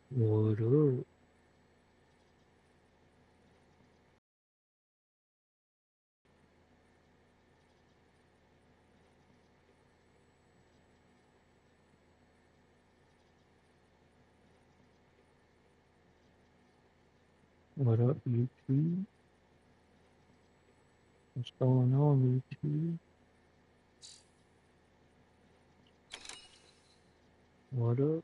What up? What up, YouTube? What's going on, YouTube? What up?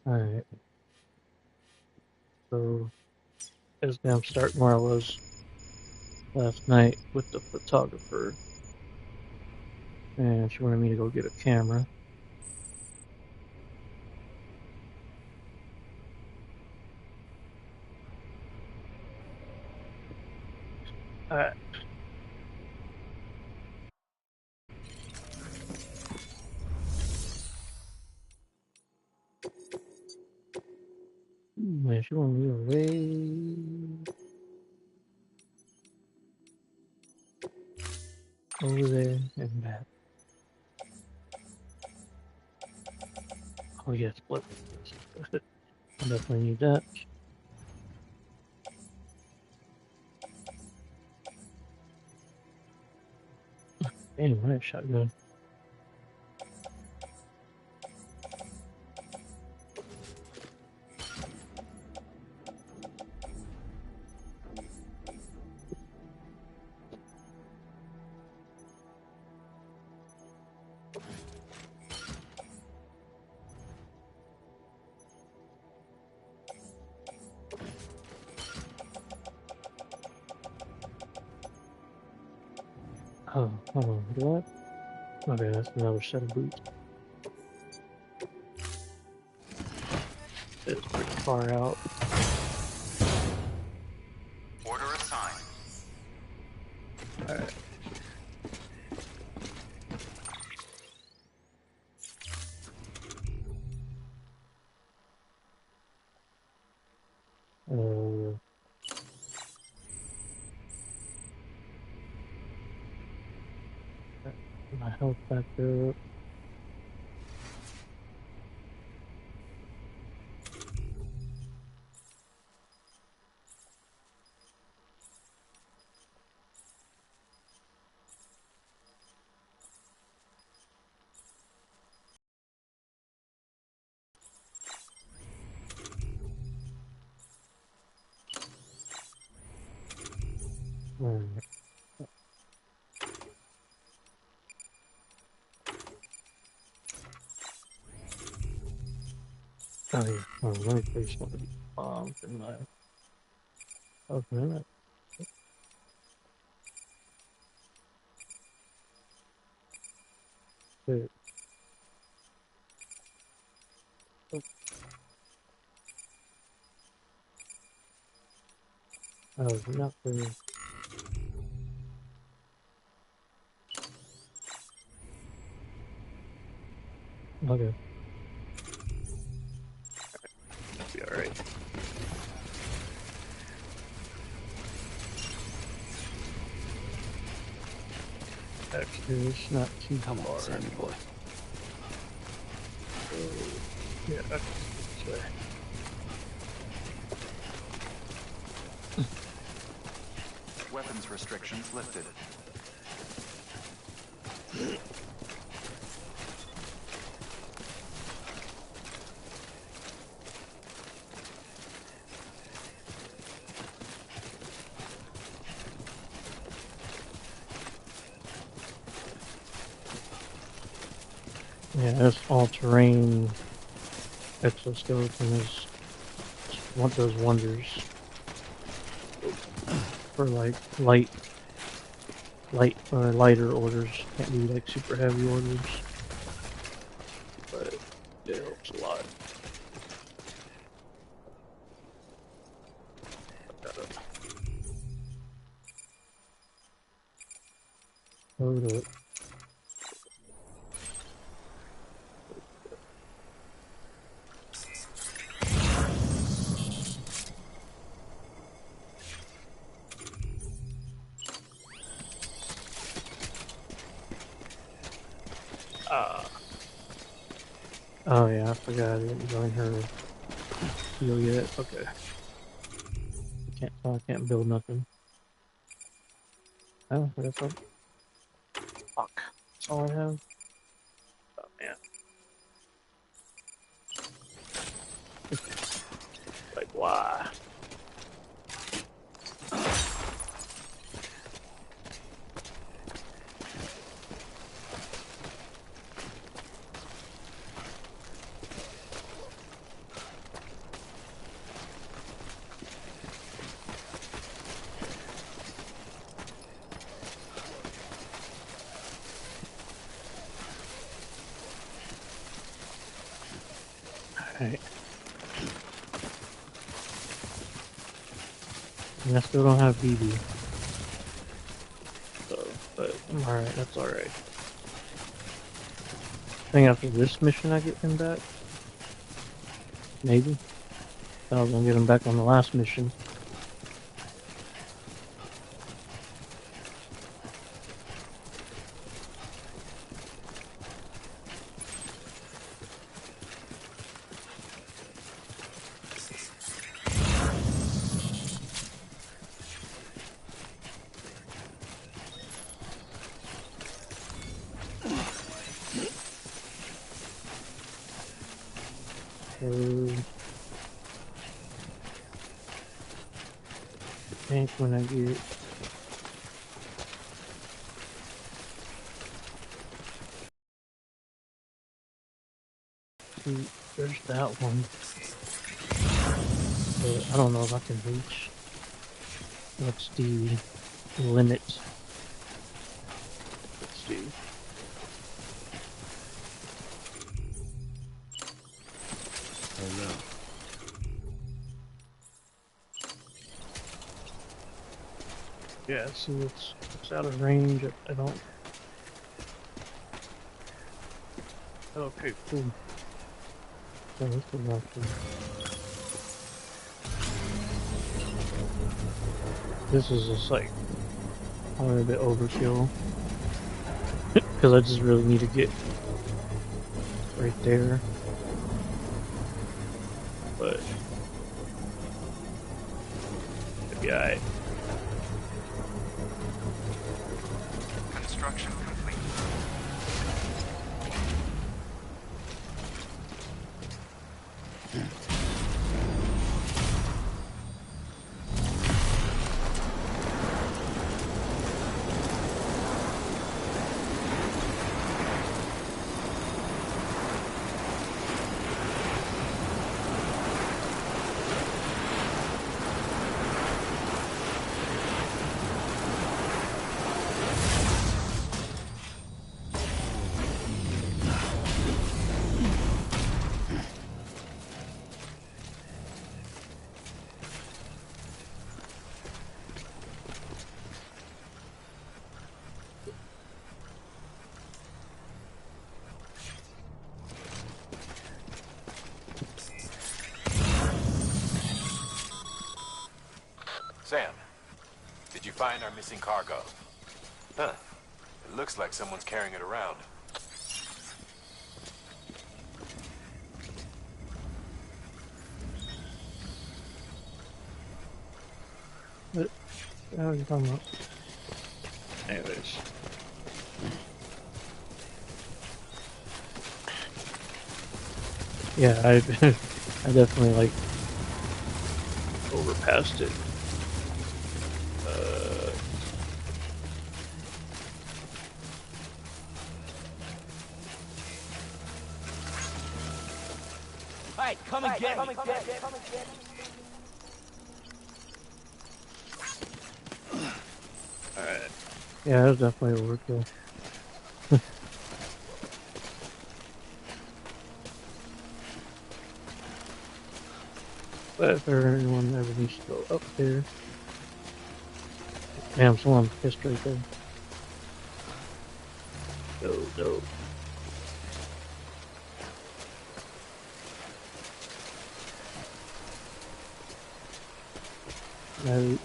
Alright, so as I'm starting where I was last night with the photographer, and she wanted me to go get a camera. Alright. Man, she wanted me to way over there and back. Oh yeah, split. I definitely need that. Anyway, shotgun. Oh, hold on, what? Okay, that's another set of boots. It's pretty far out. Order assigned. Alright. My health back up. Alright. Oh yeah, well, let me place one of these bombs in my oven. Good. Oh, nothing. Okay. That'll be alright. Actually, it's not too far anymore. So, yeah, that's this way. Weapons restrictions lifted. Yeah, this all-terrain exoskeleton is one of those wonders for like light or lighter orders. Can't do like super heavy orders, but it helps a lot. Hold up. Oh yeah, I forgot I didn't join her deal yet. Okay. I can't build nothing. Oh, that's all. Fuck. That's all I have. Oh man. Like why? Alright. And I still don't have BB. So, but I'm alright, that's alright. I think after this mission I get him back. Maybe. I was gonna get him back on the last mission. So, I think when I get to, there's that one. But I don't know if I can reach. What's the limit? Let's see. Oh no. Yeah, see, it's out of range. I don't. Okay, cool. So this is actually. This is just like probably a bit overkill because I just really need to get right there. But it'd be alright. Construction complete. Sam, did you find our missing cargo? Huh. It looks like someone's carrying it around. But what are you talking about? Anyways. Yeah, I I definitely like overpassed it. Hey, come and get me. Alright. Yeah, it was definitely overkill. But if anyone ever needs to go up there. Damn, someone pissed right there. Go. No.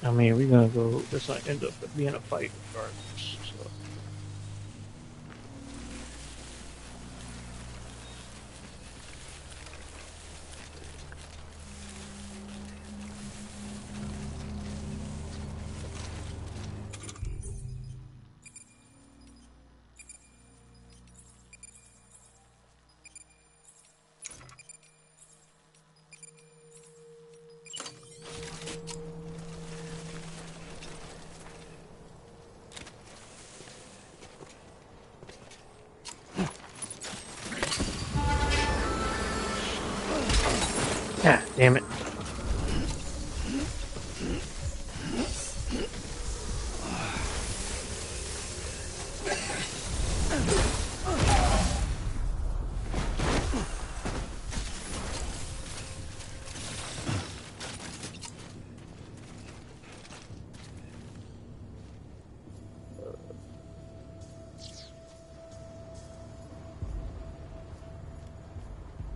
I mean, we're gonna go. It's gonna end up being a fight regardless. So. Ah, damn it.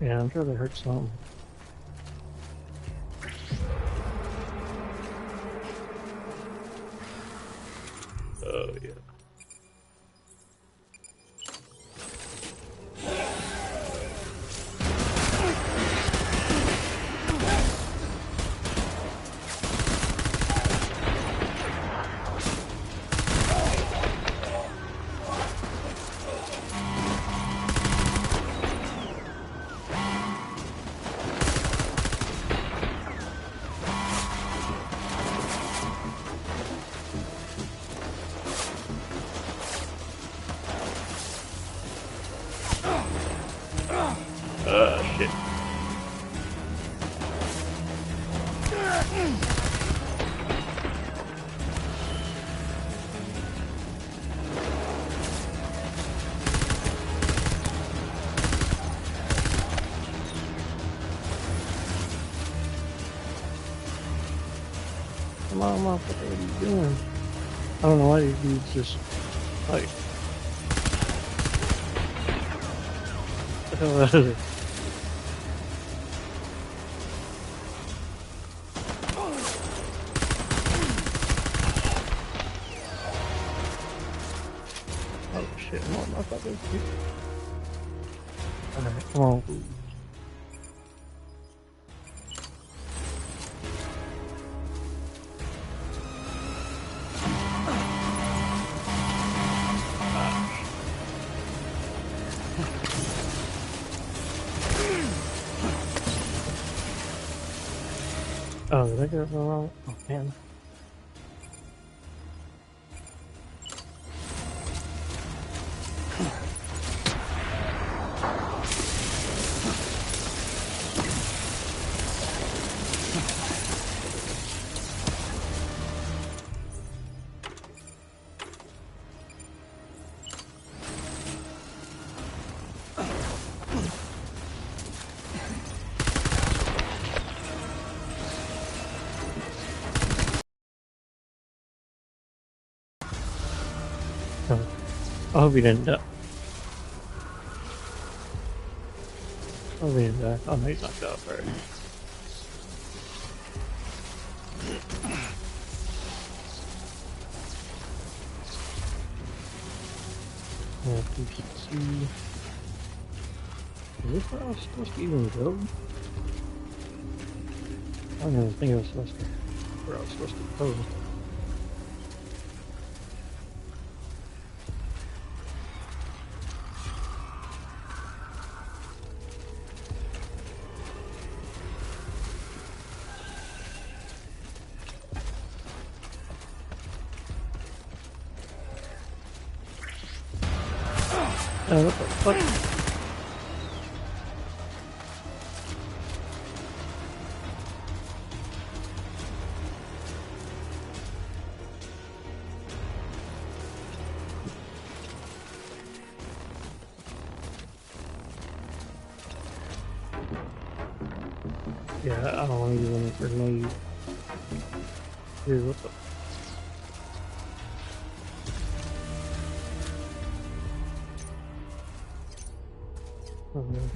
Yeah, I'm sure they hurt some. Oh, yeah. Shit. Come on, motherfucker, what are you doing? I don't know why these dudes just fight. What the hell is it? Oh shit, come on, motherfucker. Alright, come on. Oh, did I get it wrong? Oh, man. I hope he didn't die. I hope he didn't die. Oh, no, he's knocked out already. PPC. Is this where I was supposed to even go? I don't even think I was supposed to. Where I was supposed to go. What the fuck? Yeah, I don't want to use any grenade. Dude, what the? Oh, man.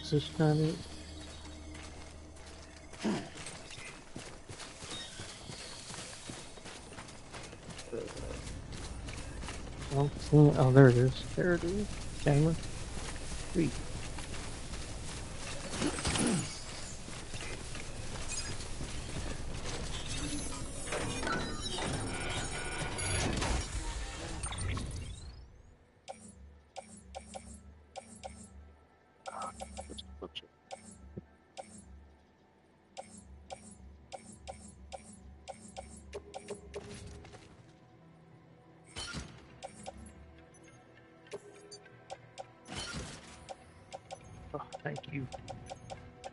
Is this not it? Oh, there it is. There it is. Camera. Sweet. Oh, thank you.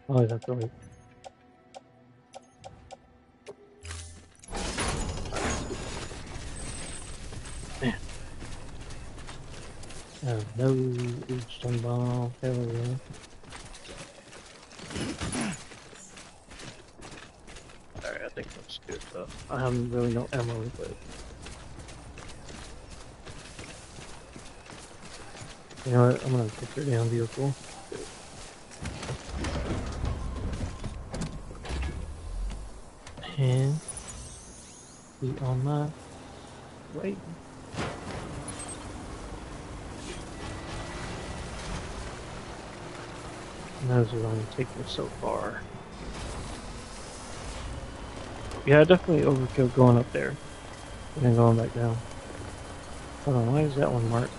Oh, that's right. Man. No stun bomb. Hell yeah. Alright, I think that's good stuff. I haven't really no ammo, but you know what? I'm gonna pick your damn vehicle. And be on my way. And those are only taking me so far. Yeah, I definitely overkill going up there and then going back down. Hold on, why is that one marked?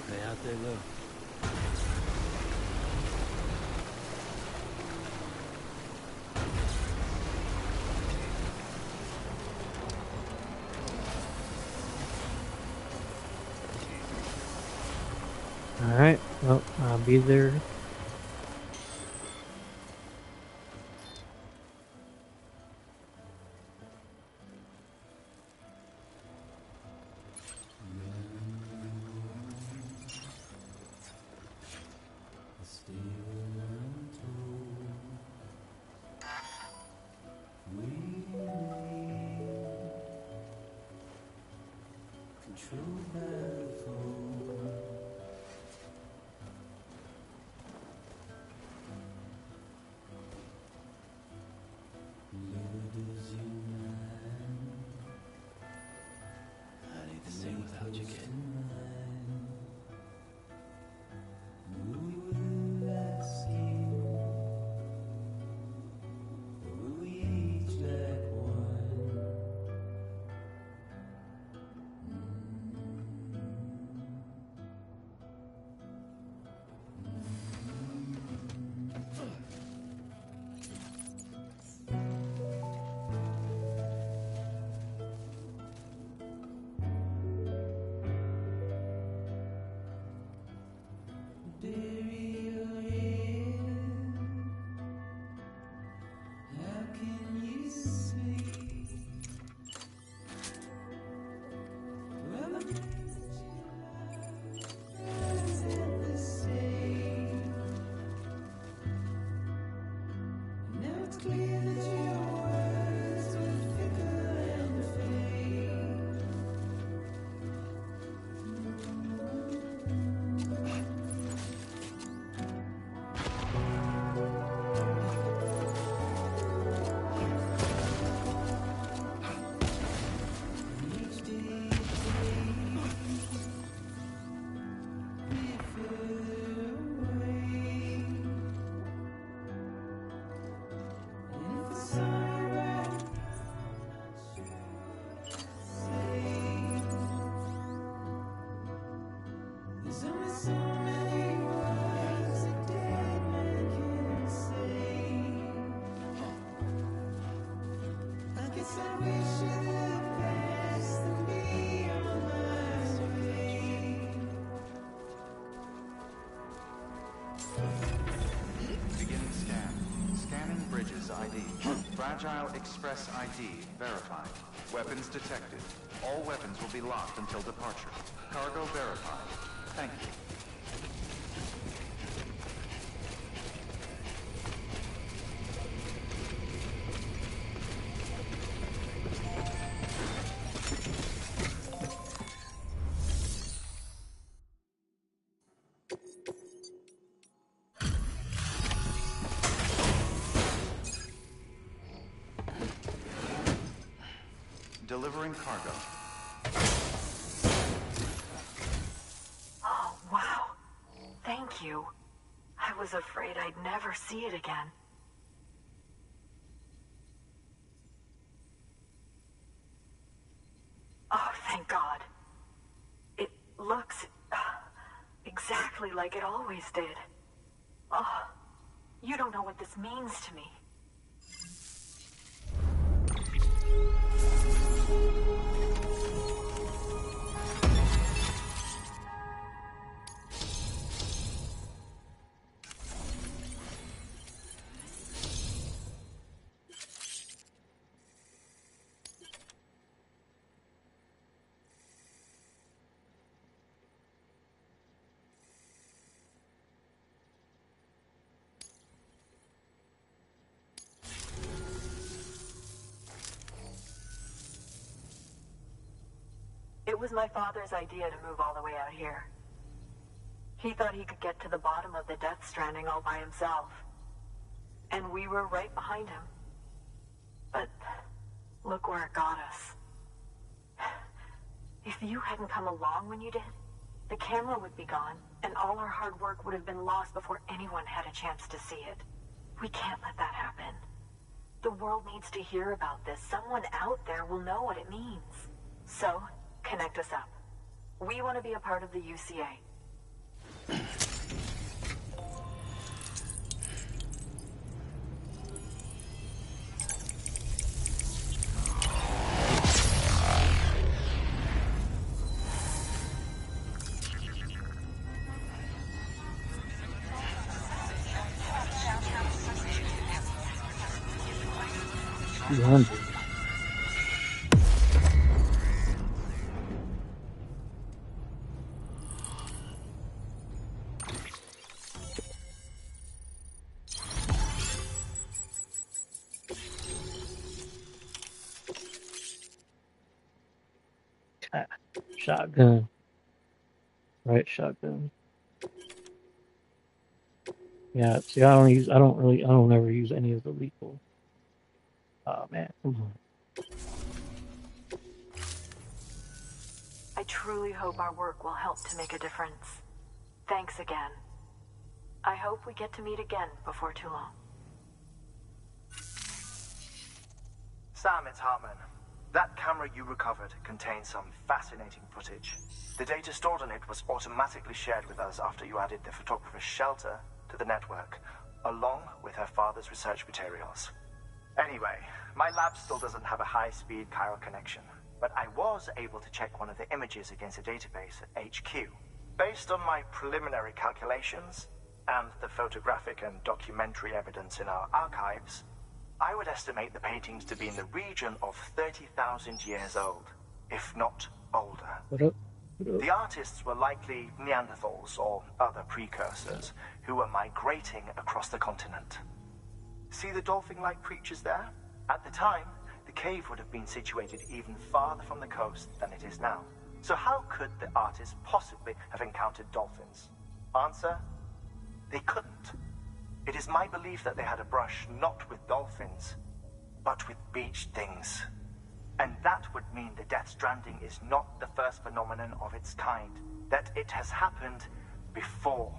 They out there, look. Alright, well, I'll be there. I need to sing without you, kid. Beginning scan. Scanning bridges ID. Fragile Express ID verified. Weapons detected. All weapons will be locked until departure. Cargo verified. Thank you. delivering cargo. Oh, wow. Thank you. I was afraid I'd never see it again. Oh, thank God. It looks exactly like it always did. Oh, you don't know what this means to me. It was my father's idea to move all the way out here. He thought he could get to the bottom of the Death Stranding all by himself. And we were right behind him. But look where it got us. If you hadn't come along when you did, the camera would be gone, and all our hard work would have been lost before anyone had a chance to see it. We can't let that happen. The world needs to hear about this. Someone out there will know what it means. So, connect us up. We want to be a part of the UCA. Shotgun. Right, shotgun. Yeah, see, I don't ever use any of the lethal. Oh man, come on. I truly hope our work will help to make a difference. Thanks again. I hope we get to meet again before too long. Sam, it's Hartman. That camera you recovered contains some fascinating footage. The data stored on it was automatically shared with us after you added the photographer's shelter to the network, along with her father's research materials. Anyway, my lab still doesn't have a high-speed chiral connection, but I was able to check one of the images against a database at HQ. Based on my preliminary calculations, and the photographic and documentary evidence in our archives, I would estimate the paintings to be in the region of 30,000 years old, if not older. What up? The artists were likely Neanderthals or other precursors who were migrating across the continent. See the dolphin-like creatures there? At the time, the cave would have been situated even farther from the coast than it is now. So how could the artists possibly have encountered dolphins? Answer: they couldn't. It is my belief that they had a brush not with dolphins, but with beach things. And that would mean the Death Stranding is not the first phenomenon of its kind, that it has happened before.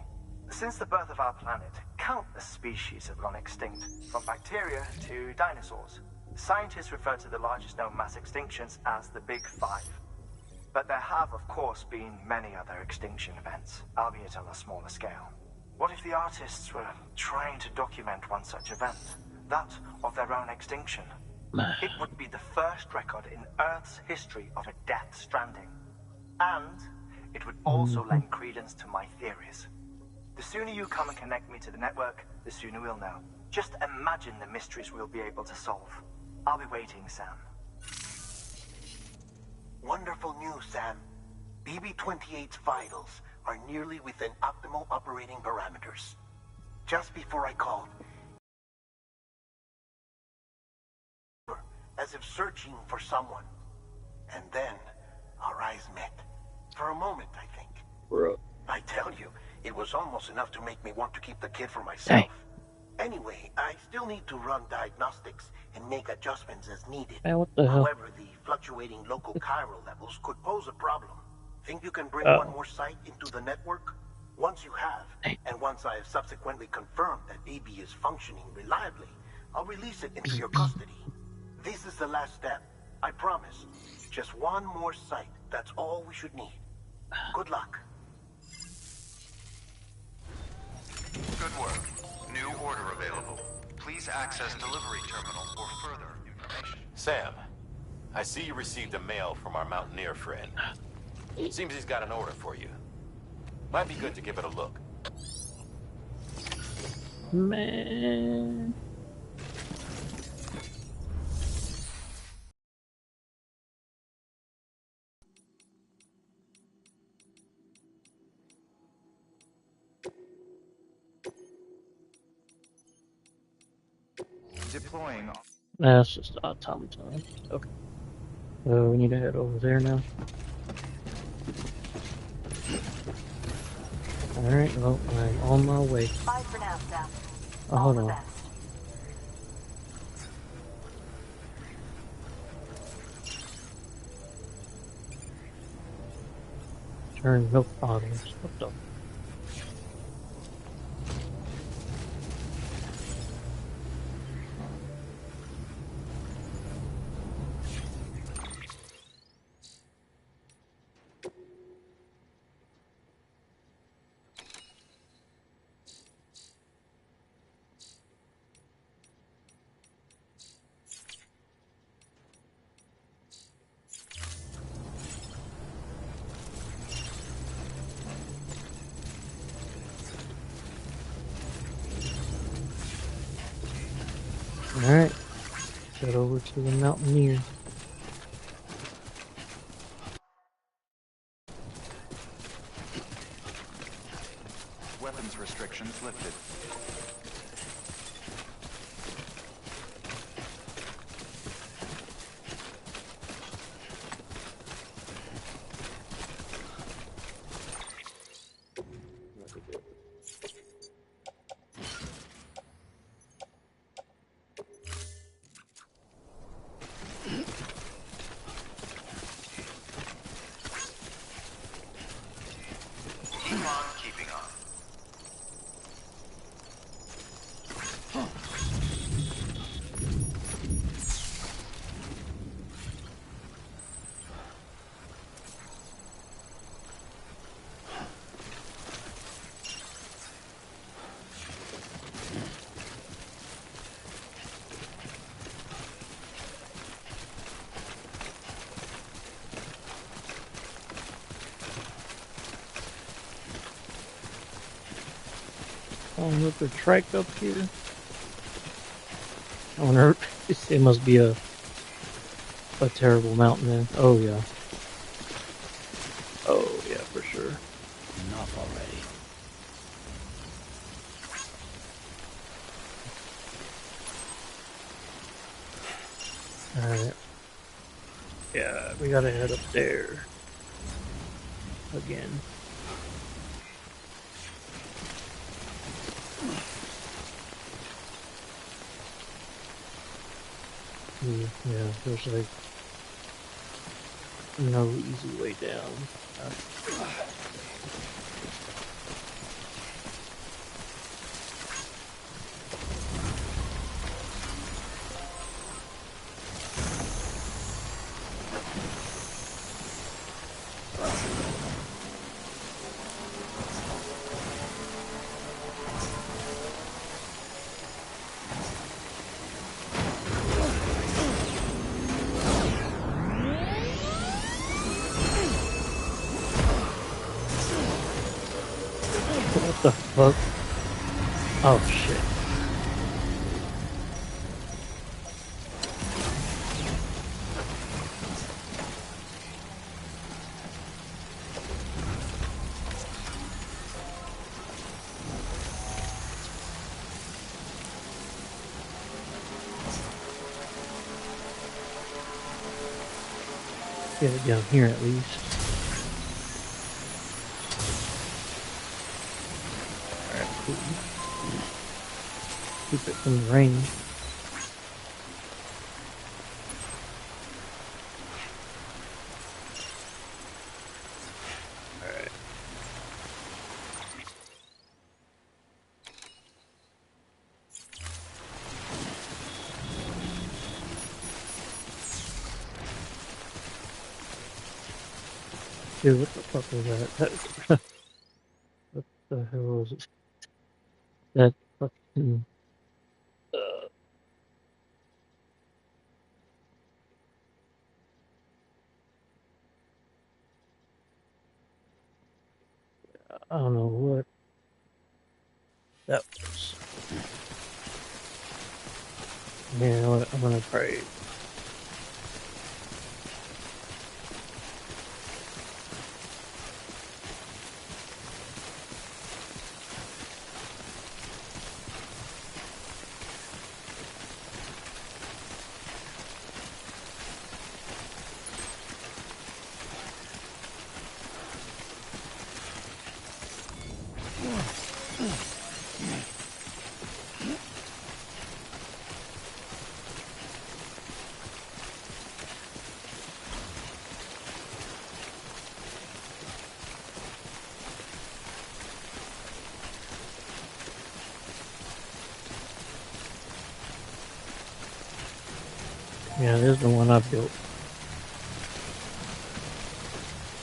Since the birth of our planet, countless species have gone extinct, from bacteria to dinosaurs. Scientists refer to the largest known mass extinctions as the Big Five. But there have, of course, been many other extinction events, albeit on a smaller scale. What if the artists were trying to document one such event, that of their own extinction? It would be the first record in Earth's history of a Death Stranding. And it would also lend credence to my theories. The sooner you come and connect me to the network, the sooner we'll know. Just imagine the mysteries we'll be able to solve. I'll be waiting, Sam. Wonderful news, Sam. BB-28's vitals are nearly within optimal operating parameters. Just before I called, as if searching for someone. And then, our eyes met. For a moment, I think. Bro. I tell you, it was almost enough to make me want to keep the kid for myself. Anyway, I still need to run diagnostics and make adjustments as needed. Man, what the hell? However, the fluctuating local chiral levels could pose a problem. Think you can bring one more site into the network? Once you have, and once I have subsequently confirmed that BB is functioning reliably, I'll release it into your custody. This is the last step. I promise. Just one more site. That's all we should need. Good luck. Good work. New order available. Please access delivery terminal for further information. Sam, I see you received a mail from our Mountaineer friend. Seems he's got an order for you. Might be good to give it a look. Man. Deploying. That's just automaton. Okay. So we need to head over there now. Alright, well, I'm on my way. Bye for now, Sam. Oh, All hold the on. best. Turn milk bottles. What the? Alright. Head over to the Mountaineer. Weapons restrictions lifted. Keep on keeping on. Oh, look, the trike up here. I wonder, it must be a terrible mountain then. Oh yeah. Oh yeah, for sure. Enough already. Alright. Yeah, we gotta head up there. Again. Yeah, there's like no easy way down. What the fuck? Oh shit. Get it down here at least. Alright, cool. keep it from the rain. Alright. Dude, what the fuck was that? What the hell was it? That fucking... I don't know what that was. Yeah, I'm gonna pray. Yeah, this is the one I built.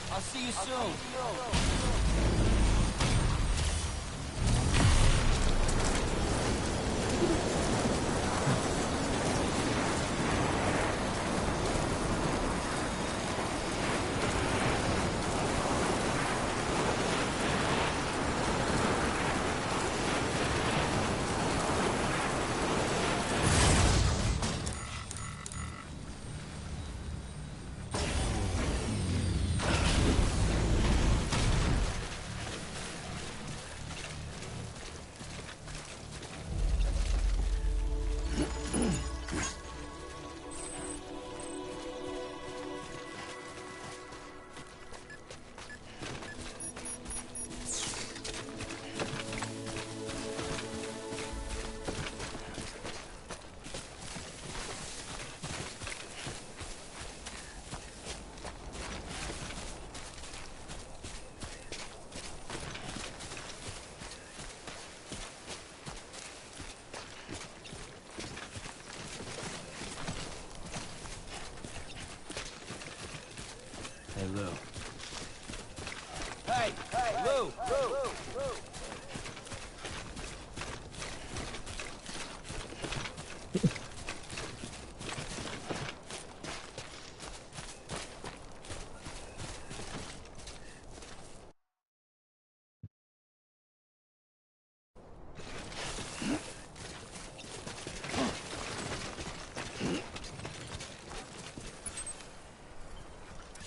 I'll see you soon. Hey, Lou. Hey, Lou!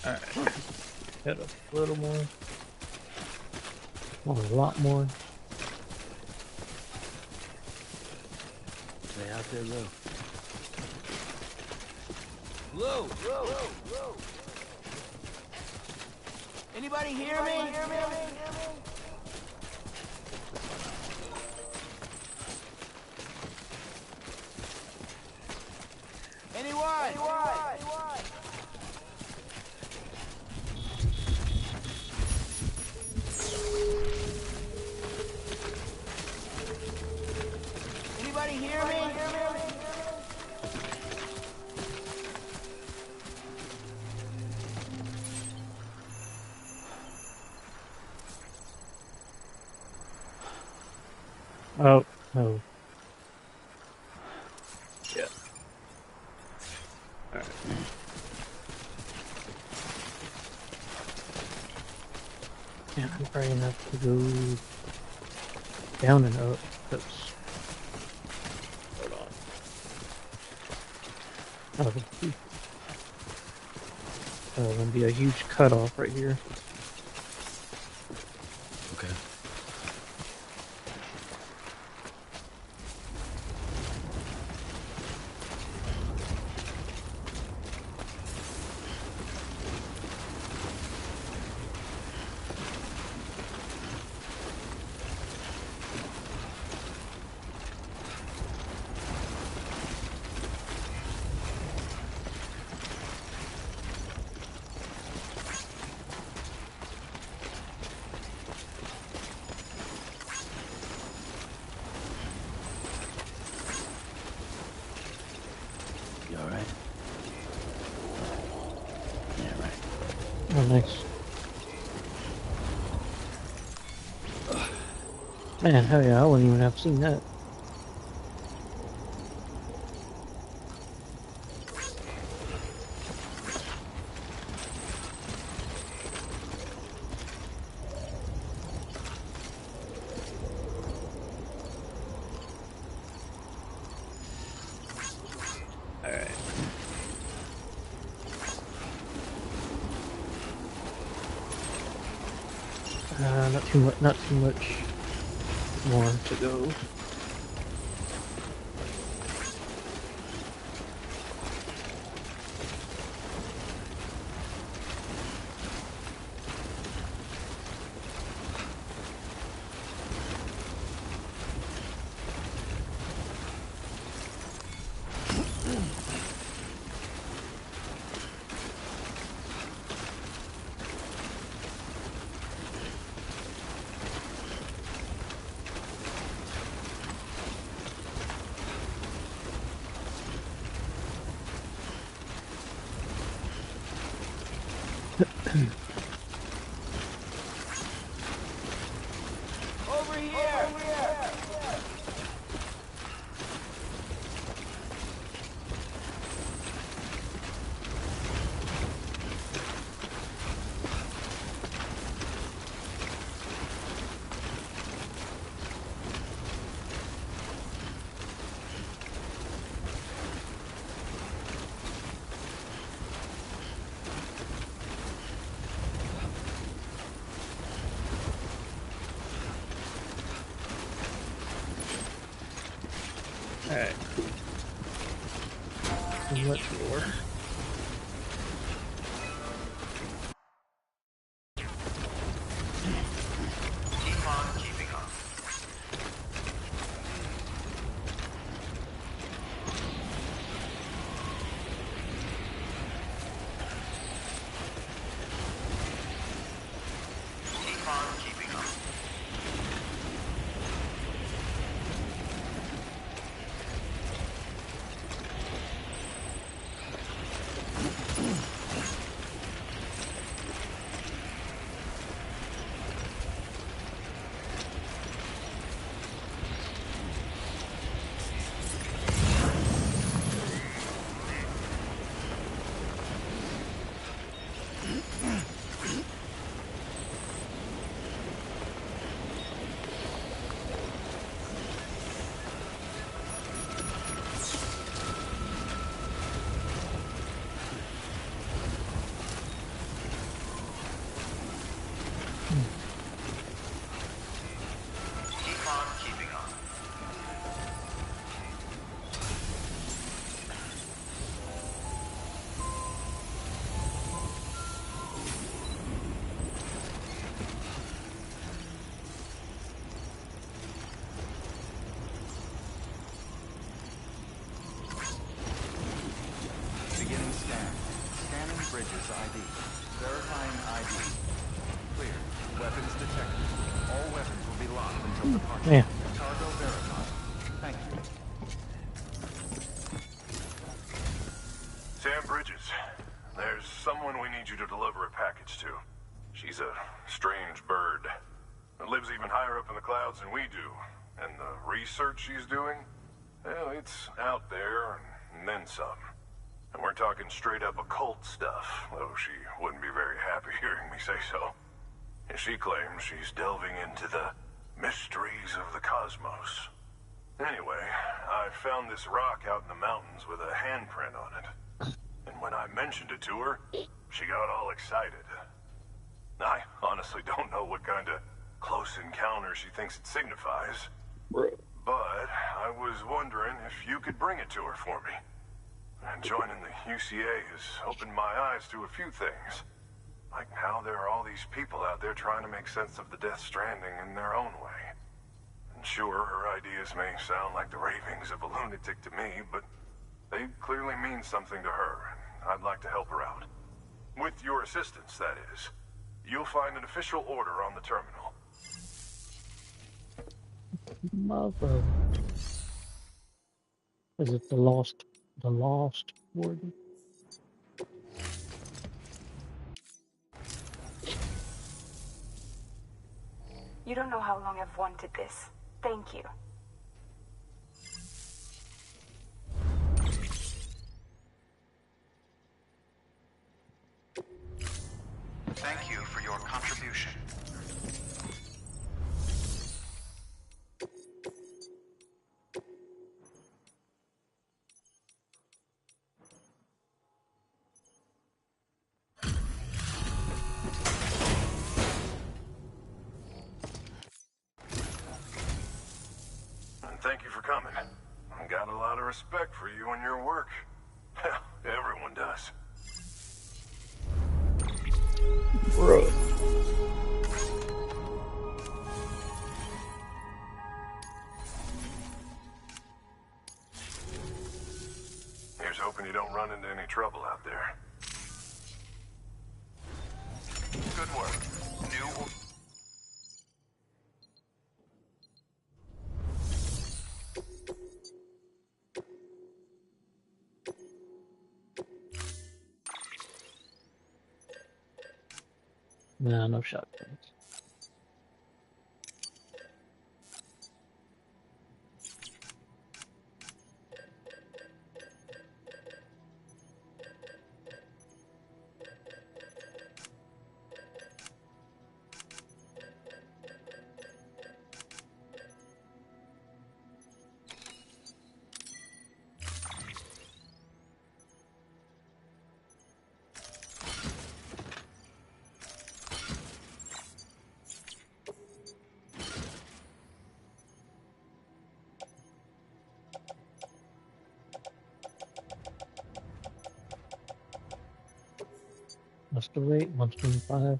Alright. Got a little more. Oh, a lot more. Stay out there, Lou. Lou! Anybody hear me? Anyone? Anybody hear me? Oh, no. Yeah. Alright. Yeah, I'm probably gonna have to go down and up. That's... Hold on. Gonna be a huge cutoff right here. Okay. Oh, nice. Man, hell yeah, I wouldn't even have seen that. Alright. Not too much more to go. Over here! Alright, cool. Much more. Keep on keeping on. Keep on keeping on. Keep on keeping on. Beginning scan. Scanning bridges ID. Verifying ID. Clear. Weapons detected. All weapons will be locked until departure. Yeah. Cargo verified. Thank you. Sam Bridges, there's someone we need you to deliver a package to. She's a strange bird. That lives even higher up in the clouds than we do. And the research she's doing, well, it's out there and then some. And we're talking straight up occult stuff, though she wouldn't be very happy hearing me say so. And she claims she's delving into the mysteries of the cosmos. Anyway, I found this rock out in the mountains with a handprint on it. And when I mentioned it to her, she got all excited. I honestly don't know what kind of close encounter she thinks it signifies. Bro. But I was wondering if you could bring it to her for me. And joining the UCA has opened my eyes to a few things. Like how there are all these people out there trying to make sense of the Death Stranding in their own way. And sure, her ideas may sound like the ravings of a lunatic to me, but they clearly mean something to her, and I'd like to help her out. With your assistance, that is. You'll find an official order on the terminal. Mother. Is it the lost warden? You don't know how long I've wanted this. Thank you. Thank you for your contribution. And thank you for coming. I got a lot of respect for you and your work. Hell, everyone does. Bro. Here's hoping you don't run into any trouble out there. Good work. New... Nah, no shotguns. Must have wait, 125.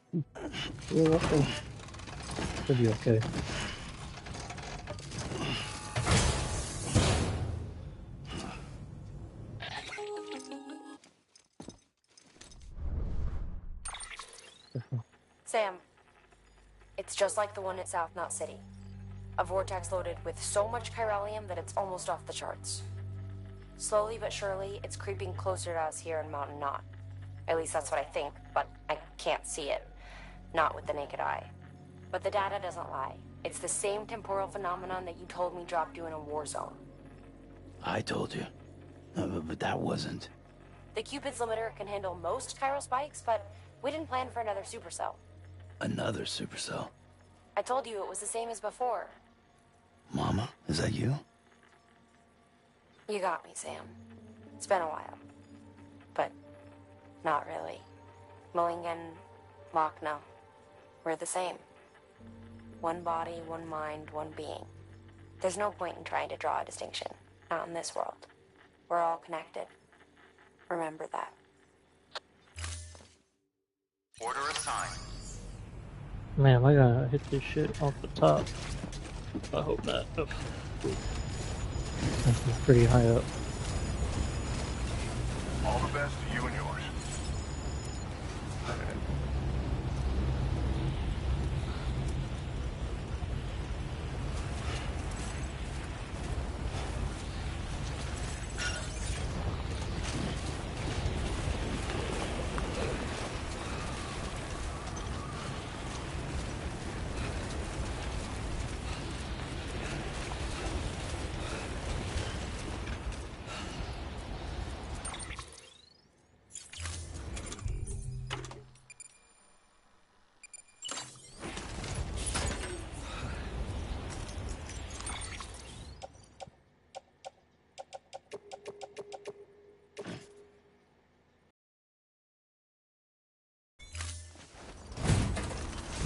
You're welcome. Should be okay. Sam, it's just like the one at South Knot City. A vortex loaded with so much chiralium that it's almost off the charts. Slowly but surely, it's creeping closer to us here in Mountain Knot. At least that's what I think, but I can't see it. Not with the naked eye. But the data doesn't lie. It's the same temporal phenomenon that you told me dropped you in a war zone. I told you. But that wasn't. The Cupid's limiter can handle most chiral spikes, but we didn't plan for another supercell. Another supercell. I told you it was the same as before. Mama, is that you? You got me, Sam. It's been a while. But not really. Mulligan, Lochna, we're the same. One body, one mind, one being. There's no point in trying to draw a distinction. Not in this world. We're all connected. Remember that. Order assigned. Man, I gotta hit this shit off the top. I hope not. Oh. That's pretty high up. All the best to you and yours.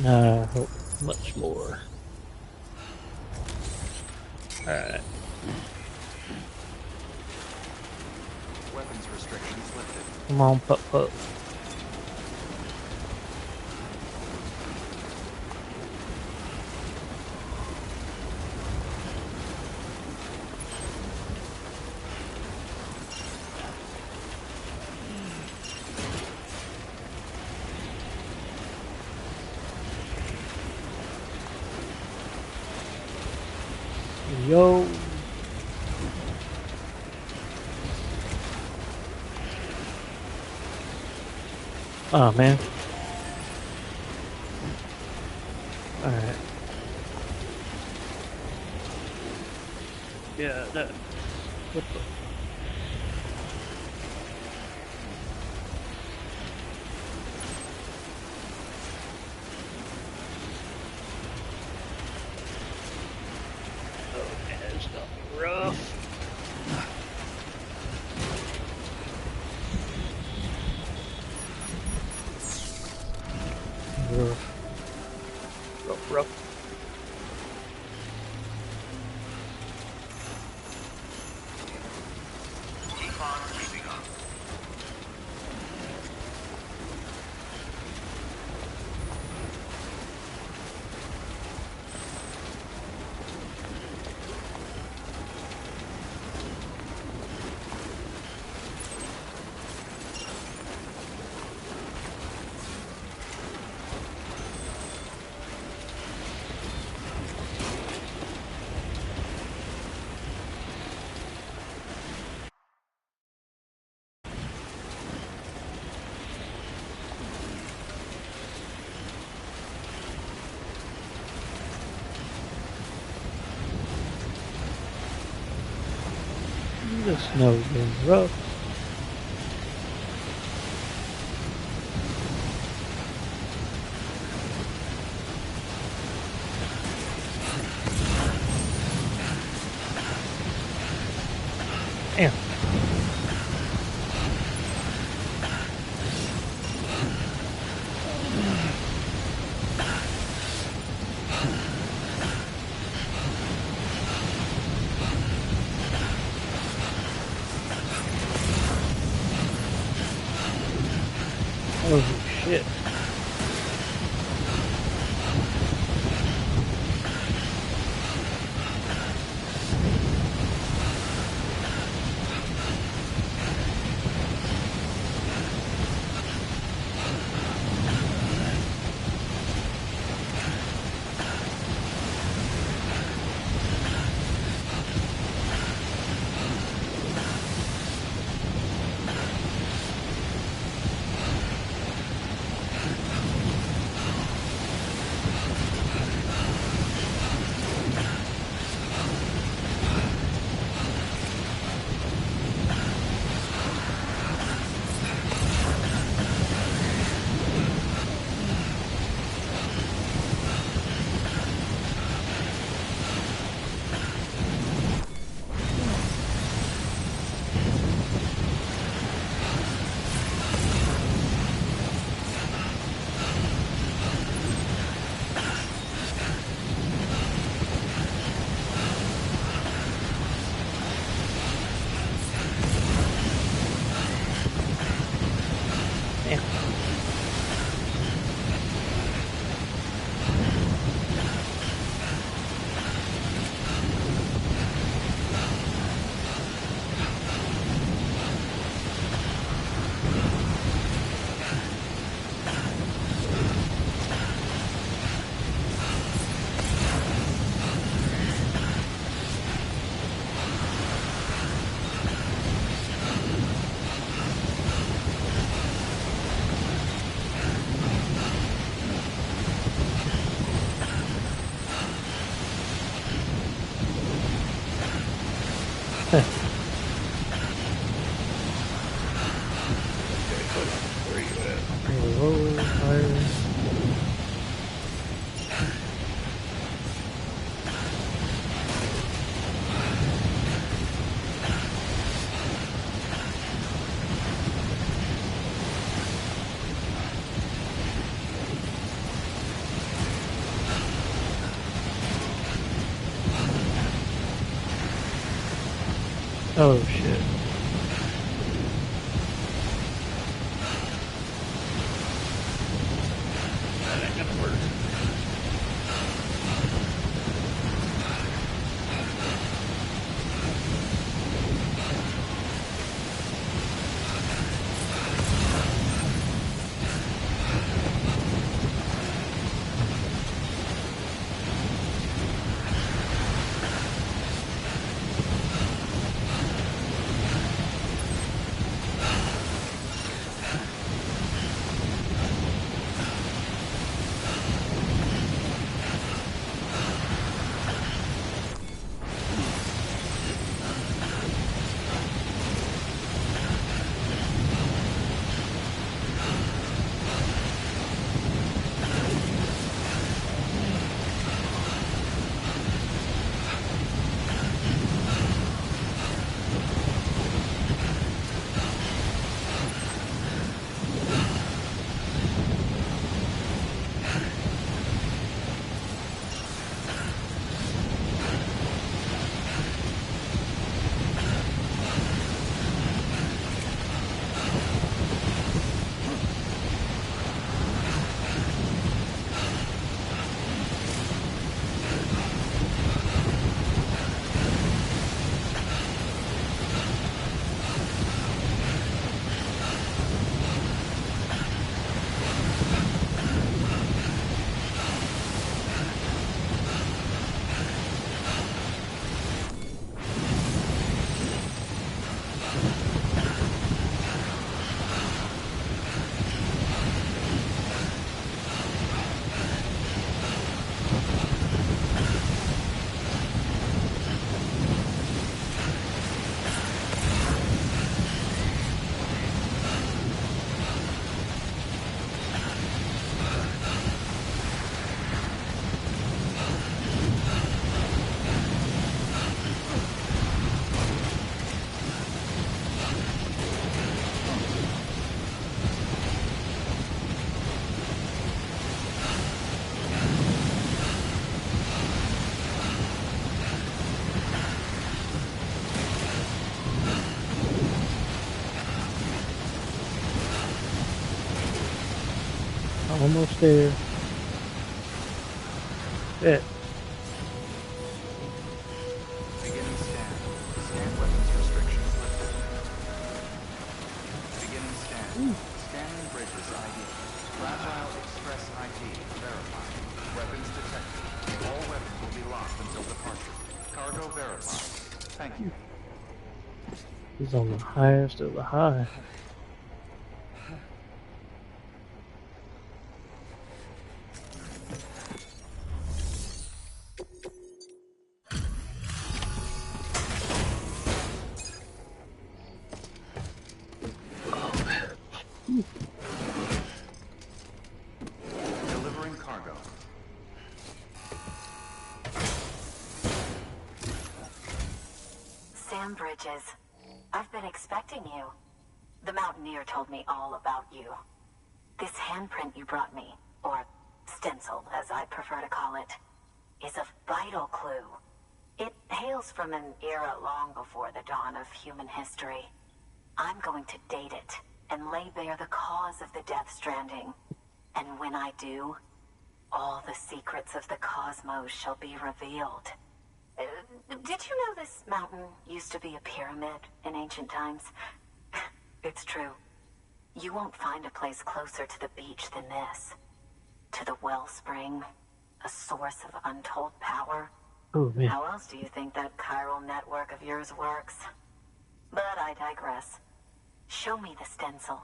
I hope much more. Alright. Weapons restrictions lifted. Come on, pup pup. Yo. Oh man. Alright. Yeah, that. What the? Oh, man, it's gonna be rough. Rough. Keep on keeping up. The snow's getting rough. Damn. Oh shit. Oh shit. That ain't gonna work. Almost there. Yeah. Beginning scan. Scan weapons restrictions lifted. Beginning scan. Scanning bridges ID. Fragile Express ID verified. Weapons detected. All weapons will be locked until departure. Cargo verified. Thank you. He's on the highest of the high. Delivering cargo. Sam Bridges, I've been expecting you. The Mountaineer told me all about you. This handprint you brought me, or stencil as I prefer to call it, is a vital clue. It hails from an era long before the dawn of human history. I'm going to date it and lay bare the cause of the Death Stranding. And when I do, all the secrets of the cosmos shall be revealed. Did you know this mountain used to be a pyramid in ancient times? It's true. You won't find a place closer to the beach than this. To the wellspring, a source of untold power. Oh man. How else do you think that chiral network of yours works? But I digress. Show me the stencil.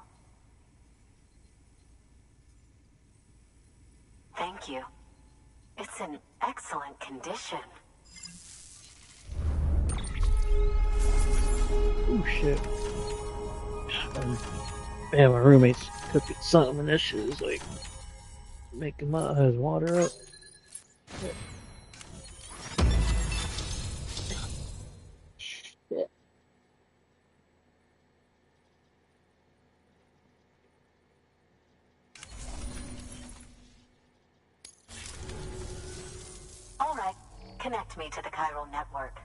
Thank you. It's in excellent condition. Oh shit. Man, my roommate's cooking something and this shit is like making my eyes water up. Shit. All right, connect me to the chiral network.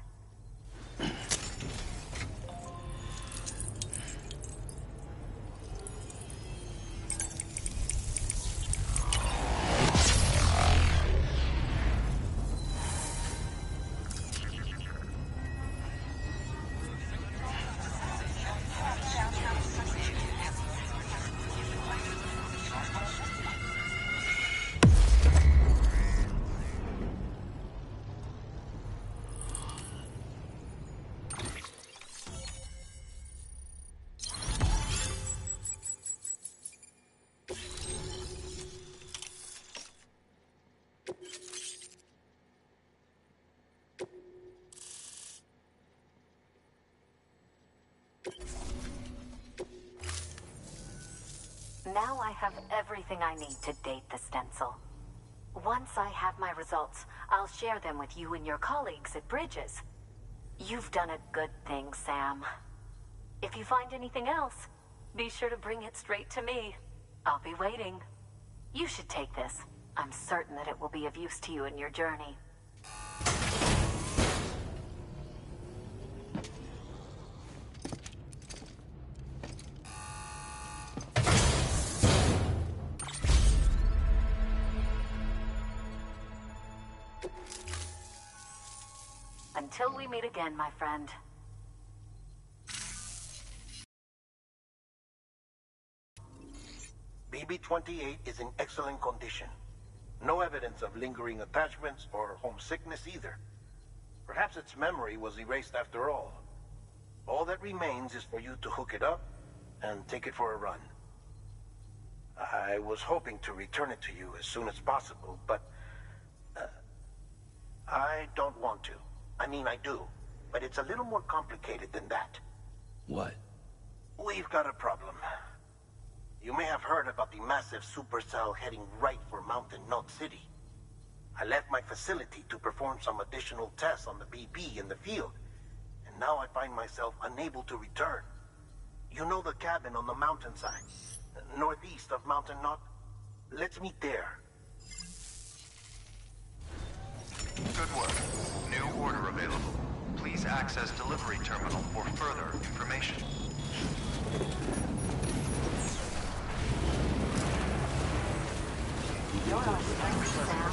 Now I have everything I need to date the stencil. Once I have my results, I'll share them with you and your colleagues at Bridges. You've done a good thing, Sam. If you find anything else, be sure to bring it straight to me. I'll be waiting. You should take this. I'm certain that it will be of use to you in your journey. Until we meet again, my friend. BB-28 is in excellent condition. No evidence of lingering attachments or homesickness either. Perhaps its memory was erased after all. All that remains is for you to hook it up and take it for a run. I was hoping to return it to you as soon as possible, but I don't want to. I mean, I do, but it's a little more complicated than that. What? We've got a problem. You may have heard about the massive supercell heading right for Mountain Knot City. I left my facility to perform some additional tests on the BB in the field, and now I find myself unable to return. You know the cabin on the mountainside, northeast of Mountain Knot? Let's meet there. Good work. New order available. Please access delivery terminal for further information. You're our strength, Sam.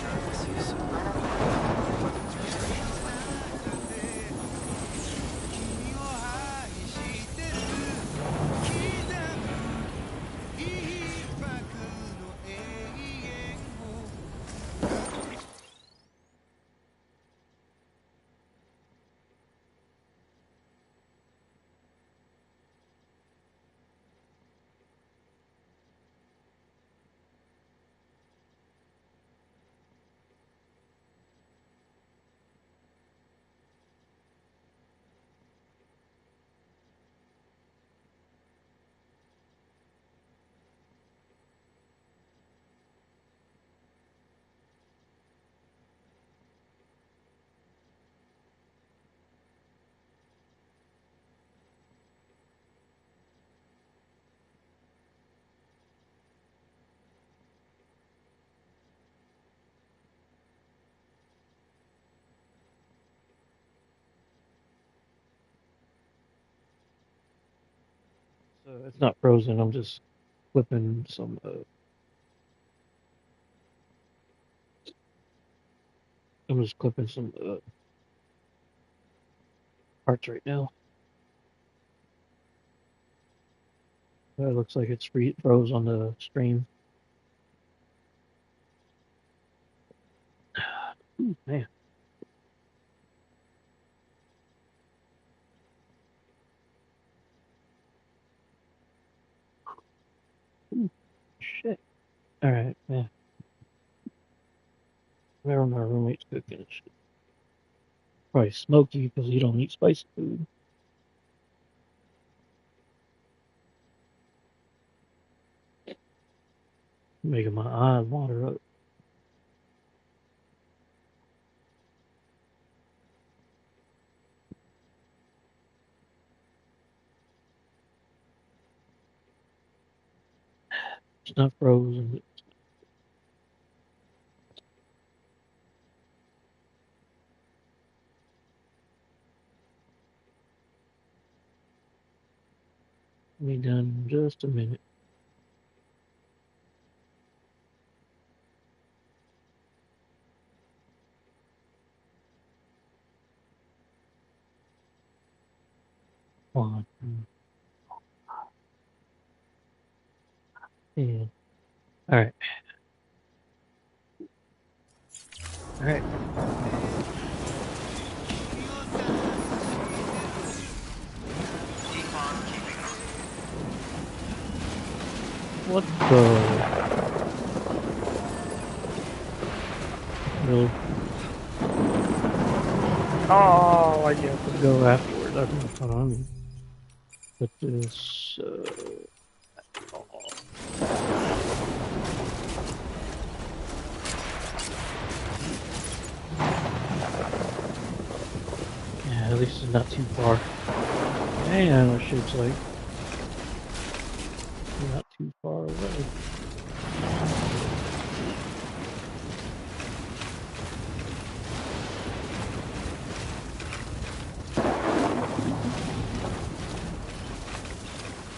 So it's not frozen. I'm just flipping some. I'm just clipping some parts right now. It looks like it's froze on the stream. Ooh, man. Ooh, shit. All right, man. Whatever my roommate's cooking and shit. Probably smoky because you don't eat spicy food. Making my eyes water up. It's not frozen. Be done in just a minute. One. Yeah. All right. All right. What the? Really? Oh, I have to go afterwards. Okay, hold on. Put this. Yeah, at least it's not too far. Man, that shit's like not too far away.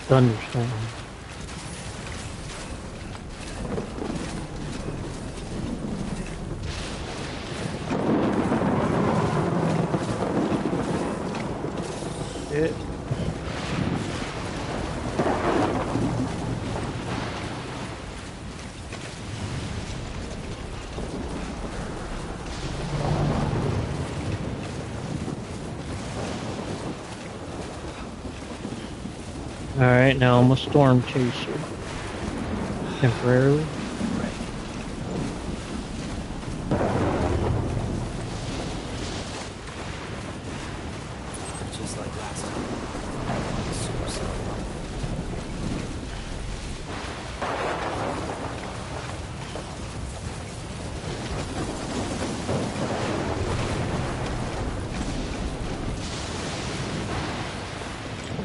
Thunderstorm. It. Alright, now I'm a storm chaser. Temporarily. Just like last time. Super slow.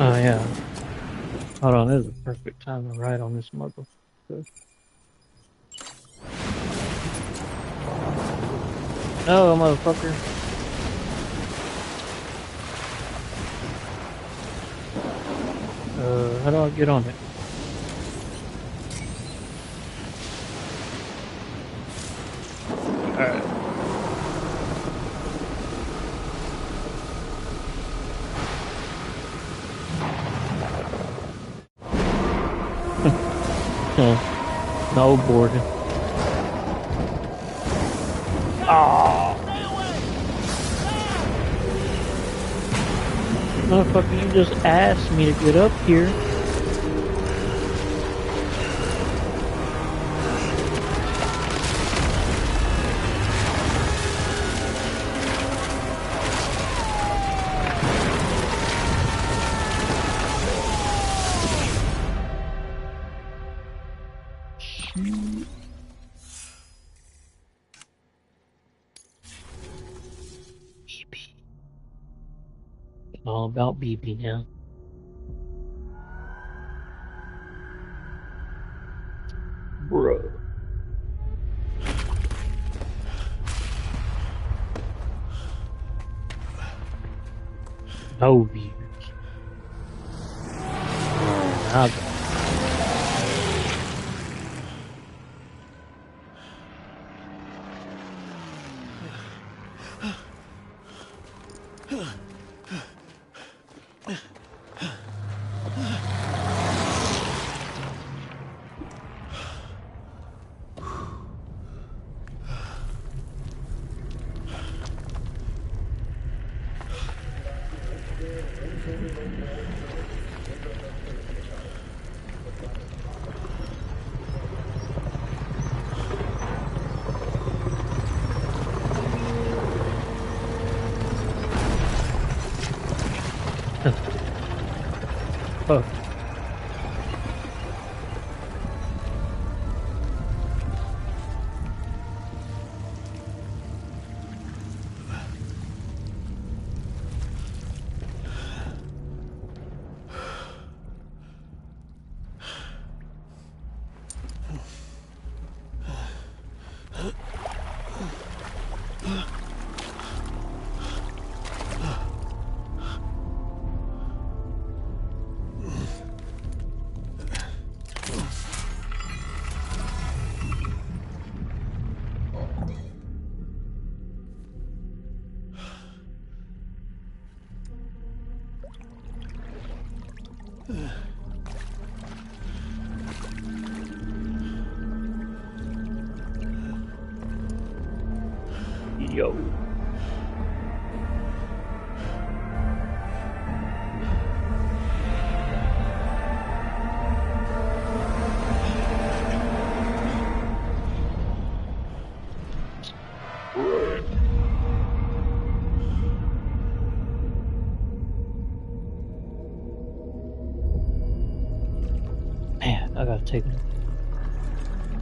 Oh yeah. Hold on, this is the perfect time to ride on this motherfucker. No, motherfucker. How do I get on it? Alright. No boarding. Oh. Motherfucker, you just asked me to get up here. All about BB now. Bro. No views. Nada. Oh. Yo. Man, I gotta take it.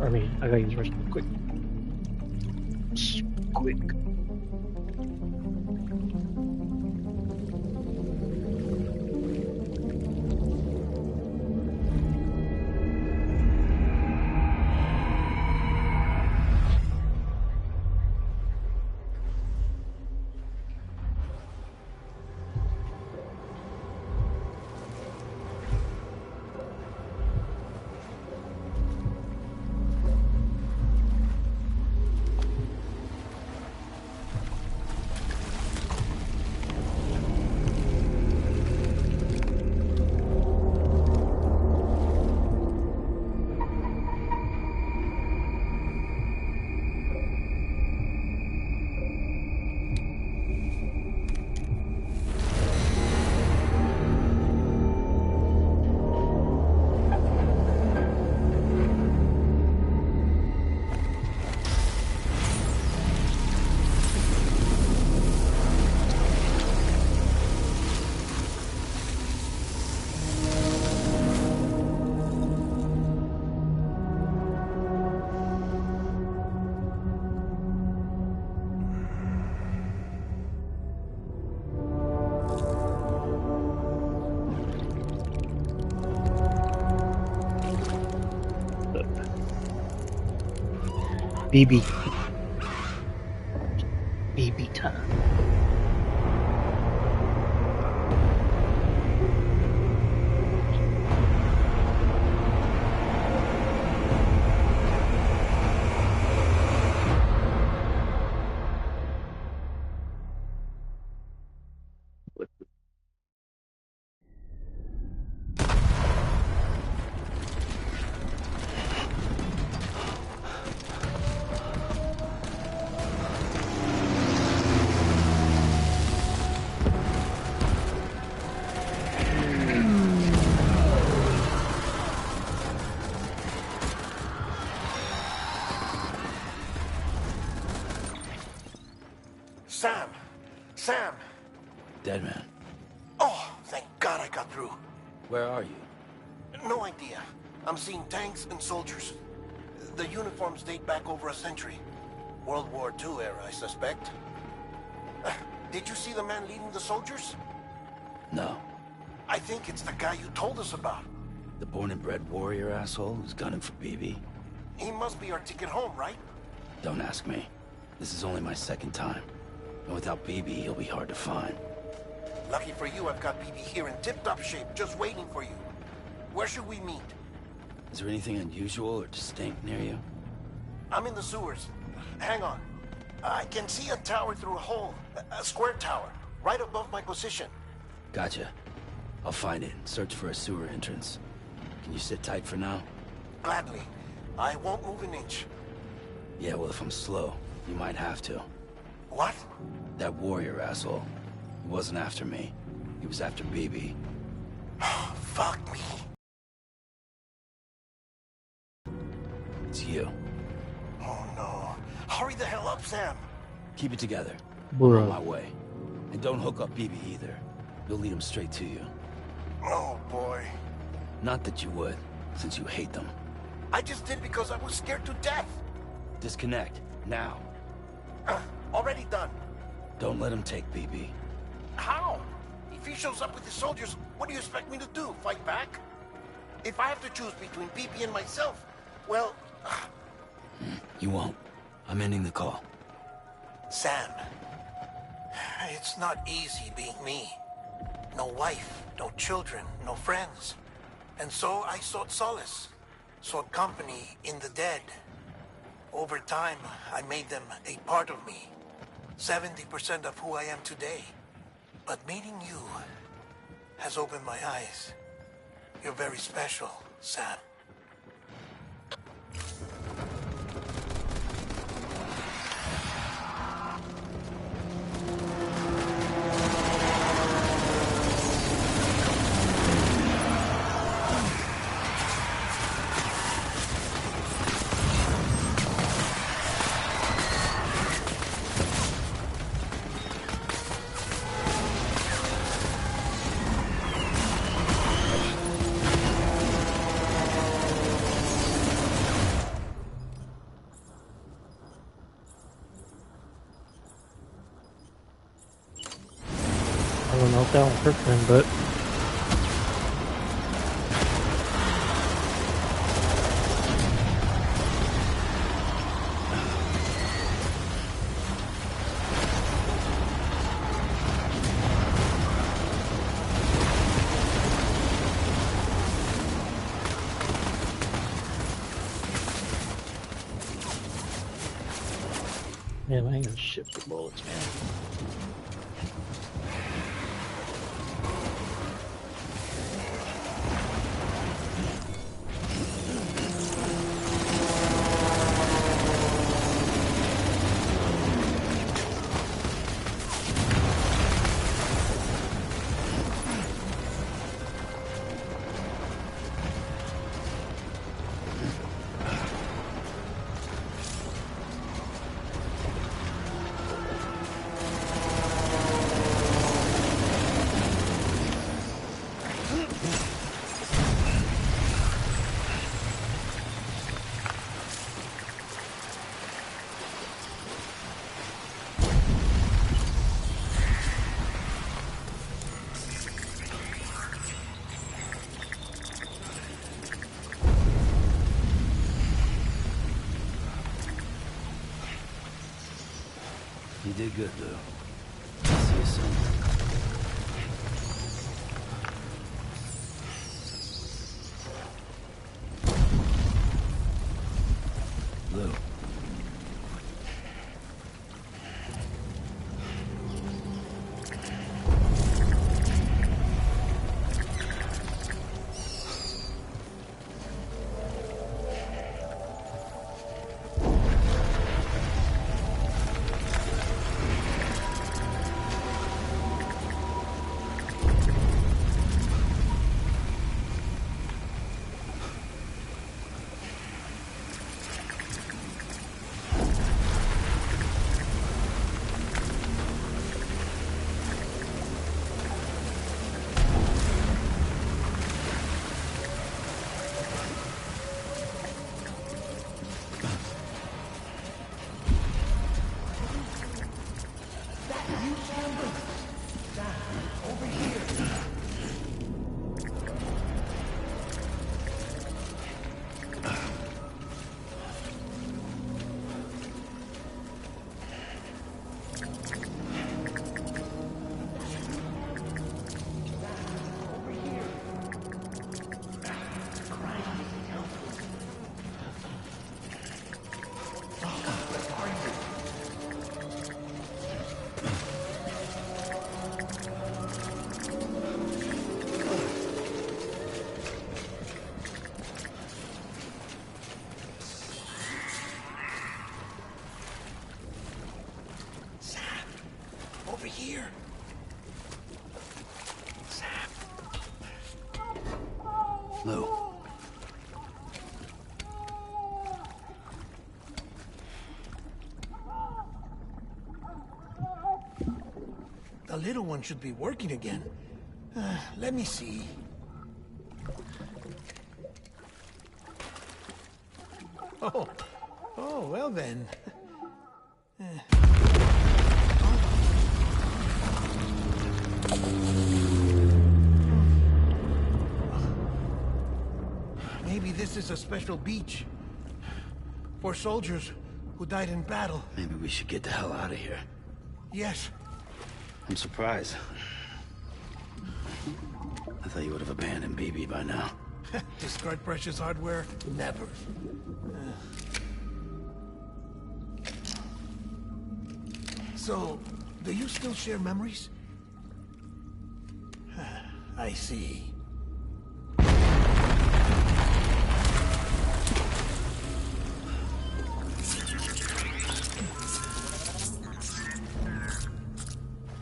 I mean, I gotta use the restroom quick. Quick. BB. BB time. Sam! Sam! Dead man. Oh, thank God I got through. Where are you? No idea. I'm seeing tanks and soldiers. The uniforms date back over a century. World War II era, I suspect. Did you see the man leading the soldiers? No. I think it's the guy you told us about. The born and bred warrior asshole who's gunning for BB? He must be our ticket home, right? Don't ask me. This is only my second time. And without BB, he'll be hard to find. Lucky for you, I've got BB here in tip-top shape, just waiting for you. Where should we meet? Is there anything unusual or distinct near you? I'm in the sewers. Hang on. I can see a tower through a hole. A square tower, right above my position. Gotcha. I'll find it and search for a sewer entrance. Can you sit tight for now? Gladly. I won't move an inch. Yeah, well, if I'm slow, you might have to. What? That warrior asshole. He wasn't after me. He was after BB. Fuck me. It's you. Oh no. Hurry the hell up, Sam. Keep it together. Bruh. On my way. And don't hook up BB either. You'll lead him straight to you. Oh boy. Not that you would, since you hate them. I just did because I was scared to death. Disconnect. Now. Already done. Don't let him take BB. How? If he shows up with his soldiers, what do you expect me to do? Fight back? If I have to choose between BB and myself, well... You won't. I'm ending the call. Sam, it's not easy being me. No wife, no children, no friends. And so I sought solace, sought company in the dead. Over time, I made them a part of me. 70% of who I am today. But meeting you has opened my eyes. You're very special, Sam. I don't know if that will hurt them, but man, I ain't gonna shit for bullets, man. You did good, Lou. See you soon. Lou. here. Sam. Lou. The little one should be working again. Let me see. Oh, well then. Maybe this is a special beach for soldiers who died in battle. Maybe we should get the hell out of here. Yes. I'm surprised. I thought you would have abandoned BB by now. Discard precious hardware? Never. So, do you still share memories? I see.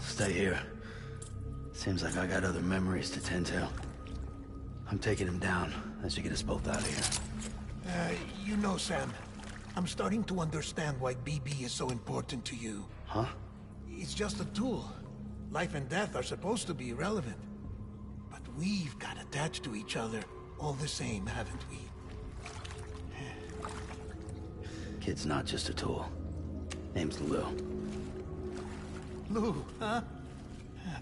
Stay here. Seems like I got other memories to tend to. I'm taking him down. That should get us both out of here. You know, Sam, I'm starting to understand why BB is so important to you. Huh? It's just a tool. Life and death are supposed to be irrelevant. But we've got attached to each other all the same, haven't we? Kid's not just a tool. Name's Lou. Lou, huh?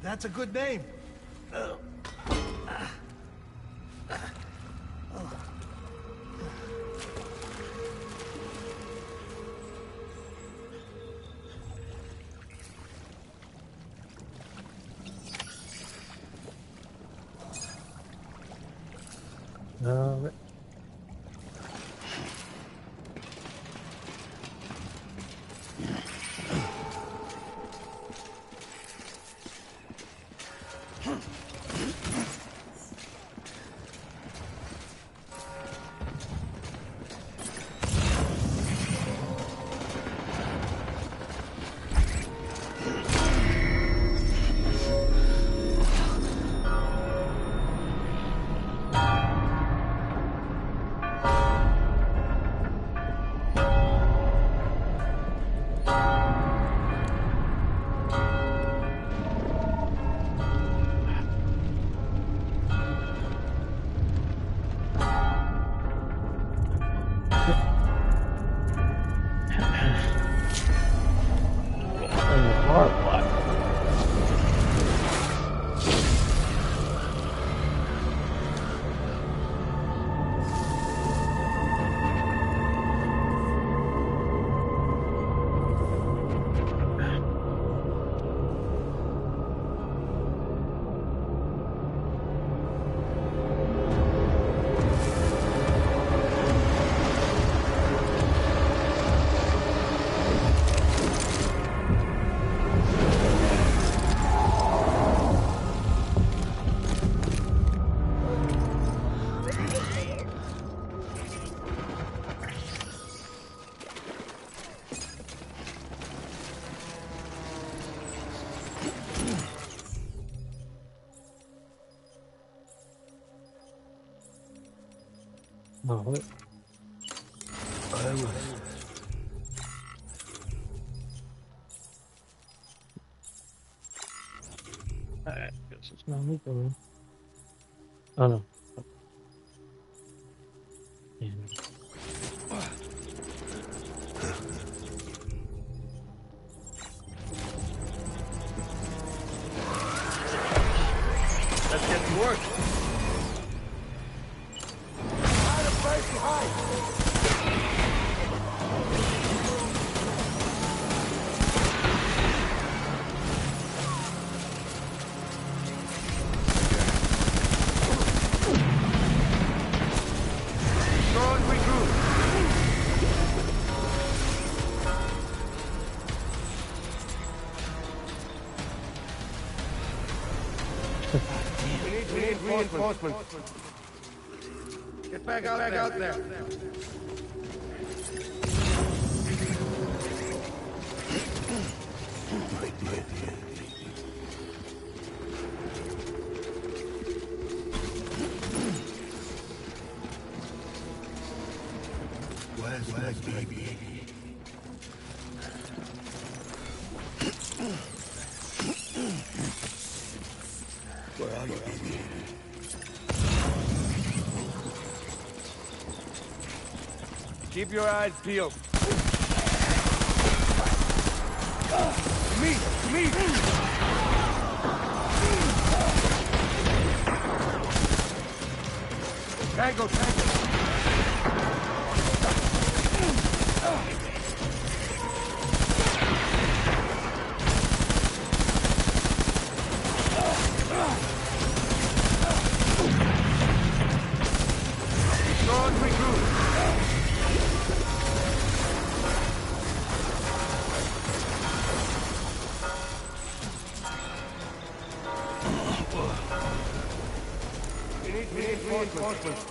That's a good name. Oh, what? Alright, guess it's not me going. Oh no. Damn it. Let's get to work. Find a place to hide. We need reinforcements. Get back out there. Keep your eyes peeled. Me! Tango! We need reinforcements.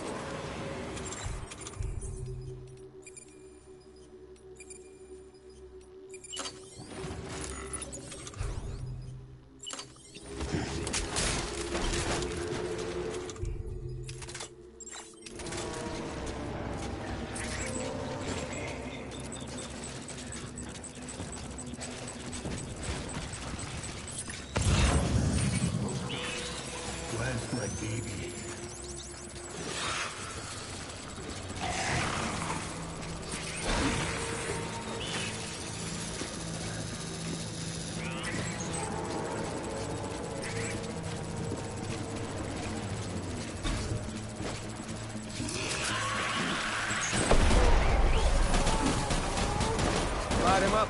Where's my baby? Light him up.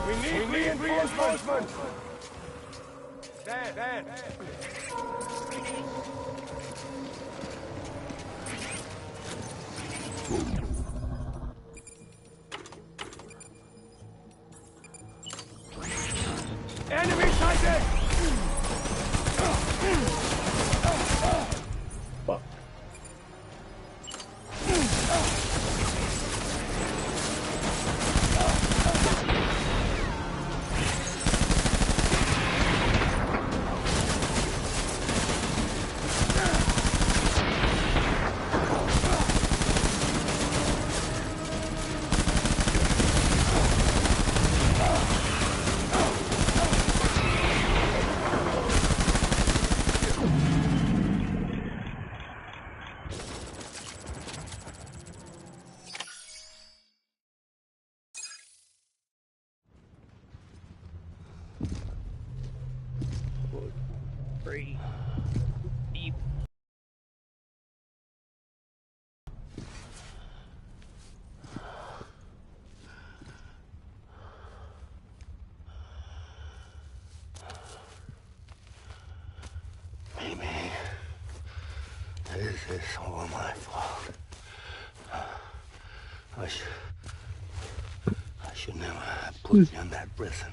We need reinforcements! Stand! Enemy sighted! Fuck. Pretty deep. Maybe this is all my fault. I should never have put you in that prison.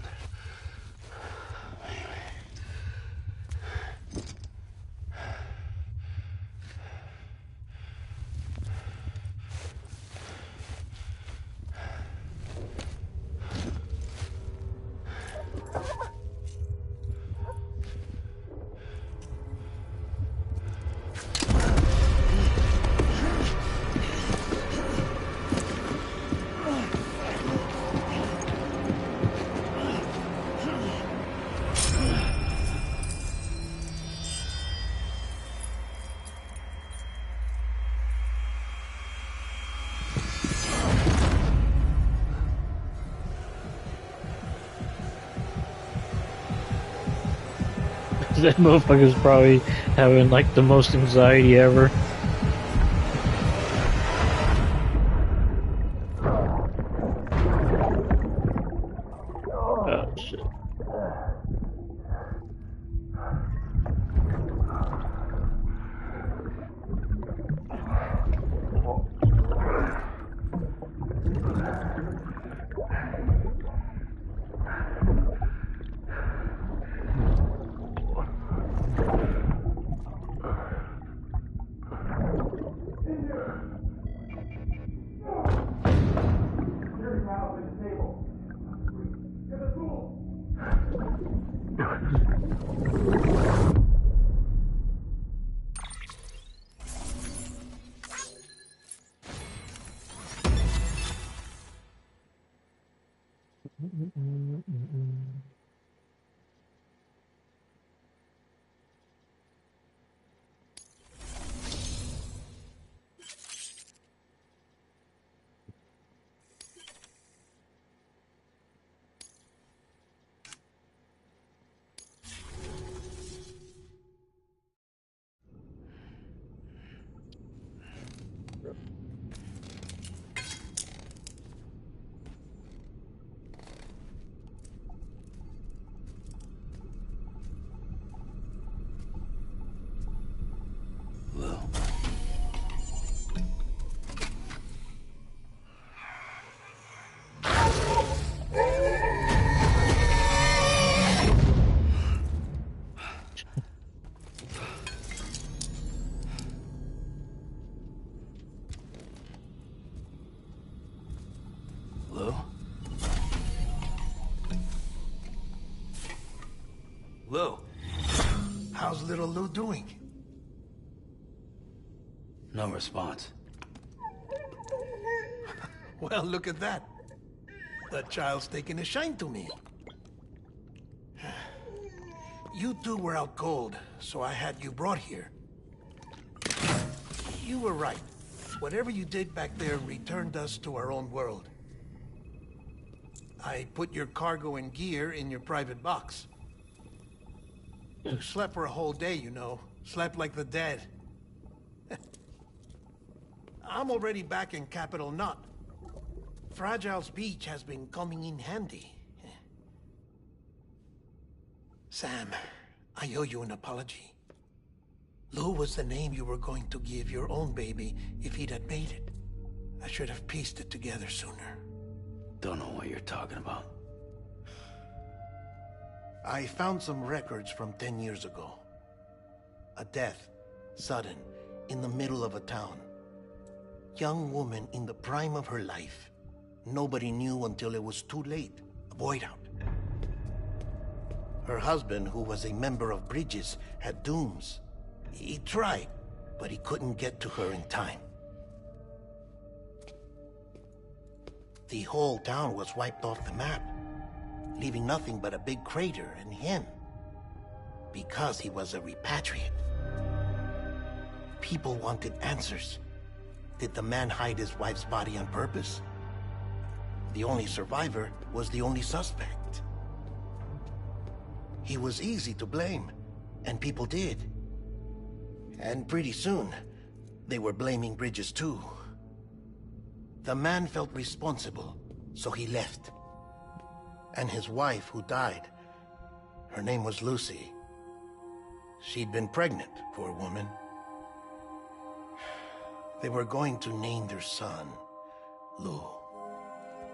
That motherfucker's probably having like the most anxiety ever. Oh shit. Lou, how's little Lou doing? No response. Well, look at that. The child's taking a shine to me. You two were out cold, so I had you brought here. You were right. Whatever you did back there returned us to our own world. I put your cargo and gear in your private box. You slept for a whole day, you know. Slept like the dead. I'm already back in Capital Knot. Fragile's beach has been coming in handy. Sam, I owe you an apology. Lou was the name you were going to give your own baby if he'd had made it. I should have pieced it together sooner. Don't know what you're talking about. I found some records from 10 years ago. A death, sudden, in the middle of a town. Young woman in the prime of her life. Nobody knew until it was too late. A void out. Her husband, who was a member of Bridges, had dooms. He tried, but he couldn't get to her in time. The whole town was wiped off the map, leaving nothing but a big crater and him, because he was a repatriate. People wanted answers. Did the man hide his wife's body on purpose? The only survivor was the only suspect. He was easy to blame, and people did. And pretty soon, they were blaming Bridges too. The man felt responsible, so he left. And his wife, who died, her name was Lucy. She'd been pregnant, poor woman. They were going to name their son Lou.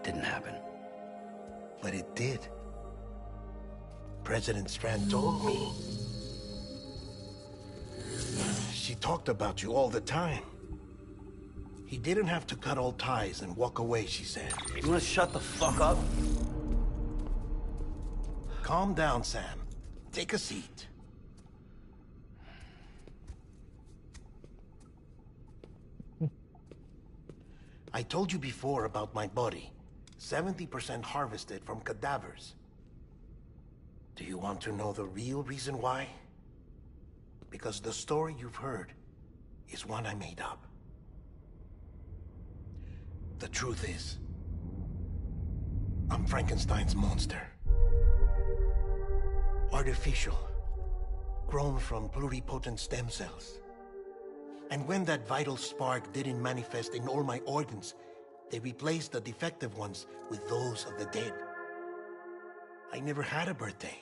Didn't happen. But it did. President Strand told me. She talked about you all the time. He didn't have to cut all ties and walk away, she said. You wanna shut the fuck up? Calm down, Sam. Take a seat. I told you before about my body. 70% harvested from cadavers. Do you want to know the real reason why? Because the story you've heard is one I made up. The truth is, I'm Frankenstein's monster. Artificial, grown from pluripotent stem cells. And when that vital spark didn't manifest in all my organs, they replaced the defective ones with those of the dead. I never had a birthday.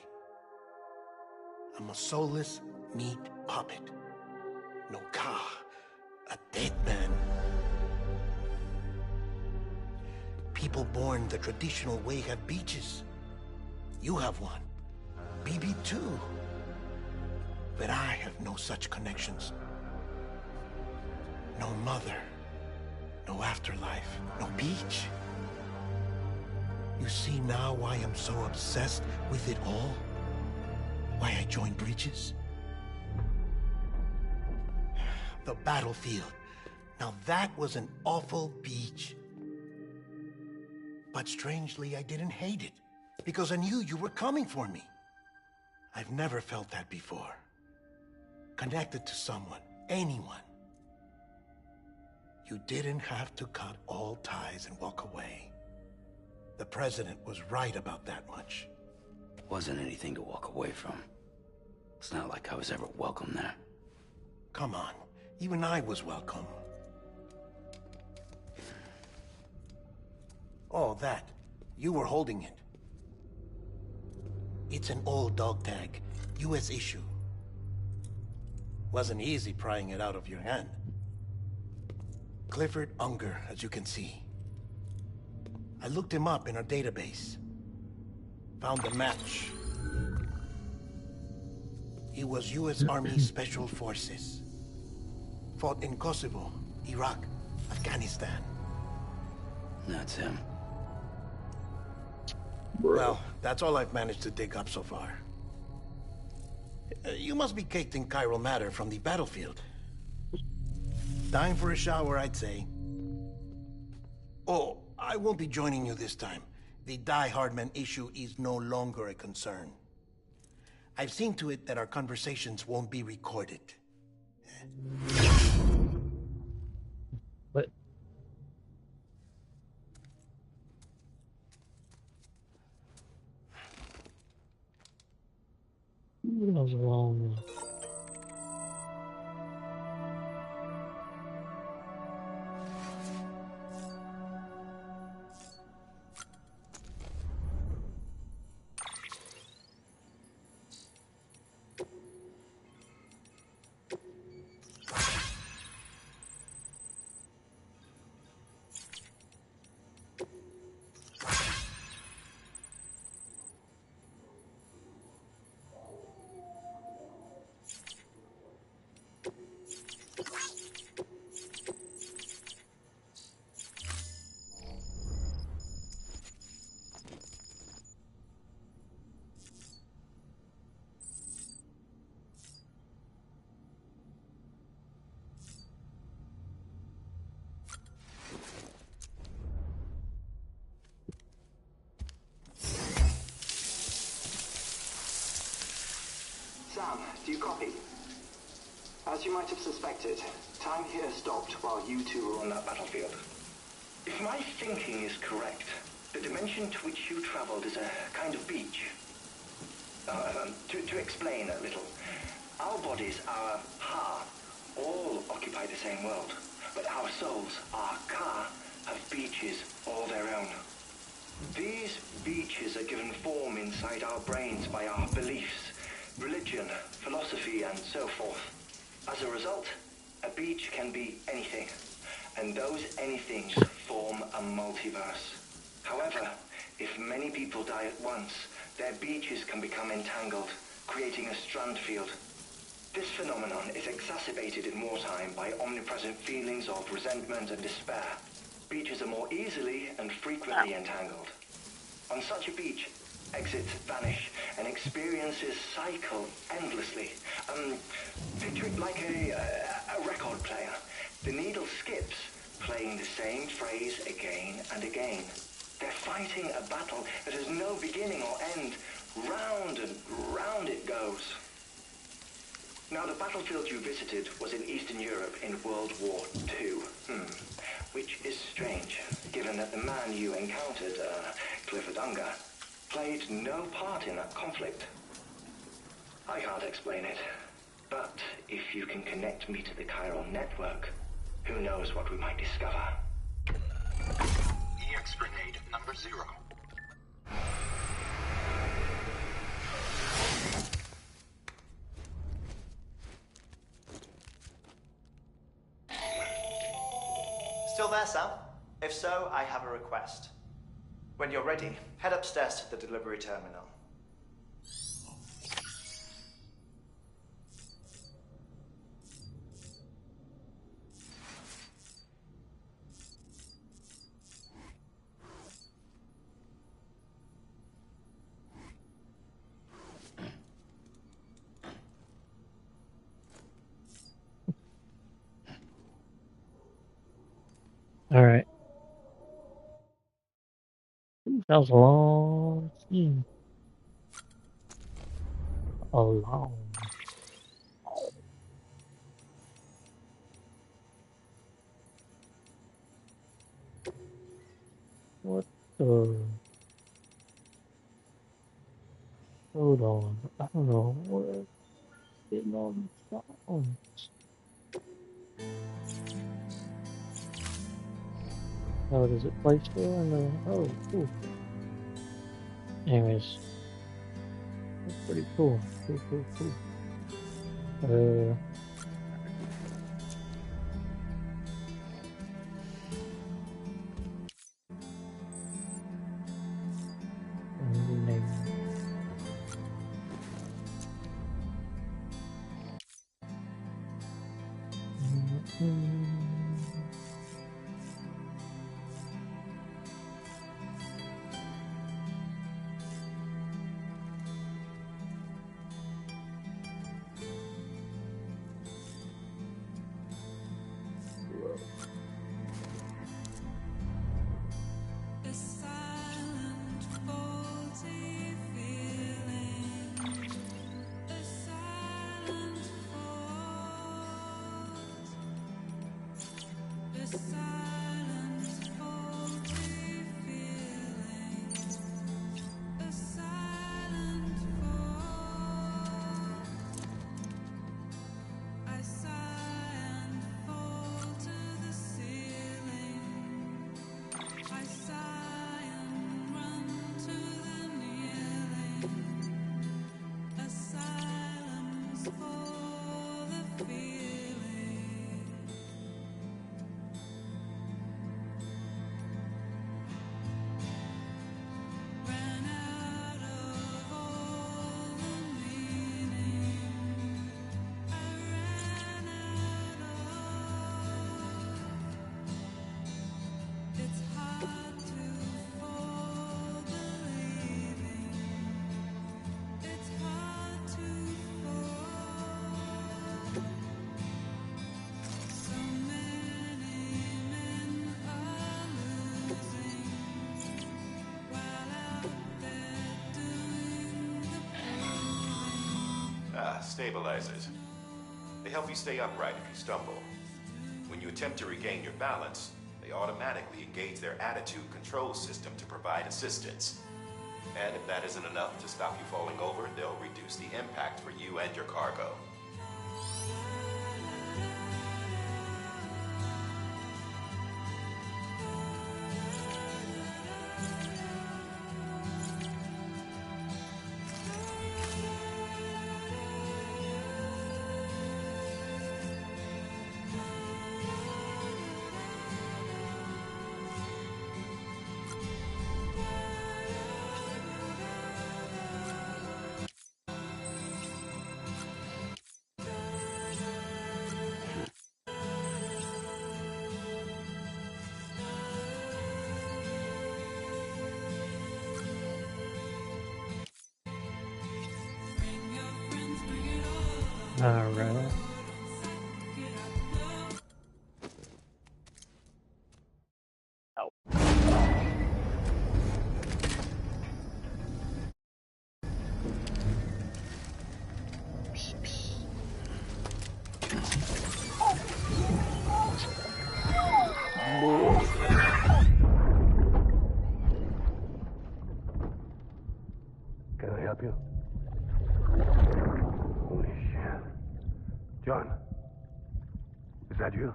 I'm a soulless meat puppet. No car, a dead man. People born the traditional way have beaches. You have one. BB too. But I have no such connections. No mother. No afterlife. No beach. You see now why I'm so obsessed with it all? Why I joined Breaches? The battlefield. Now that was an awful beach. But strangely, I didn't hate it. Because I knew you were coming for me. I've never felt that before. Connected to someone, anyone. You didn't have to cut all ties and walk away. The president was right about that much. Wasn't anything to walk away from. It's not like I was ever welcome there. Come on, even I was welcome. Oh, that. You were holding it. It's an old dog tag, US issue. Wasn't easy prying it out of your hand. Clifford Unger, as you can see. I looked him up in our database. Found a match. He was US Army Special Forces. Fought in Kosovo, Iraq, Afghanistan. That's him. Well, that's all I've managed to dig up so far. You must be caked in chiral matter from the battlefield. Time for a shower, I'd say. Oh, I won't be joining you this time. The Die Hardman issue is no longer a concern. I've seen to it that our conversations won't be recorded. What? What was wrong? Sam, do you copy? As you might have suspected, time here stopped while you two were on that battlefield. If my thinking is correct, the dimension to which you traveled is a kind of beach. To explain a little, our bodies, our ha, all occupy the same world, but our souls, our ka, have beaches all their own. These beaches are given form inside our brains by our beliefs, religion, philosophy, and so forth. As a result, a beach can be anything, and those anythings form a multiverse. However, if many people die at once, their beaches can become entangled, creating a strand field. This phenomenon is exacerbated in wartime by omnipresent feelings of resentment and despair. Beaches are more easily and frequently entangled. On such a beach, exits vanish and experiences cycle endlessly. Picture it like a record player. The needle skips, playing the same phrase again and again. They're fighting a battle that has no beginning or end. Round and round it goes. Now, the battlefield you visited was in Eastern Europe in World War II. Which is strange, given that the man you encountered, Clifford Unger, played no part in that conflict. I can't explain it, but if you can connect me to the chiral network, who knows what we might discover. EX grenade number 0. Still there, Sam? If so, I have a request. When you're ready, head upstairs to the delivery terminal. Alright. That was a long scene. A long. What the? Hold on. I don't know. What's getting all these sounds? Oh, does it play still in the... Oh, cool. Anyways. That's pretty cool. Cool. Name. Stabilizers. They help you stay upright if you stumble. When you attempt to regain your balance, they automatically engage their attitude control system to provide assistance. And if that isn't enough to stop you falling over, they'll reduce the impact for you and your cargo. Alright. Can I help you? Holy shit. John, is that you?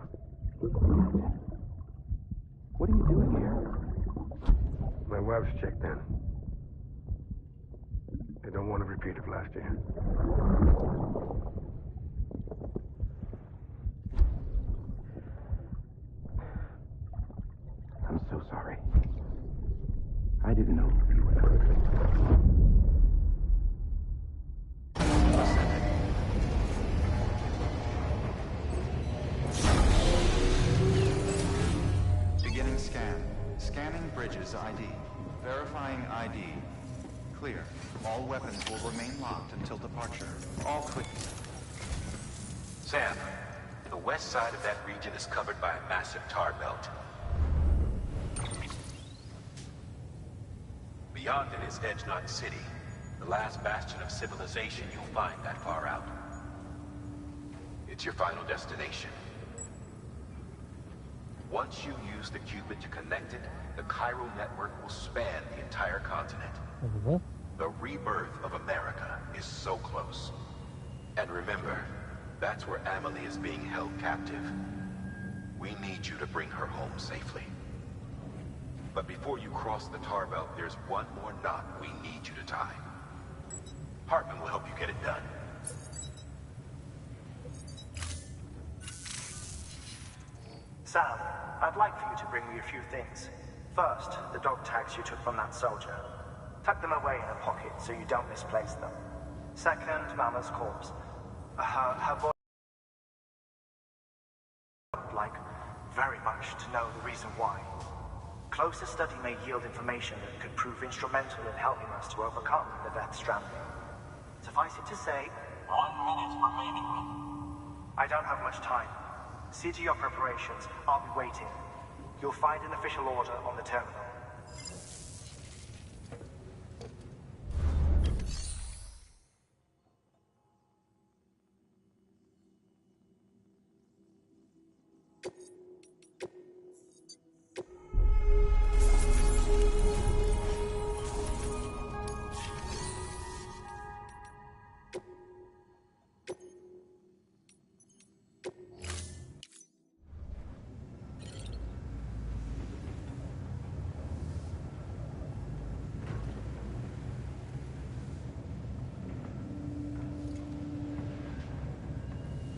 What are you doing here? My wife's checked in. They don't want a repeat of last year. I'm so sorry. I didn't know you were coming. Beginning scan. Scanning bridges ID. Verifying ID. Clear. All weapons will remain locked until departure. All clear. Sam, the west side of that region is covered by a massive tar belt. Beyond it is Edgenot City, the last bastion of civilization you'll find that far out. It's your final destination. Once you use the qubit to connect it, the chiral network will span the entire continent. The rebirth of America is so close. And remember, that's where Amelie is being held captive. We need you to bring her home safely. But before you cross the tar belt, there's one more knot we need you to tie. Hartman will help you get it done. Sam, I'd like for you to bring me a few things. First, the dog tags you took from that soldier. Tuck them away in a pocket so you don't misplace them. Second, Mama's corpse. Her voice would like very much to know the reason why. Closer study may yield information that could prove instrumental in helping us to overcome the Death Stranding. Suffice it to say, 1 minute remaining. I don't have much time. See to your preparations. I'll be waiting. You'll find an official order on the terminal.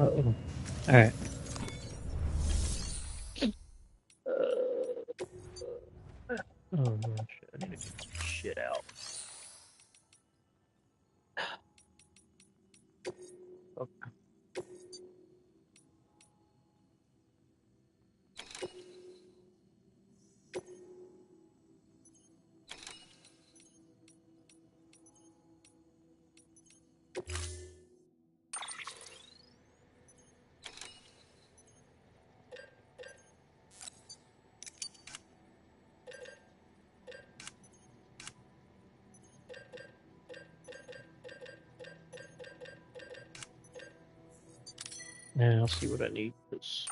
Uh-oh. Alright. Oh, shit. I need to get this shit out. Okay. Now I'll see what I need. Cause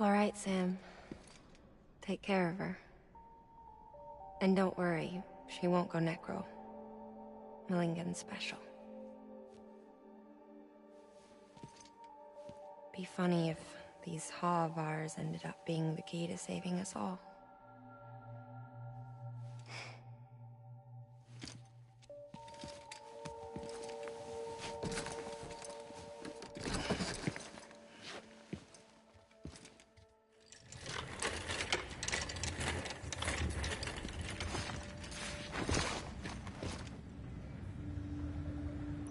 All right, Sam. Take care of her. And don't worry, she won't go necro. Millingan's special. Be funny if these Ha of ours ended up being the key to saving us all.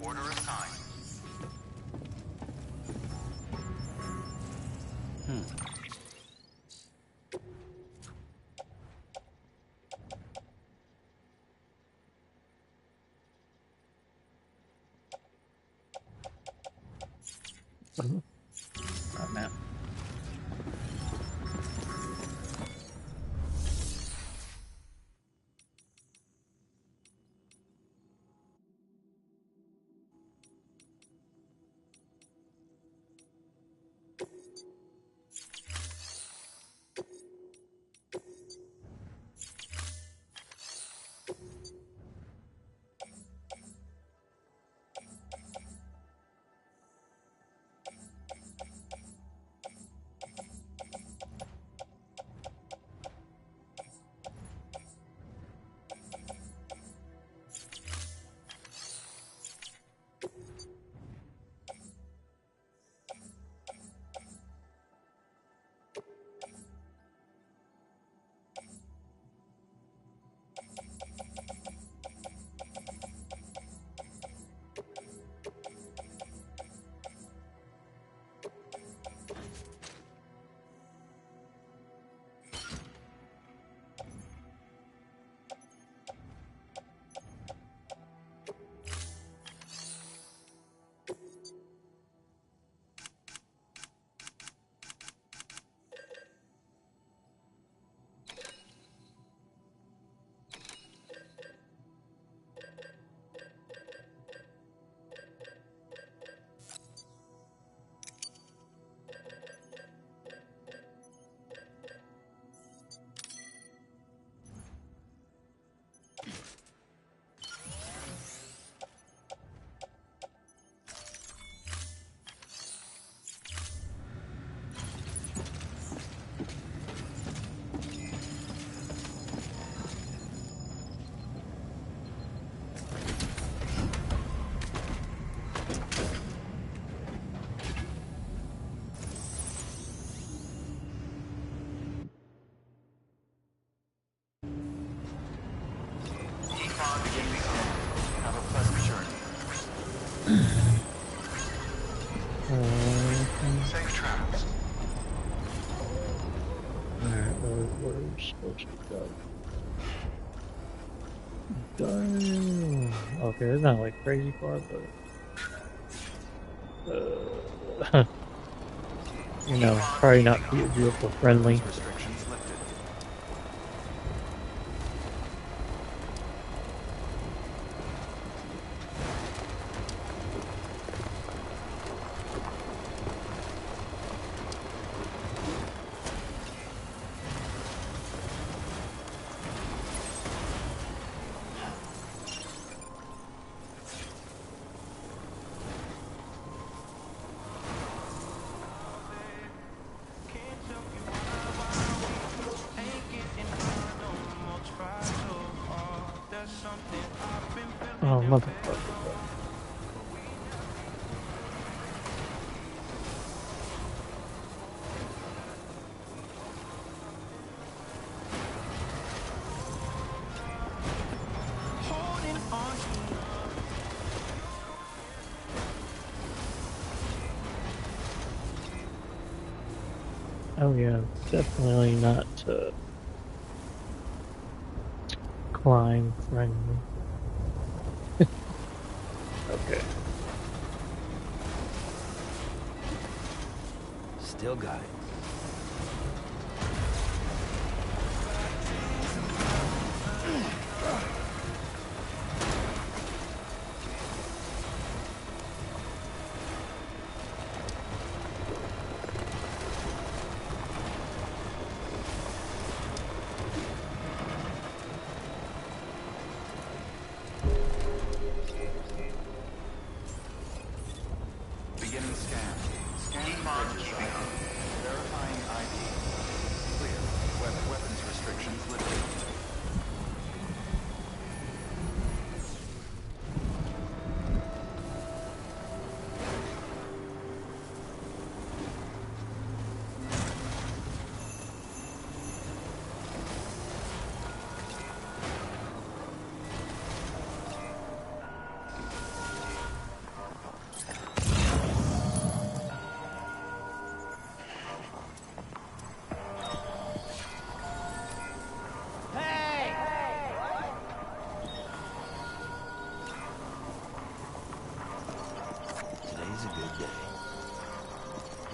Order assigned. Oh man. Have a pleasant journey. Safe travels. Alright, where are we supposed to go? Okay, it's not like crazy far, but you know, probably not vehicle friendly. Restrictions lifted. Oh, motherfucker. Oh yeah, definitely not climb friendly. Okay. Still got it.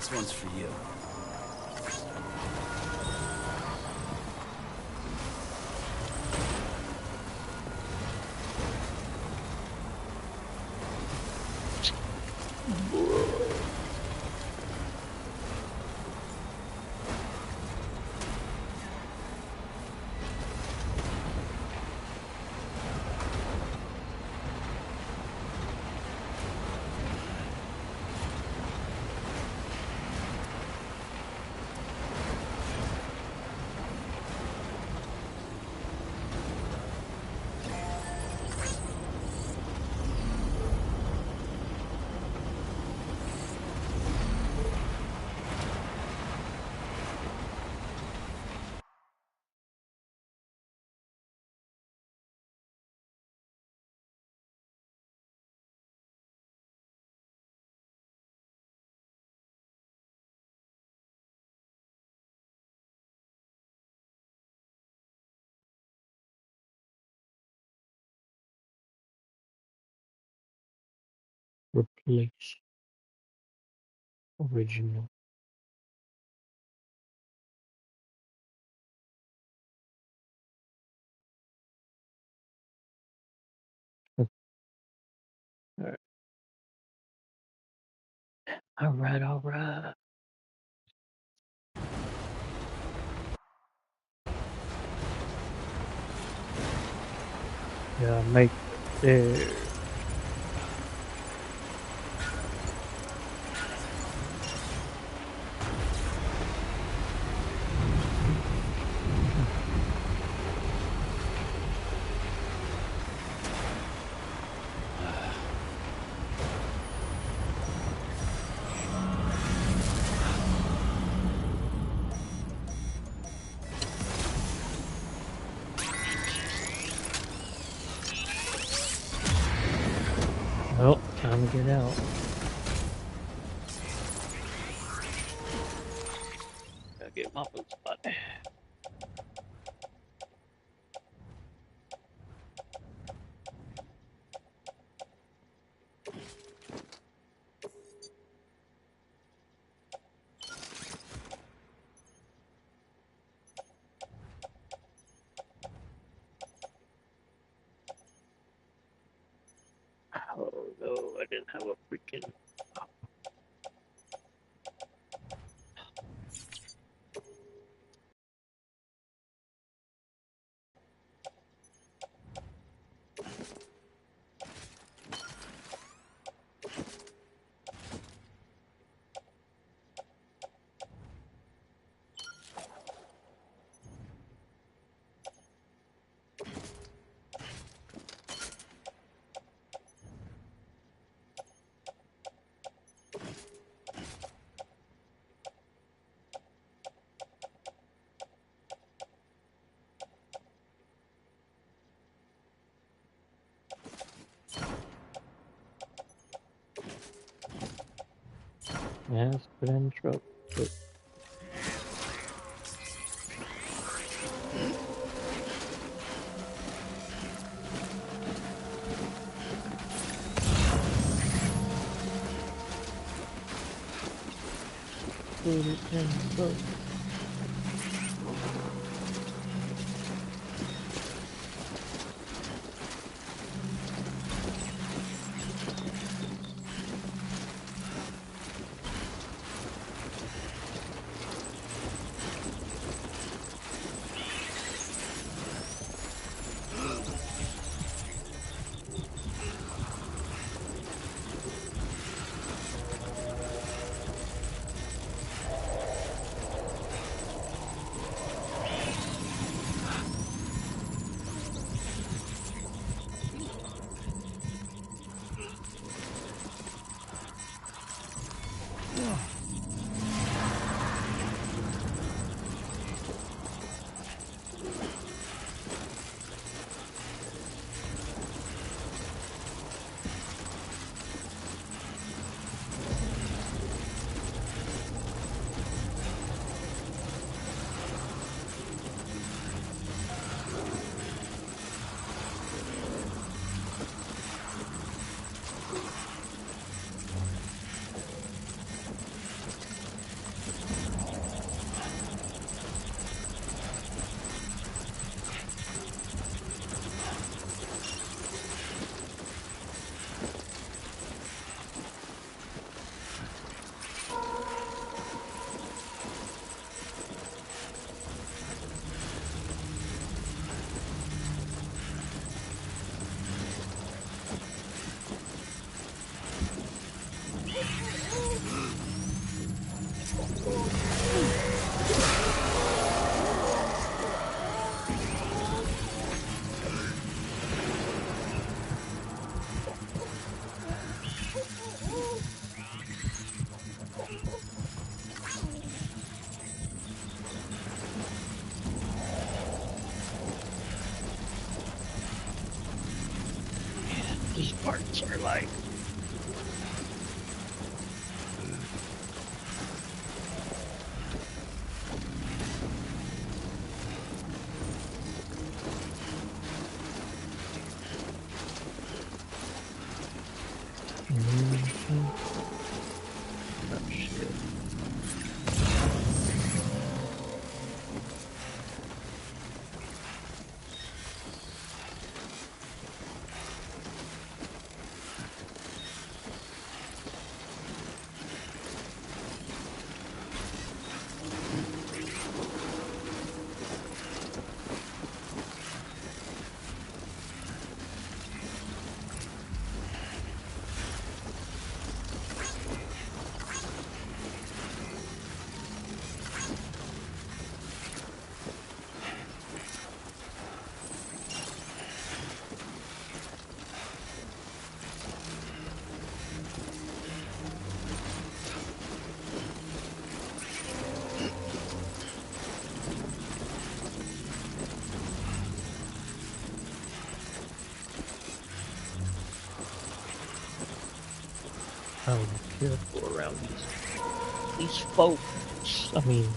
Next one's for you. Replace original. Alright. Alright, alright. Yeah, make it there. Well, time to get out. Gotta get my food spot. Oh no, I didn't have a freaking. Yeah, let's put in the truck. But put it in the truck. I'll be careful around these folks. I mean,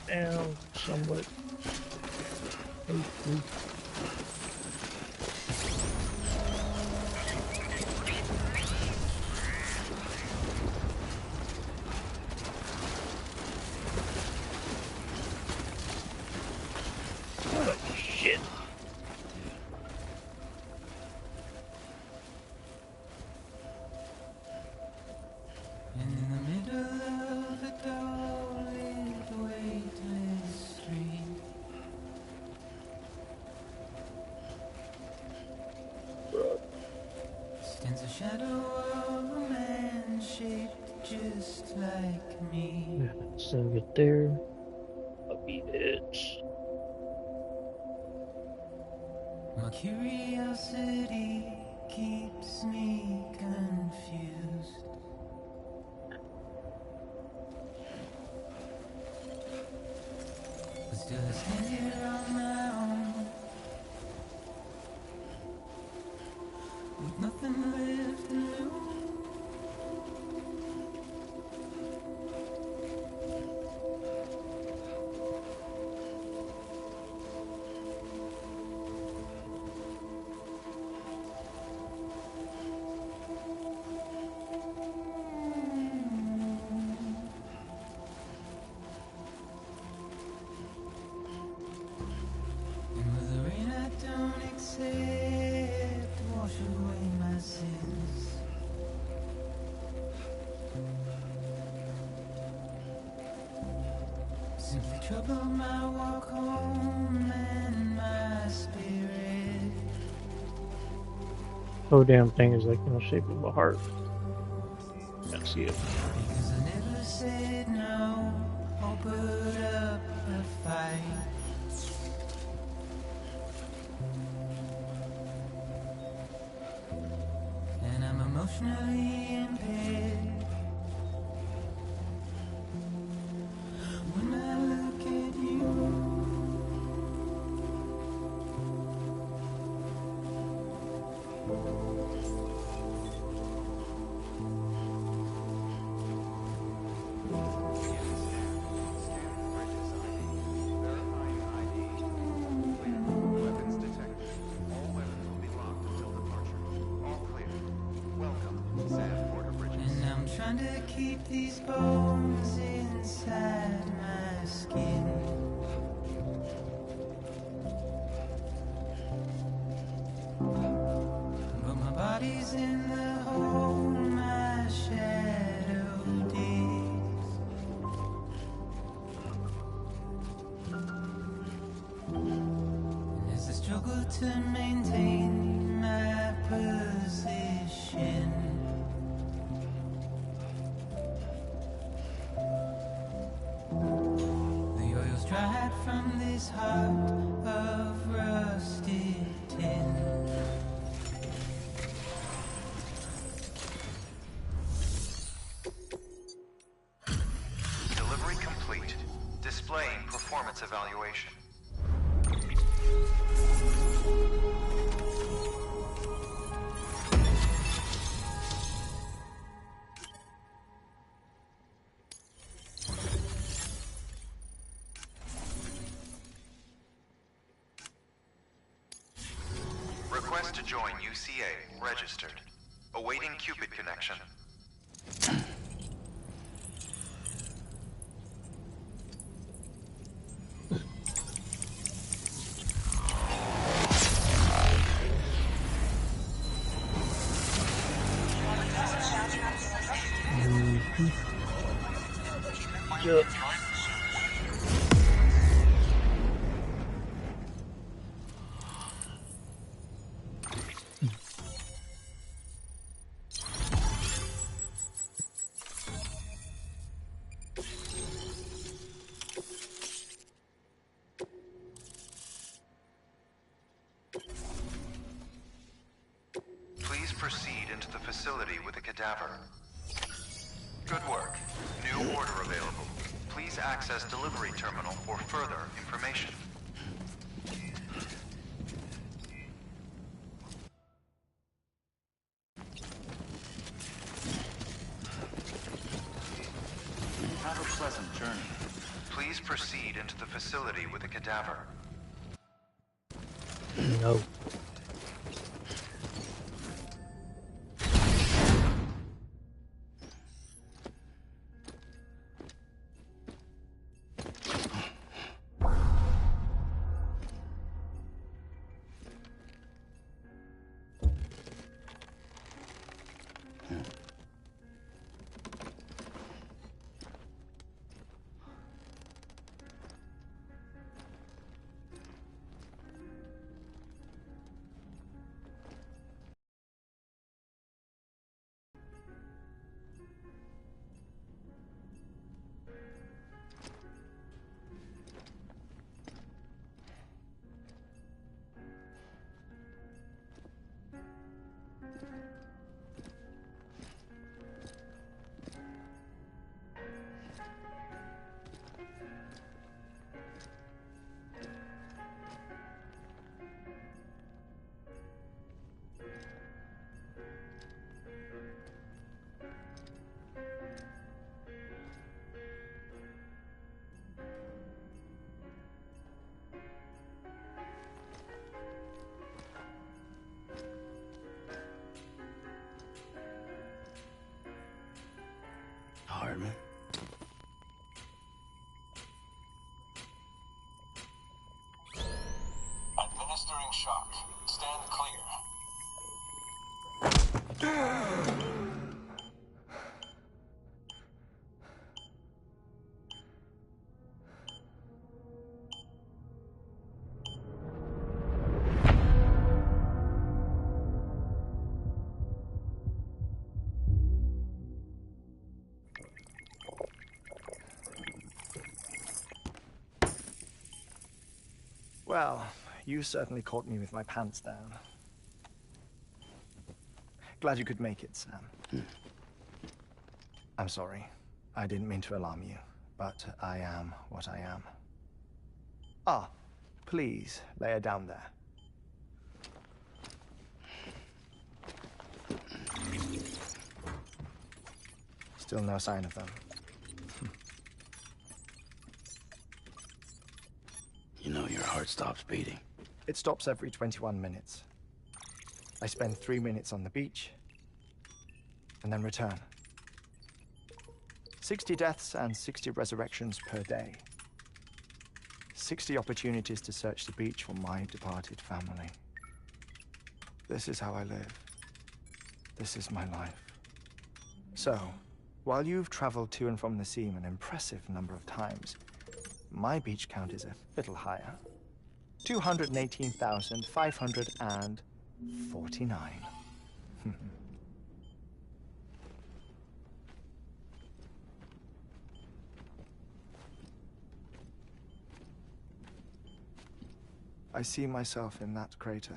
down somewhat. Oh shit. Stands a shadow of a man shaped just like me. Yeah, so get there. I'll be it. My curiosity keeps me confused. But still I stand here on my own, with nothing left to lose. And with the rain I don't accept, wash away my sins. Simply trouble my walk home and my spirit. Oh damn thing is like in the shape of a heart. Can't see it. Because I never said no or put up a fight. And I'm emotionally impaired. When I look at you, Verifying ID. Clear. Weapons detected. All weapons will be locked until departure. All clear. Welcome, Sam Porter Bridges. and I'm trying to keep these bones inside my skin. struggle to maintain my position. The oil's dried from this heart of rusted tin. Delivery complete. Displaying performance evaluation. Request to join UCA. Registered. Awaiting Cupid connection. Yep. Please proceed into the facility with a cadaver. Good work. New order available. Please access delivery terminal for further information. Have a pleasant journey. Please proceed into the facility with a cadaver. No. Hardman. Administering shock. Stand clear. Well, you certainly caught me with my pants down. Glad you could make it, Sam. I'm sorry. I didn't mean to alarm you, but I am what I am. Ah, please, lay her down there. Still no sign of them. You know your heart stops beating. It stops every 21 minutes. I spend 3 minutes on the beach, and then return. 60 deaths and 60 resurrections per day. 60 opportunities to search the beach for my departed family. This is how I live. This is my life. So, while you've traveled to and from the seam an impressive number of times, my beach count is a little higher. 218,549. I see myself in that crater.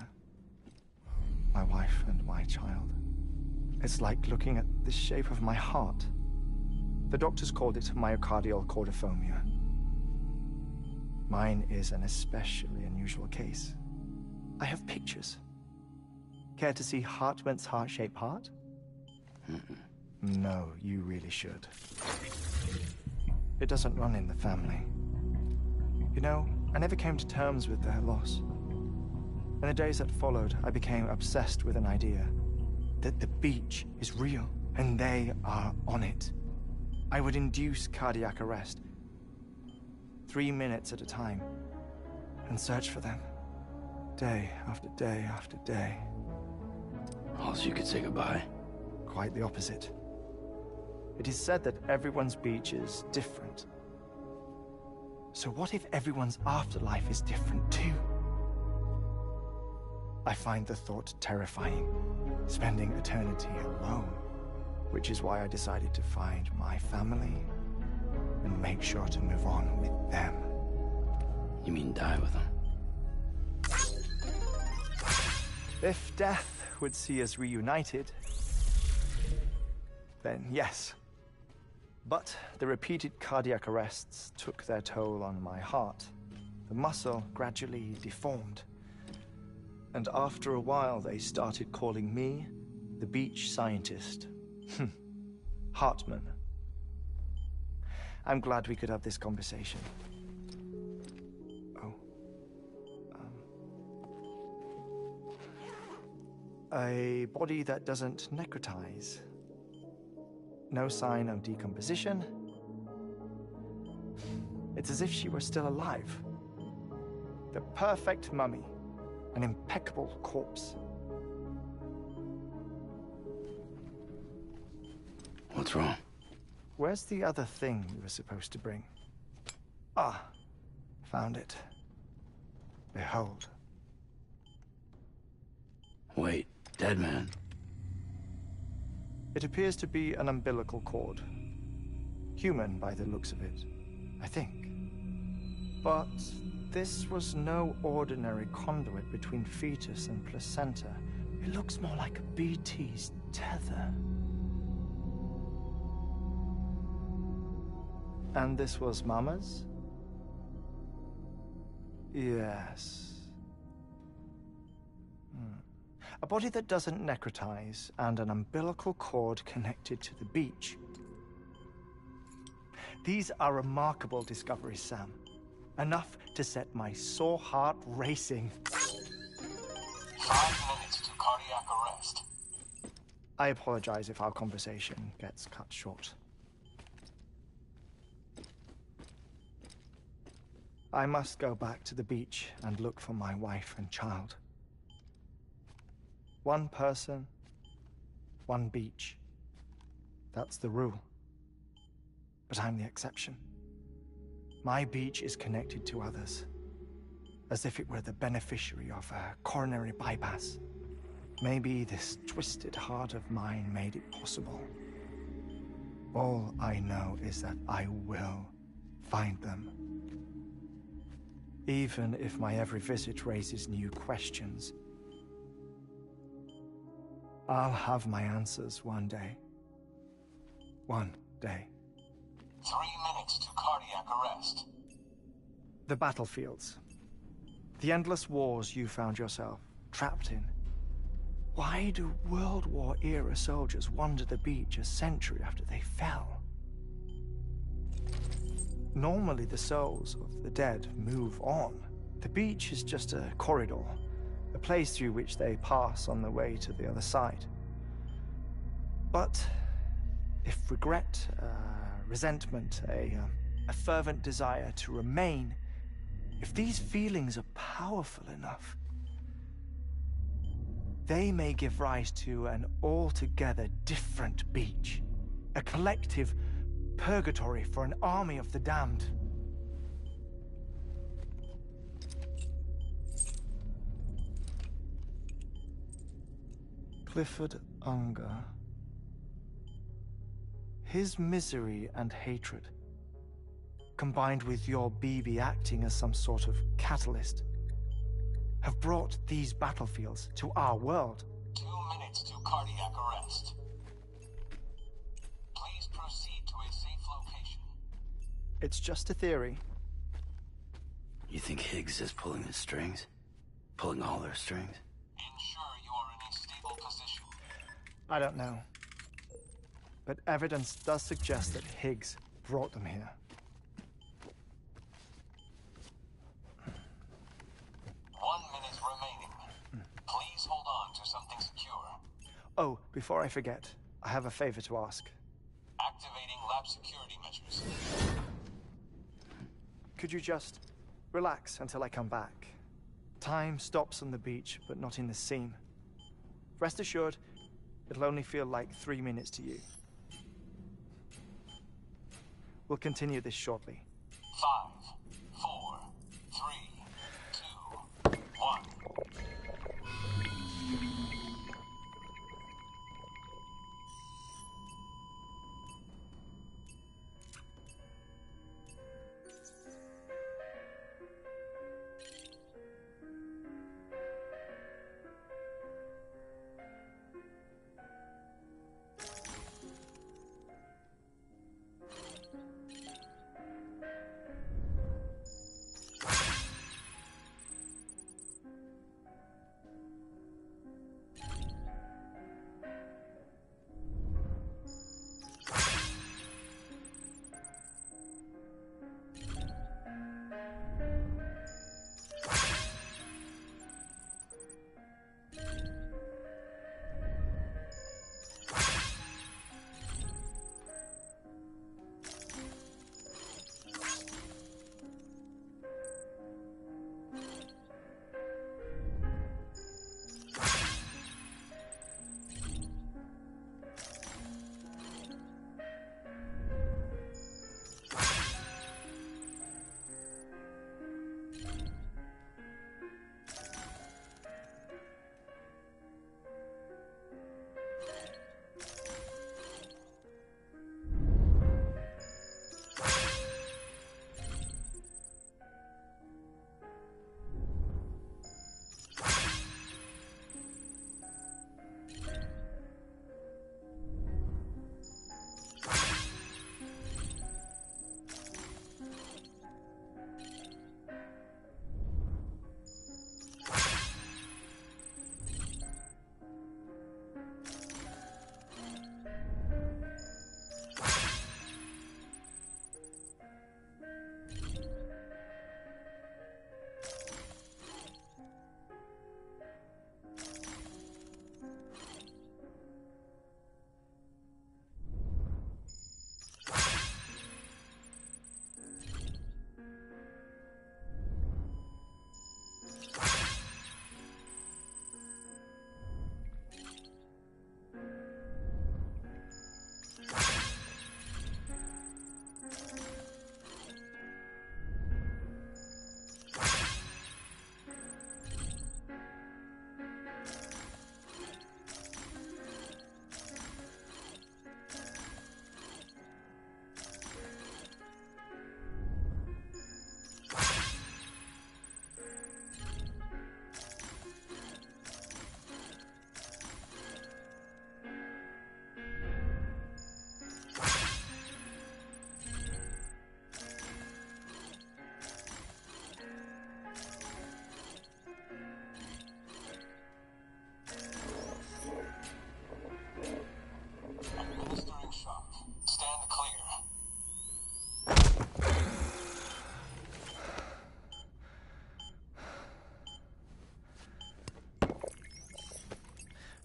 My wife and my child. It's like looking at the shape of my heart. The doctors called it myocardial cordiformia. Mine is an especially unusual case. I have pictures. Care to see Hartman's heart-shaped heart? No, you really should. It doesn't run in the family. You know, I never came to terms with their loss. In the days that followed, I became obsessed with an idea that the beach is real and they are on it. I would induce cardiac arrest, 3 minutes at a time, and search for them, day after day after day. Oh, so you could say goodbye? Quite the opposite. It is said that everyone's beach is different. So what if everyone's afterlife is different too? I find the thought terrifying, spending eternity alone, which is why I decided to find my family and make sure to move on with them. You mean die with them? If death would see us reunited, then yes. But the repeated cardiac arrests took their toll on my heart. The muscle gradually deformed. And after a while, they started calling me the beach scientist. Hartman. I'm glad we could have this conversation. Oh. A body that doesn't necrotize. No sign of decomposition. It's as if she were still alive. The perfect mummy. An impeccable corpse. What's wrong? Where's the other thing you were supposed to bring? Ah, found it. Behold. Wait, dead man. It appears to be an umbilical cord. Human by the looks of it, I think. But this was no ordinary conduit between fetus and placenta. It looks more like a BT's tether. And this was Mama's? Yes. A body that doesn't necrotize and an umbilical cord connected to the beach. These are remarkable discoveries, Sam. Enough to set my sore heart racing. 5 minutes to cardiac arrest. I apologize if our conversation gets cut short. I must go back to the beach and look for my wife and child. One person, one beach. That's the rule. But I'm the exception. My beach is connected to others, as if it were the beneficiary of a coronary bypass. Maybe this twisted heart of mine made it possible. All I know is that I will find them. Even if my every visit raises new questions, I'll have my answers one day. One day. 3 minutes to cardiac arrest. The battlefields. The endless wars you found yourself trapped in. Why do World War era soldiers wander the beach a century after they fell? Normally the souls of the dead move on. The beach is just a corridor, a place through which they pass on the way to the other side. But if regret, resentment, a fervent desire to remain, if these feelings are powerful enough, they may give rise to an altogether different beach, a collective purgatory for an army of the damned. Clifford Unger. His misery and hatred, combined with your BB acting as some sort of catalyst, have brought these battlefields to our world. 2 minutes to cardiac arrest. Please proceed to a safe location. It's just a theory. You think Higgs is pulling the strings? Pulling all their strings? Ensure you are in a stable position. I don't know. But evidence does suggest that Higgs brought them here. 1 minute remaining. Please hold on to something secure. Oh, before I forget, I have a favor to ask. Activating lab security measures. Could you just relax until I come back? Time stops on the beach, but not in the scene. Rest assured, it'll only feel like 3 minutes to you. We'll continue this shortly. 5, 4, 3, 2, 1.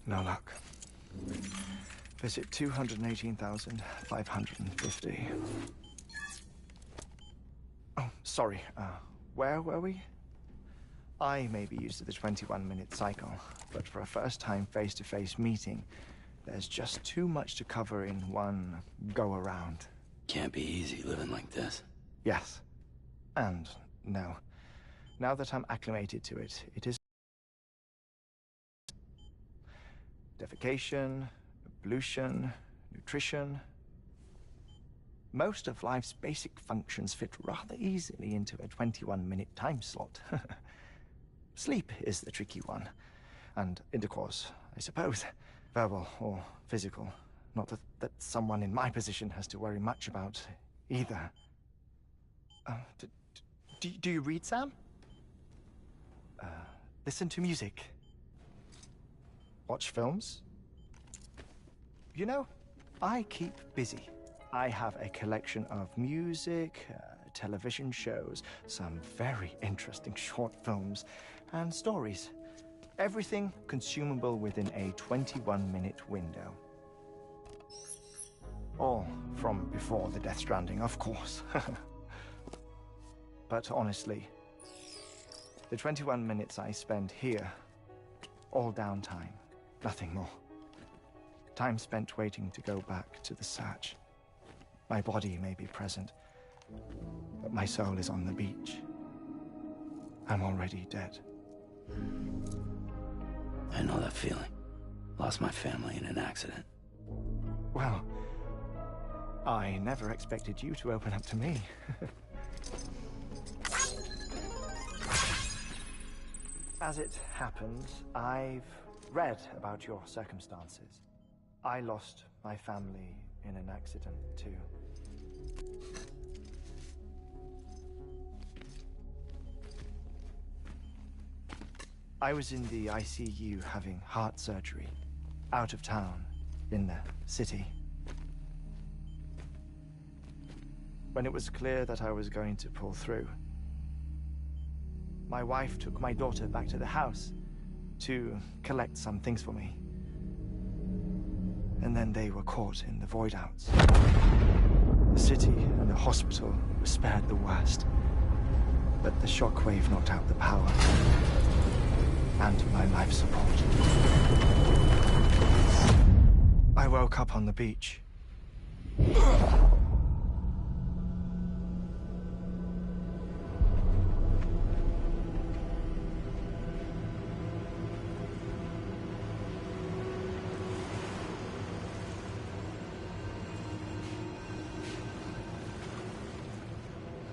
No luck. Visit 218,550. Oh, sorry. Where were we? I may be used to the 21-minute cycle, but for a first-time face-to-face meeting, there's just too much to cover in one go-around. Can't be easy living like this. Yes. And no. Now that I'm acclimated to it, it is... defecation, ablution, nutrition. Most of life's basic functions fit rather easily into a 21-minute time slot. Sleep is the tricky one, and intercourse, I suppose, verbal or physical. Not that someone in my position has to worry much about either. Do you read, Sam? Listen to music. Watch films? You know, I keep busy. I have a collection of music, television shows, some very interesting short films, and stories. Everything consumable within a 21-minute window. All from before the Death Stranding, of course. But honestly, the 21 minutes I spend here, all downtime, nothing more. Time spent waiting to go back to the Satch. My body may be present, but my soul is on the beach. I'm already dead. I know that feeling. Lost my family in an accident. Well, I never expected you to open up to me. As it happens, I've read about your circumstances. I lost my family in an accident, too. I was in the ICU having heart surgery, out of town, in the city. When it was clear that I was going to pull through, my wife took my daughter back to the house to collect some things for me. And then they were caught in the void outs. The city and the hospital were spared the worst, but the shockwave knocked out the power and my life support. I woke up on the beach.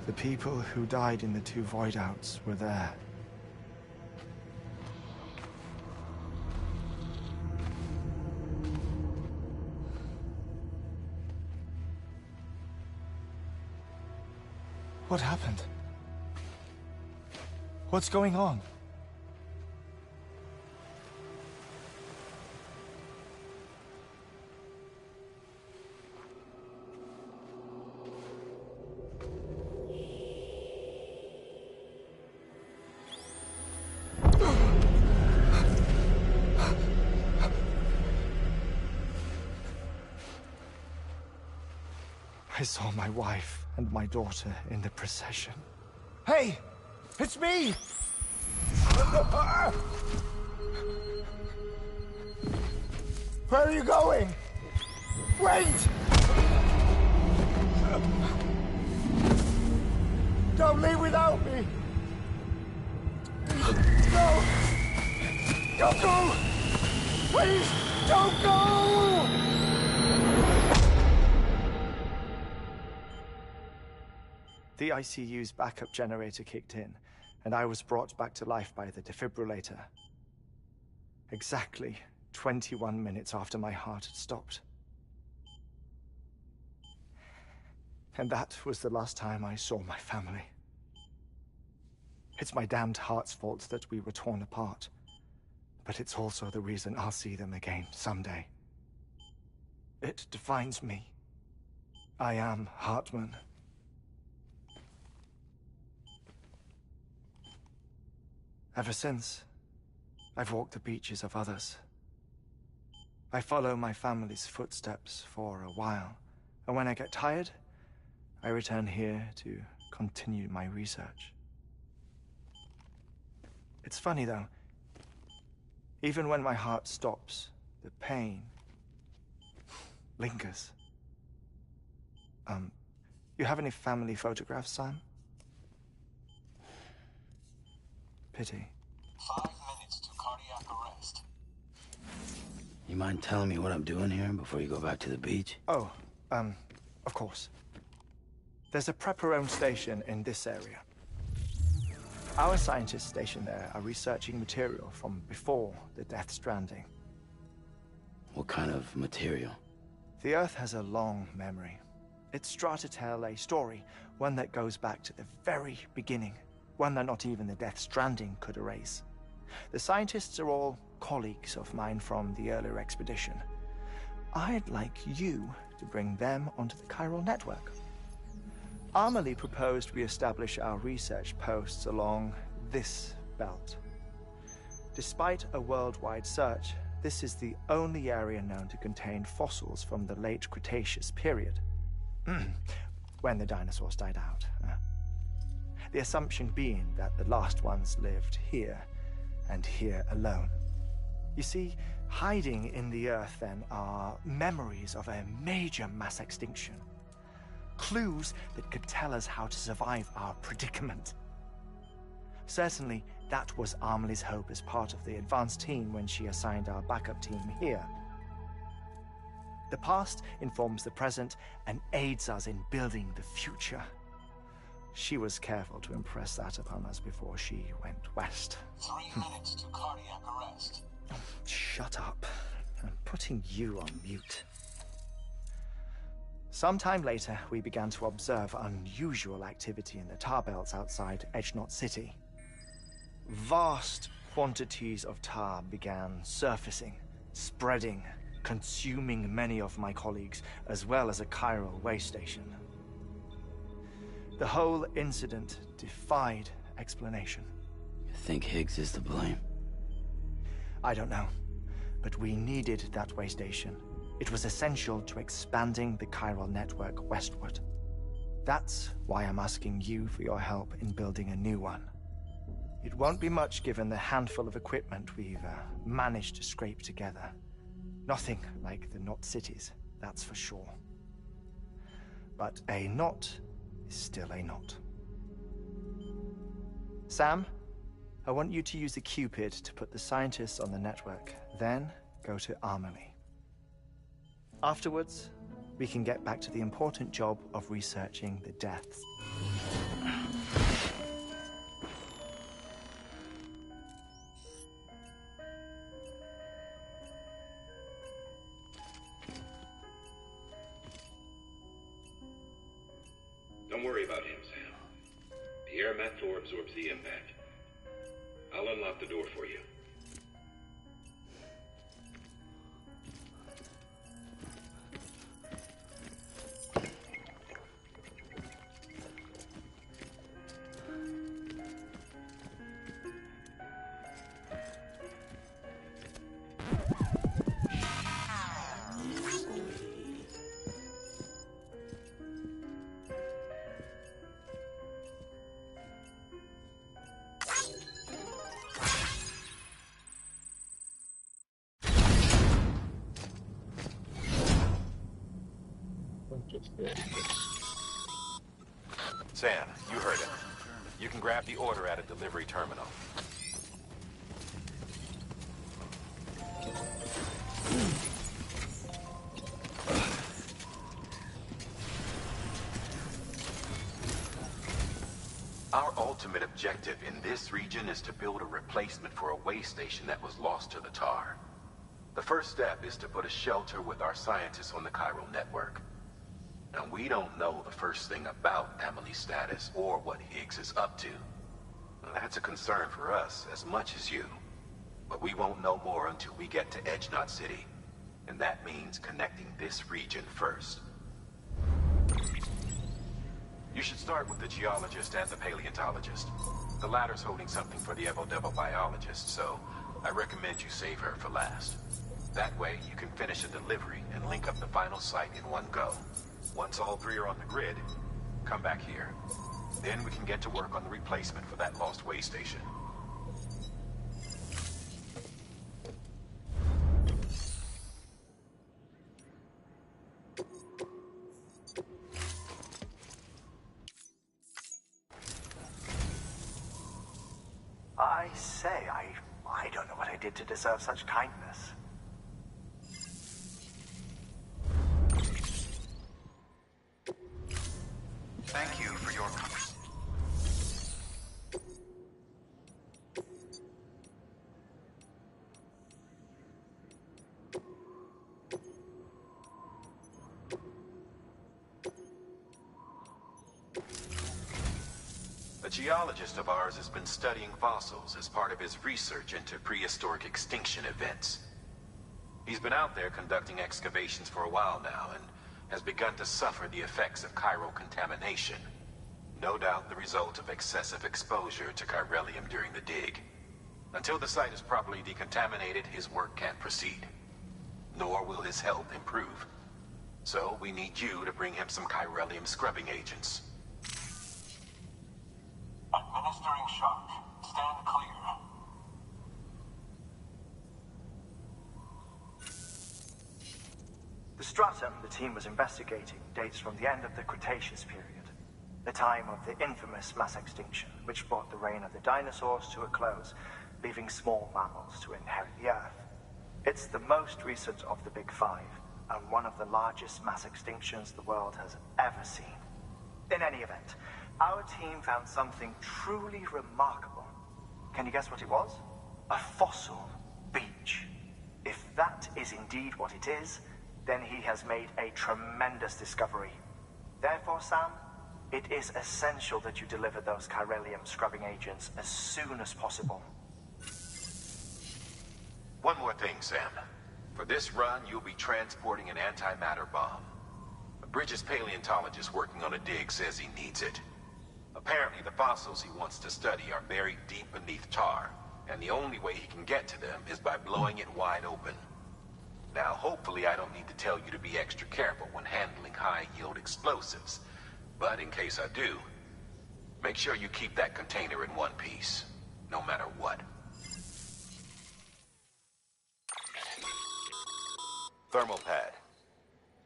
The people who died in the 2 void outs were there. What happened? What's going on? I saw my wife and my daughter in the procession. Hey! It's me! Where are you going? Wait! Don't leave without me! No! Don't go! Please, don't go! The ICU's backup generator kicked in, and I was brought back to life by the defibrillator. Exactly 21 minutes after my heart had stopped. And that was the last time I saw my family. It's my damned heart's fault that we were torn apart, but it's also the reason I'll see them again someday. It defines me. I am Hartman. Ever since, I've walked the beaches of others. I follow my family's footsteps for a while, and when I get tired, I return here to continue my research. It's funny though, even when my heart stops, the pain lingers. You have any family photographs, Sam? Pity. 5 minutes to cardiac arrest. You mind telling me what I'm doing here before you go back to the beach? Oh, of course. There's a prepper-owned station in this area. Our scientists stationed there are researching material from before the Death Stranding. What kind of material? The Earth has a long memory. It's trying to tell a story, one that goes back to the very beginning, one that not even the Death Stranding could erase. The scientists are all colleagues of mine from the earlier expedition. I'd like you to bring them onto the chiral network. Amelie proposed we establish our research posts along this belt. Despite a worldwide search, this is the only area known to contain fossils from the late Cretaceous period, when the dinosaurs died out. The assumption being that the last ones lived here, and here alone. You see, hiding in the Earth, then, are memories of a major mass extinction. Clues that could tell us how to survive our predicament. Certainly, that was Amelie's hope as part of the advanced team when she assigned our backup team here. The past informs the present and aids us in building the future. She was careful to impress that upon us before she went west. 3 minutes to cardiac arrest. Shut up. I'm putting you on mute. Sometime later, we began to observe unusual activity in the tar belts outside Edgenot City. Vast quantities of tar began surfacing, spreading, consuming many of my colleagues, as well as a chiral way station. The whole incident defied explanation. You think Higgs is to blame? I don't know, but we needed that way station. It was essential to expanding the chiral network westward. That's why I'm asking you for your help in building a new one. It won't be much given the handful of equipment we've managed to scrape together. Nothing like the Knot cities, that's for sure. But a knot is still a knot. Sam, I want you to use the Cupid to put the scientists on the network, then go to Amelie. Afterwards, we can get back to the important job of researching the deaths. Don't worry about him, Sam. The air mat floor absorbs the impact. I'll unlock the door for you. Sam, you heard him. You can grab the order at a delivery terminal. Our ultimate objective in this region is to build a replacement for a way station that was lost to the tar. The first step is to put a shelter with our scientists on the chiral network. Now, we don't know the first thing about Amelie's status or what Higgs is up to. That's a concern for us as much as you. But we won't know more until we get to Edgenot City. And that means connecting this region first. You should start with the geologist and the paleontologist. The latter's holding something for the Evo-Devo biologist, so I recommend you save her for last. That way, you can finish a delivery and link up the final site in one go. Once all three are on the grid, come back here. Then we can get to work on the replacement for that lost way station. I say, I don't know what I did to deserve such kindness. Thank you for your... A geologist of ours has been studying fossils as part of his research into prehistoric extinction events. He's been out there conducting excavations for a while now and has begun to suffer the effects of chiral contamination. No doubt the result of excessive exposure to chiralium during the dig. Until the site is properly decontaminated, his work can't proceed. Nor will his health improve. So we need you to bring him some chiralium scrubbing agents. Administering shock. Stand clear. The stratum the team was investigating dates from the end of the Cretaceous period, the time of the infamous mass extinction, which brought the reign of the dinosaurs to a close, leaving small mammals to inherit the Earth. It's the most recent of the Big Five, and one of the largest mass extinctions the world has ever seen. In any event, our team found something truly remarkable. Can you guess what it was? A fossil beach. If that is indeed what it is, then he has made a tremendous discovery. Therefore, Sam, it is essential that you deliver those chiralium scrubbing agents as soon as possible. One more thing, Sam. For this run, you'll be transporting an antimatter bomb. A Bridges paleontologist working on a dig says he needs it. Apparently, the fossils he wants to study are buried deep beneath tar, and the only way he can get to them is by blowing it wide open. Now, hopefully I don't need to tell you to be extra careful when handling high-yield explosives. But in case I do, make sure you keep that container in one piece, no matter what. Thermal pad.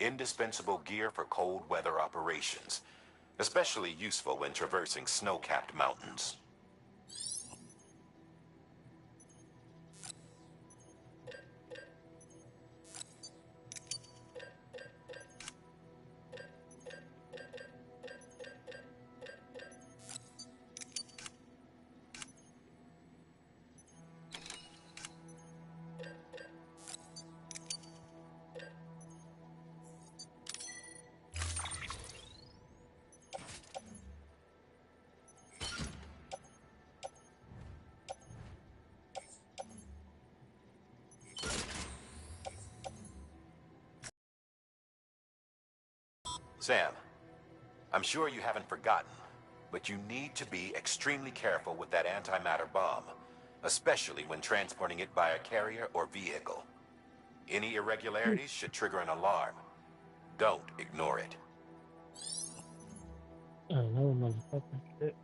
Indispensable gear for cold weather operations. Especially useful when traversing snow-capped mountains. Sam, I'm sure you haven't forgotten, but you need to be extremely careful with that antimatter bomb, especially when transporting it by a carrier or vehicle. Any irregularities should trigger an alarm. Don't ignore it. Oh, no motherfucking shit.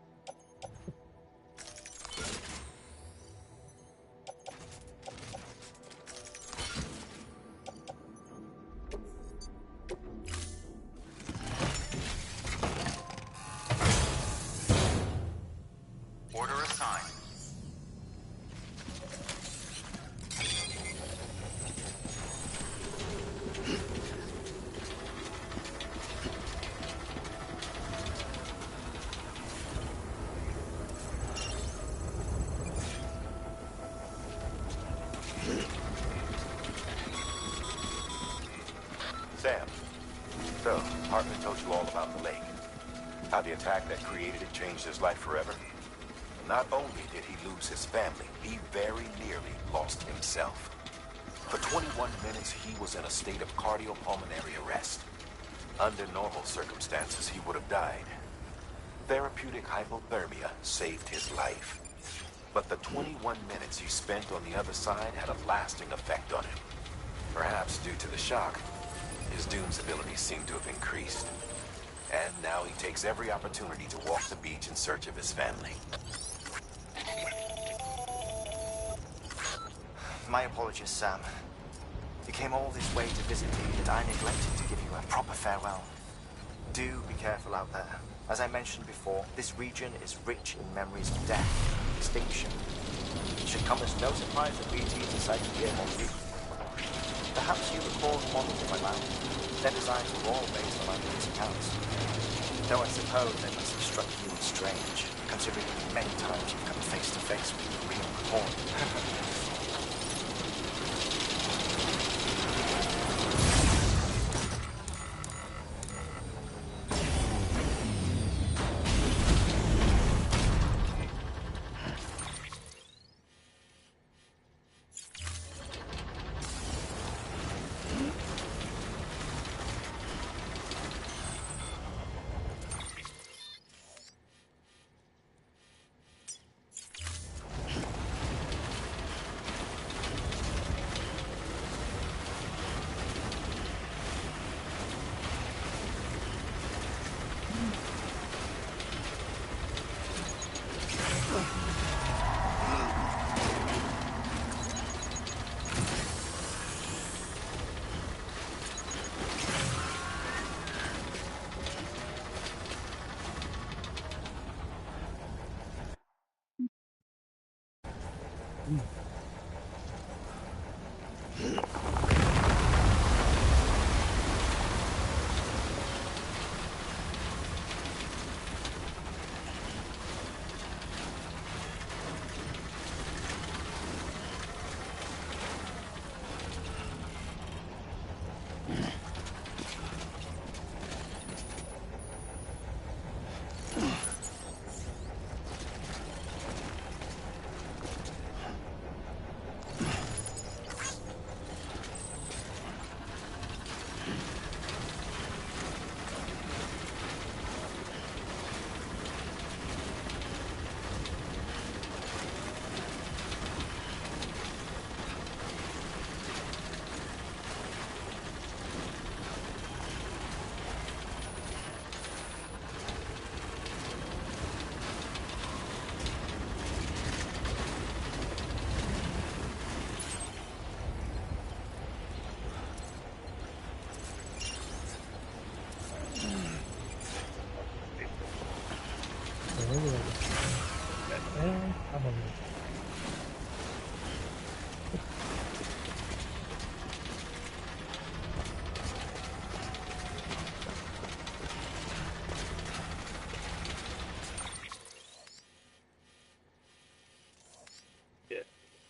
Order assigned. Sam, so Hartman told you all about the lake. How the attack that created it changed his life forever? Not only did he lose his family, he very nearly lost himself. For 21 minutes, he was in a state of cardiopulmonary arrest. Under normal circumstances, he would have died. Therapeutic hypothermia saved his life. But the 21 minutes he spent on the other side had a lasting effect on him. Perhaps due to the shock, his Doom's abilities seem to have increased. And now he takes every opportunity to walk the beach in search of his family. My apologies, Sam. You came all this way to visit me, but I neglected to give you a proper farewell. Do be careful out there. As I mentioned before, this region is rich in memories of death and extinction. It should come as no surprise that BT decided to get on you. Perhaps you recall models of my land. Their designs were all based on eyewitness accounts. Though I suppose they must have struck you as strange, considering the many times you've come face to face with the real Horde.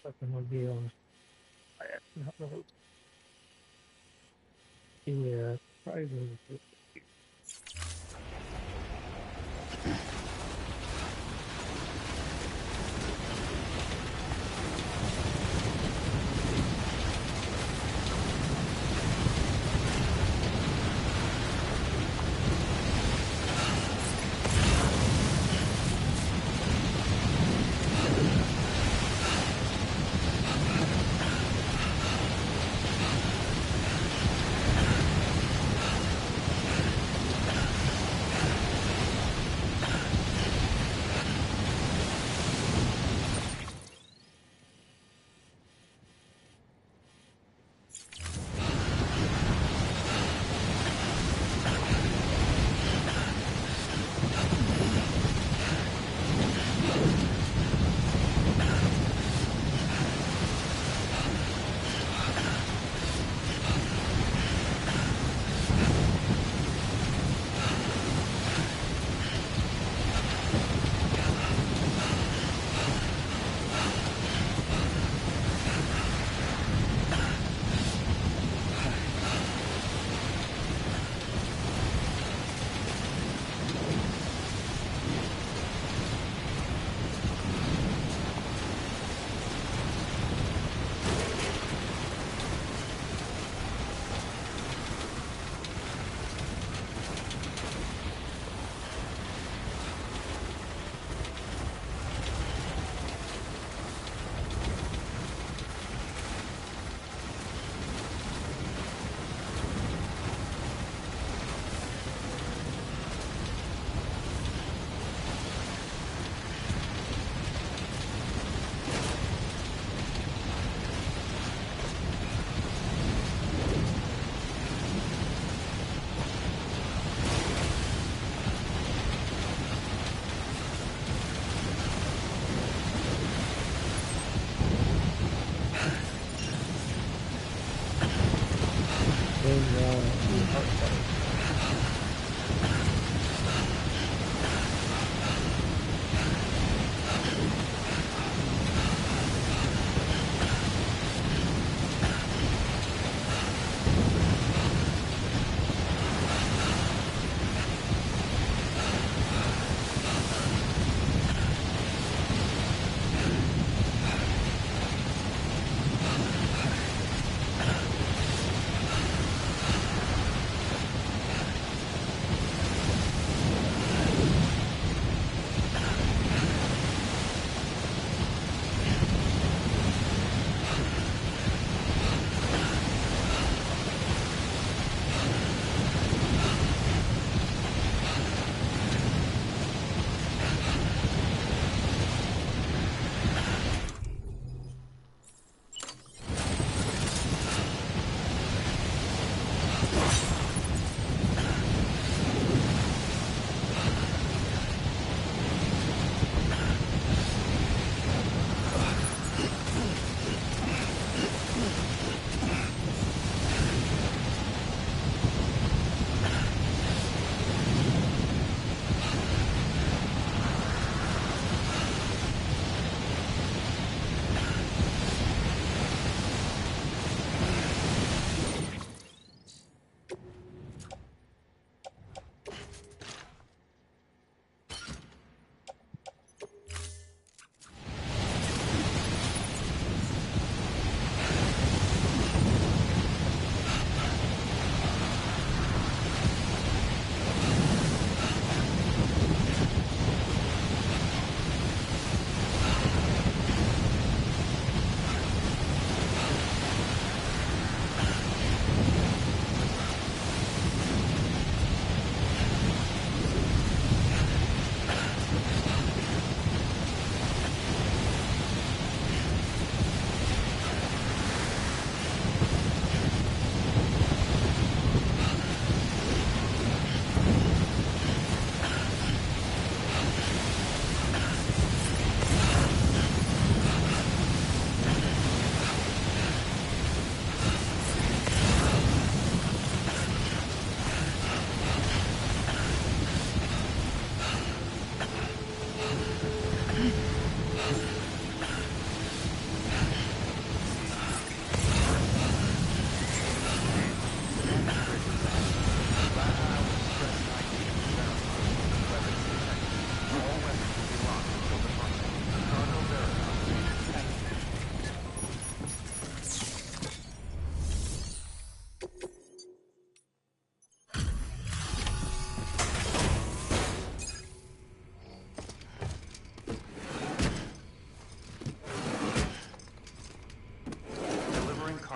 Fucking would be on. Not really. Yeah, probably.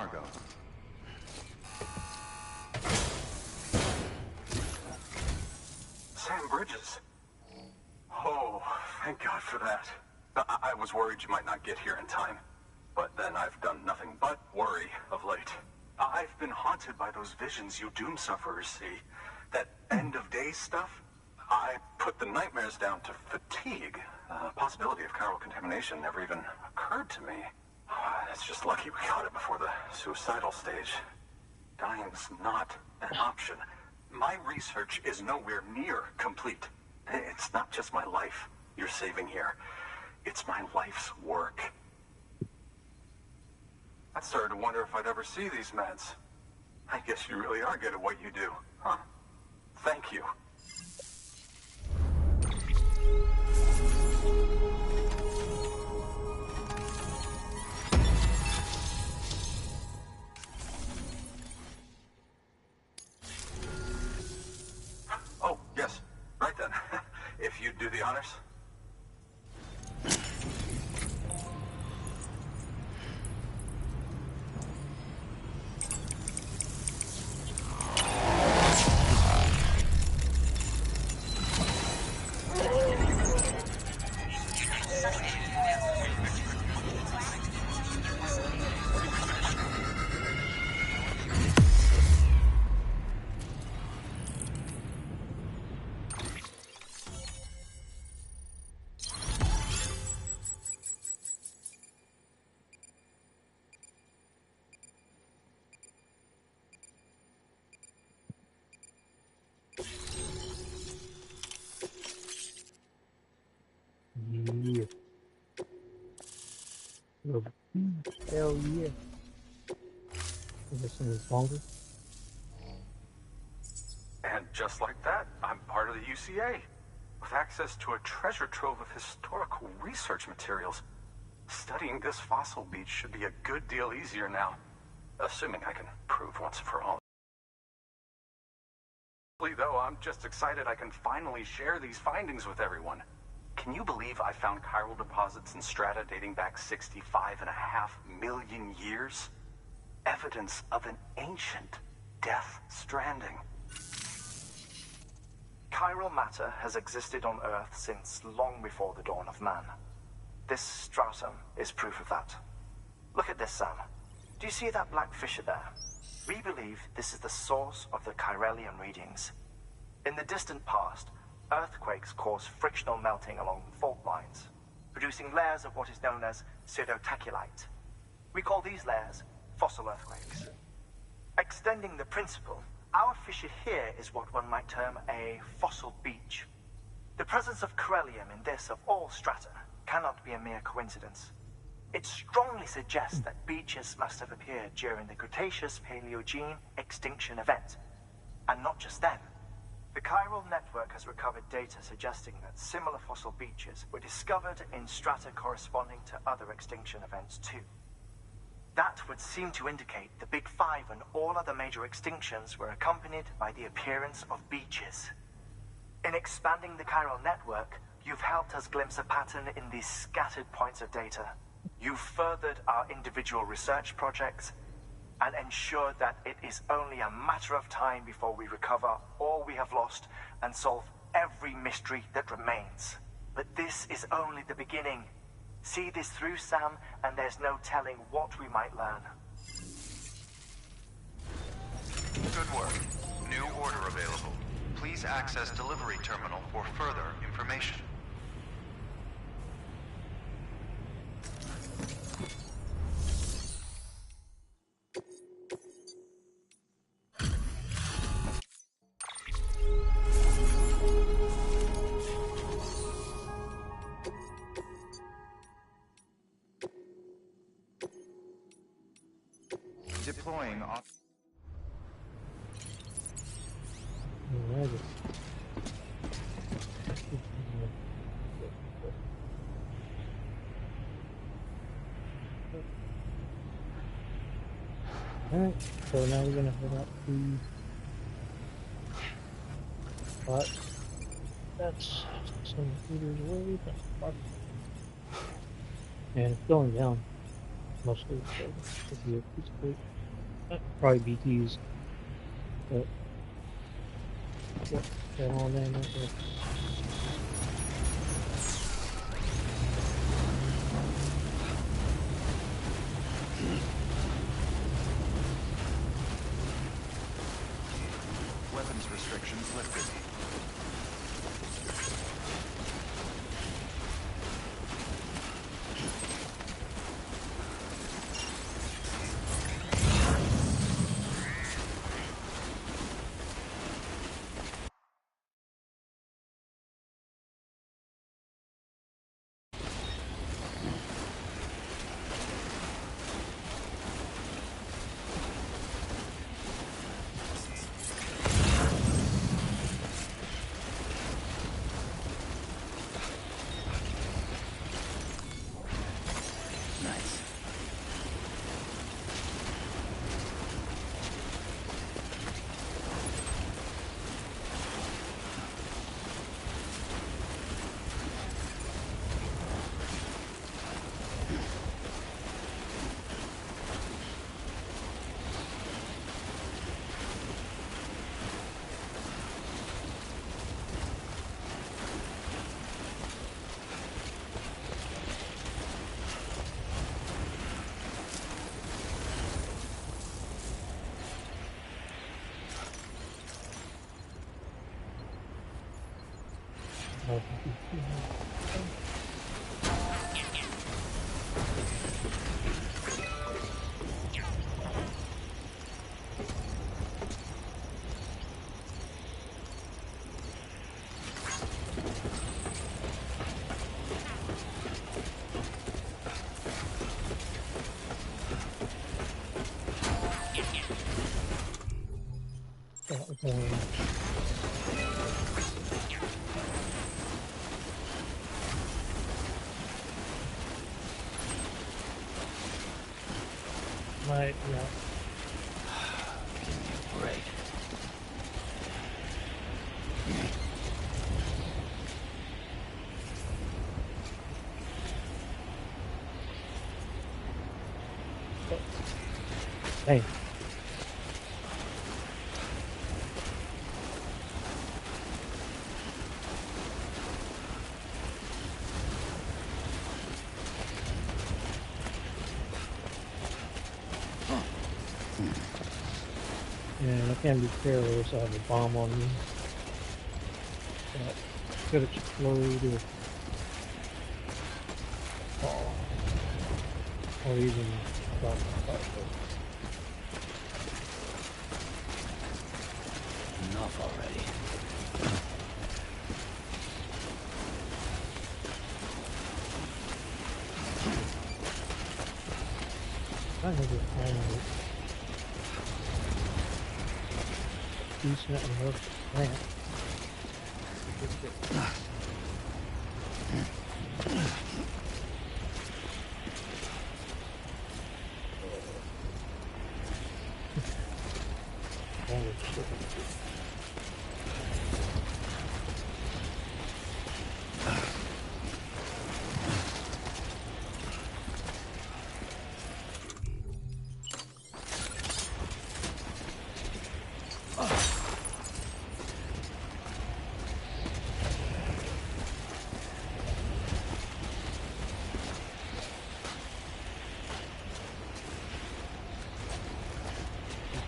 cargo. Sam Bridges. Oh, thank God for that. I was worried you might not get here in time. But then I've done nothing but worry of late. I've been haunted by those visions you doom sufferers see. That end-of-days stuff. I put the nightmares down to fatigue. The possibility of chiral contamination never even occurred to me. It's just lucky we caught it before the suicidal stage. Dying's not an option. My research is nowhere near complete. It's not just my life you're saving here. It's my life's work. I started to wonder if I'd ever see these meds. I guess you really are good at what you do, huh? Thank you. Oh, yes. Right then. If you'd do the honors. Yeah. Hell yeah. This one is longer. And just like that, I'm part of the UCA, with access to a treasure trove of historical research materials. Studying this fossil beach should be a good deal easier now, assuming I can prove once for all. Though, I'm just excited I can finally share these findings with everyone. Can you believe I found chiral deposits in strata dating back 65.5 million years? Evidence of an ancient death stranding. Chiral matter has existed on Earth since long before the dawn of man. This stratum is proof of that. Look at this, Sam. Do you see that black fissure there? We believe this is the source of the chiralium readings. In the distant past, earthquakes cause frictional melting along fault lines, producing layers of what is known as pseudotaculite. We call these layers fossil earthquakes. Extending the principle, our fissure here is what one might term a fossil beach. The presence of chiralium in this of all strata cannot be a mere coincidence. It strongly suggests that beaches must have appeared during the Cretaceous-Paleogene extinction event. And not just then. The chiral network has recovered data suggesting that similar fossil beaches were discovered in strata corresponding to other extinction events too. That would seem to indicate the Big Five and all other major extinctions were accompanied by the appearance of beaches. In expanding the chiral network, you've helped us glimpse a pattern in these scattered points of data. You've furthered our individual research projects and ensured that it is only a matter of time before we recover all we have lost and solve every mystery that remains. But this is only the beginning. See this through, Sam, and there's no telling what we might learn. Good work. New order available. Please access delivery terminal for further information. Deploying on. Alright, so now we're gonna head out to spot that's some meters away. And it's going down. mostly the vehicles, probably BTs, but what channel name is it? Weapons restrictions lifted. Might, yeah. Give me a break. Hey. Yeah, I can't be careless. I have a bomb on me. That could explode or fall. Or even drop the fight. Enough already. I think it's kind of decent enough plant.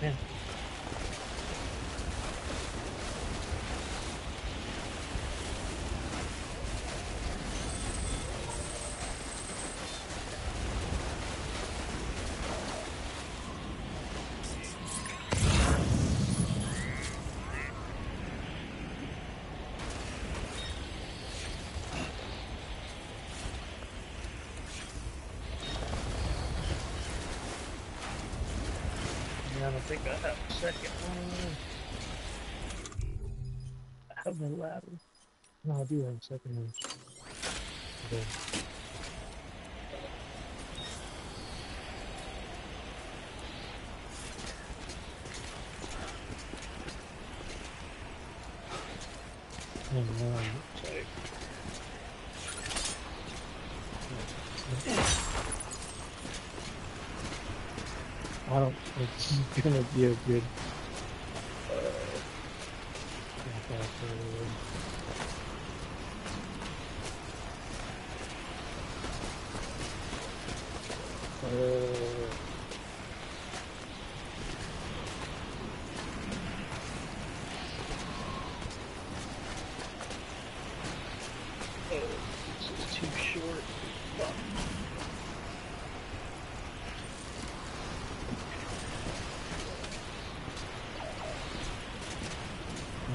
Yeah. I don't think I have a second one. I have a ladder. No, I do have a second one. Okay. I don't think he's gonna be a good this is too short. Fuck.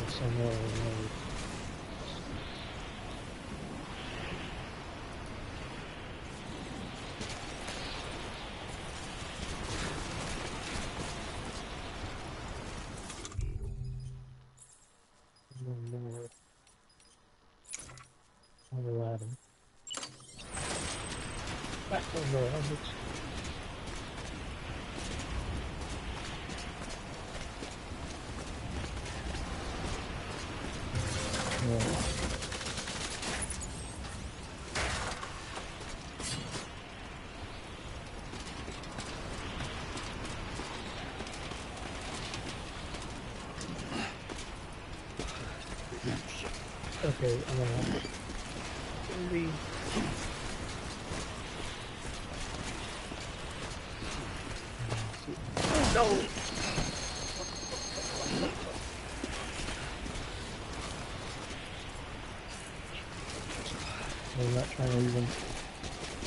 Somewhere remote. No more. Another ladder. Back over the rabbits. Okay, I'm gonna leave. No! I'm not trying to even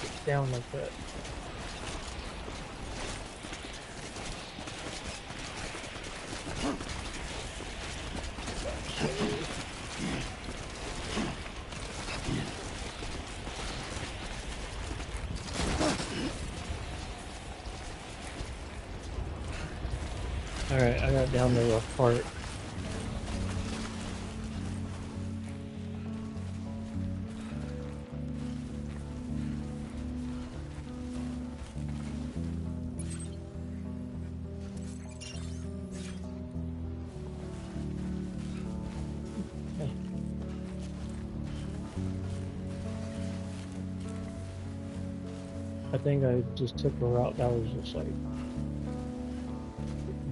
get down like that. Alright, I got down the rough part. I think I just took a route that was just like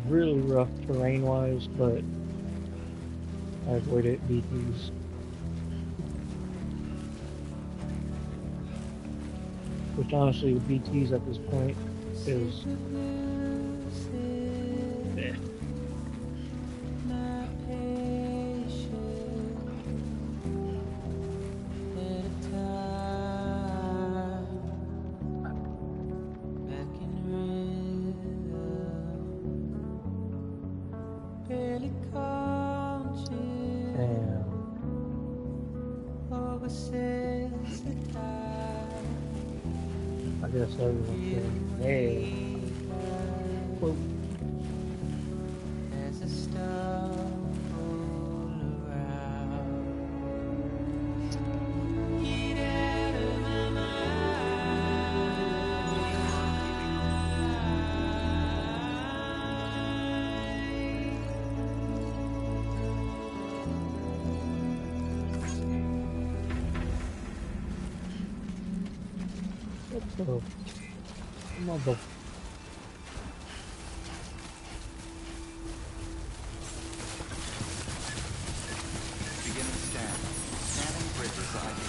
really rough terrain wise, but I avoided BTs. Which honestly, with BTs at this point is I guess everyone can. Hey. Whoa. There's a stone all around. Get out of my mind. What the? Mother. Beginning scan. Scanning bridges ID.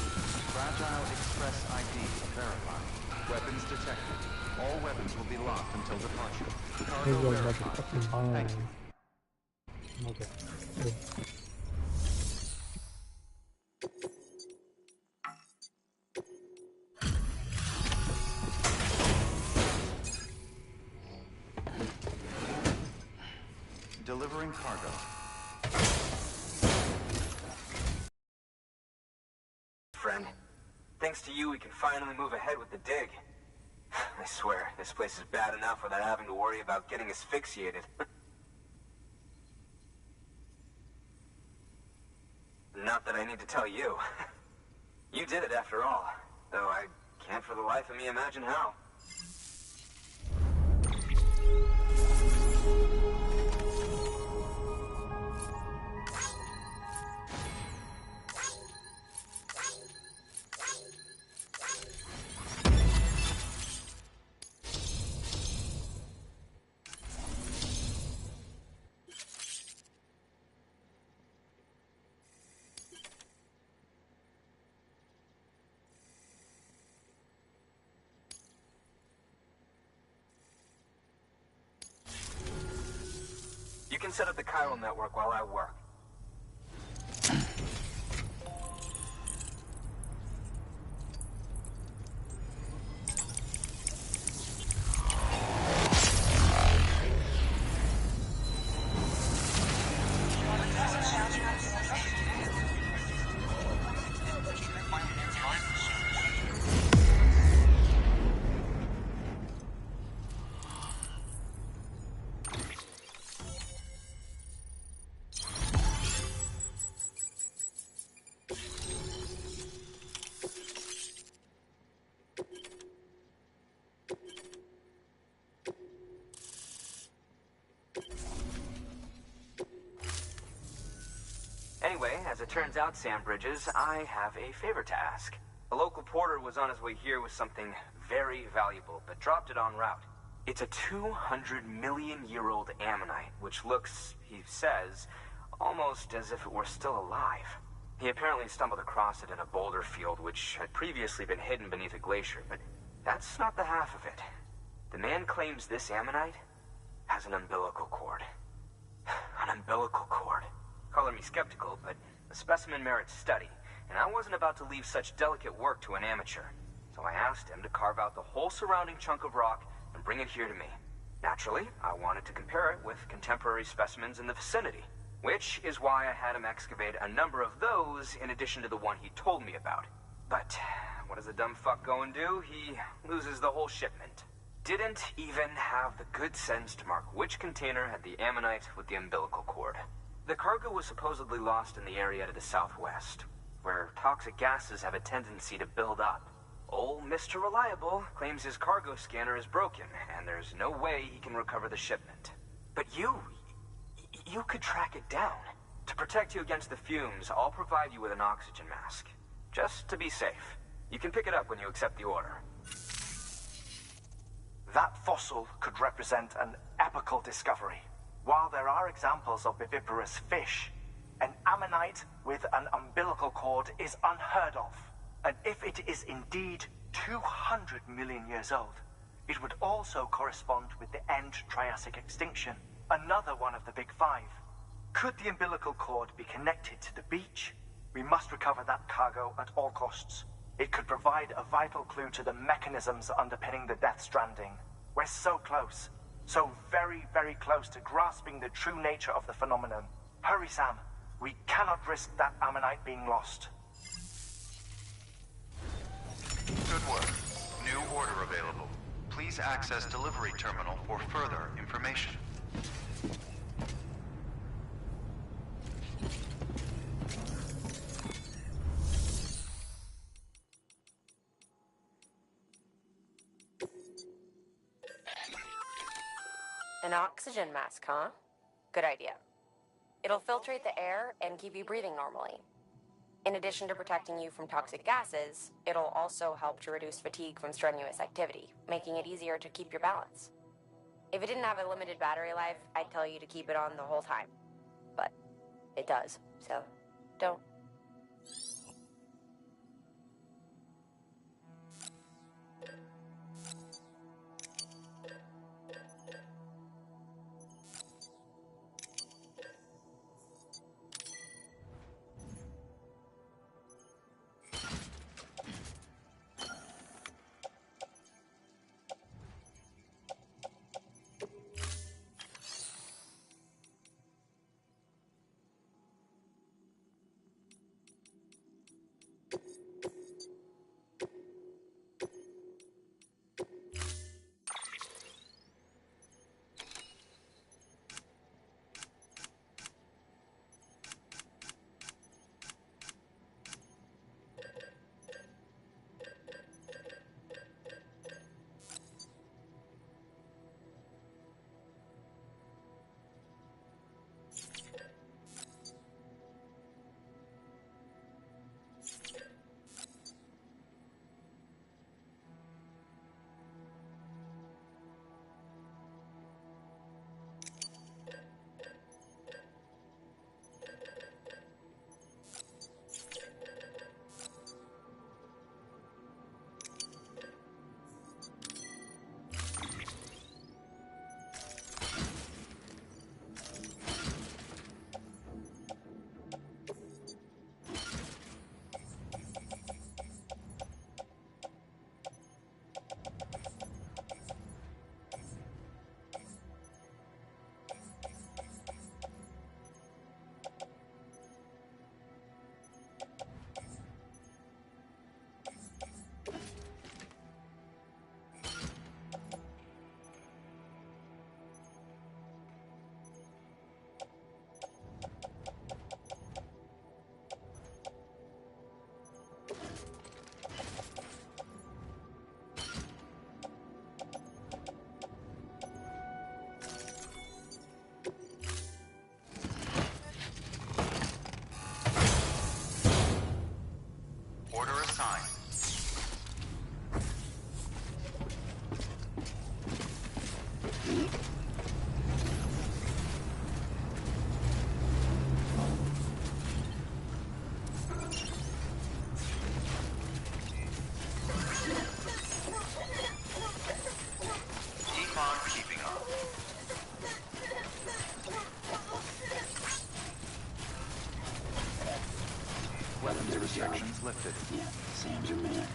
Fragile Express ID verified. Weapons detected. All weapons will be locked until departure. Cargo verified. Thank you. Okay. Delivering cargo. Friend, thanks to you, we can finally move ahead with the dig. I swear, this place is bad enough without having to worry about getting asphyxiated. Not that I need to tell you. You did it after all, though I can't for the life of me imagine how. You can set up the chiral network while I work. Anyway, as it turns out, Sam Bridges, I have a favor to ask. A local porter was on his way here with something very valuable, but dropped it en route. It's a 200-million-year-old ammonite, which looks, he says, almost as if it were still alive. He apparently stumbled across it in a boulder field which had previously been hidden beneath a glacier, but that's not the half of it. The man claims this ammonite has an umbilical cord. An umbilical cord. Color me skeptical, but the specimen merits study, and I wasn't about to leave such delicate work to an amateur. So I asked him to carve out the whole surrounding chunk of rock and bring it here to me. Naturally, I wanted to compare it with contemporary specimens in the vicinity, which is why I had him excavate a number of those in addition to the one he told me about. But what does the dumb fuck go and do? He loses the whole shipment. Didn't even have the good sense to mark which container had the ammonite with the umbilical cord. The cargo was supposedly lost in the area to the southwest, where toxic gases have a tendency to build up. Old Mr. Reliable claims his cargo scanner is broken, and there's no way he can recover the shipment. But you could track it down. To protect you against the fumes, I'll provide you with an oxygen mask. Just to be safe. You can pick it up when you accept the order. That fossil could represent an epochal discovery. While there are examples of viviparous fish, an ammonite with an umbilical cord is unheard of. And if it is indeed 200 million years old, it would also correspond with the end Triassic extinction, another one of the big five. Could the umbilical cord be connected to the beach? We must recover that cargo at all costs. It could provide a vital clue to the mechanisms underpinning the Death Stranding. We're so close. So very, very close to grasping the true nature of the phenomenon. Hurry, Sam. We cannot risk that ammonite being lost. Good work. New order available. Please access delivery terminal for further information. An oxygen mask, huh? Good idea. It'll filtrate the air and keep you breathing normally. In addition to protecting you from toxic gases, it'll also help to reduce fatigue from strenuous activity, making it easier to keep your balance. If it didn't have a limited battery life, I'd tell you to keep it on the whole time. But it does, so don't. City. Yeah, Sam's your man.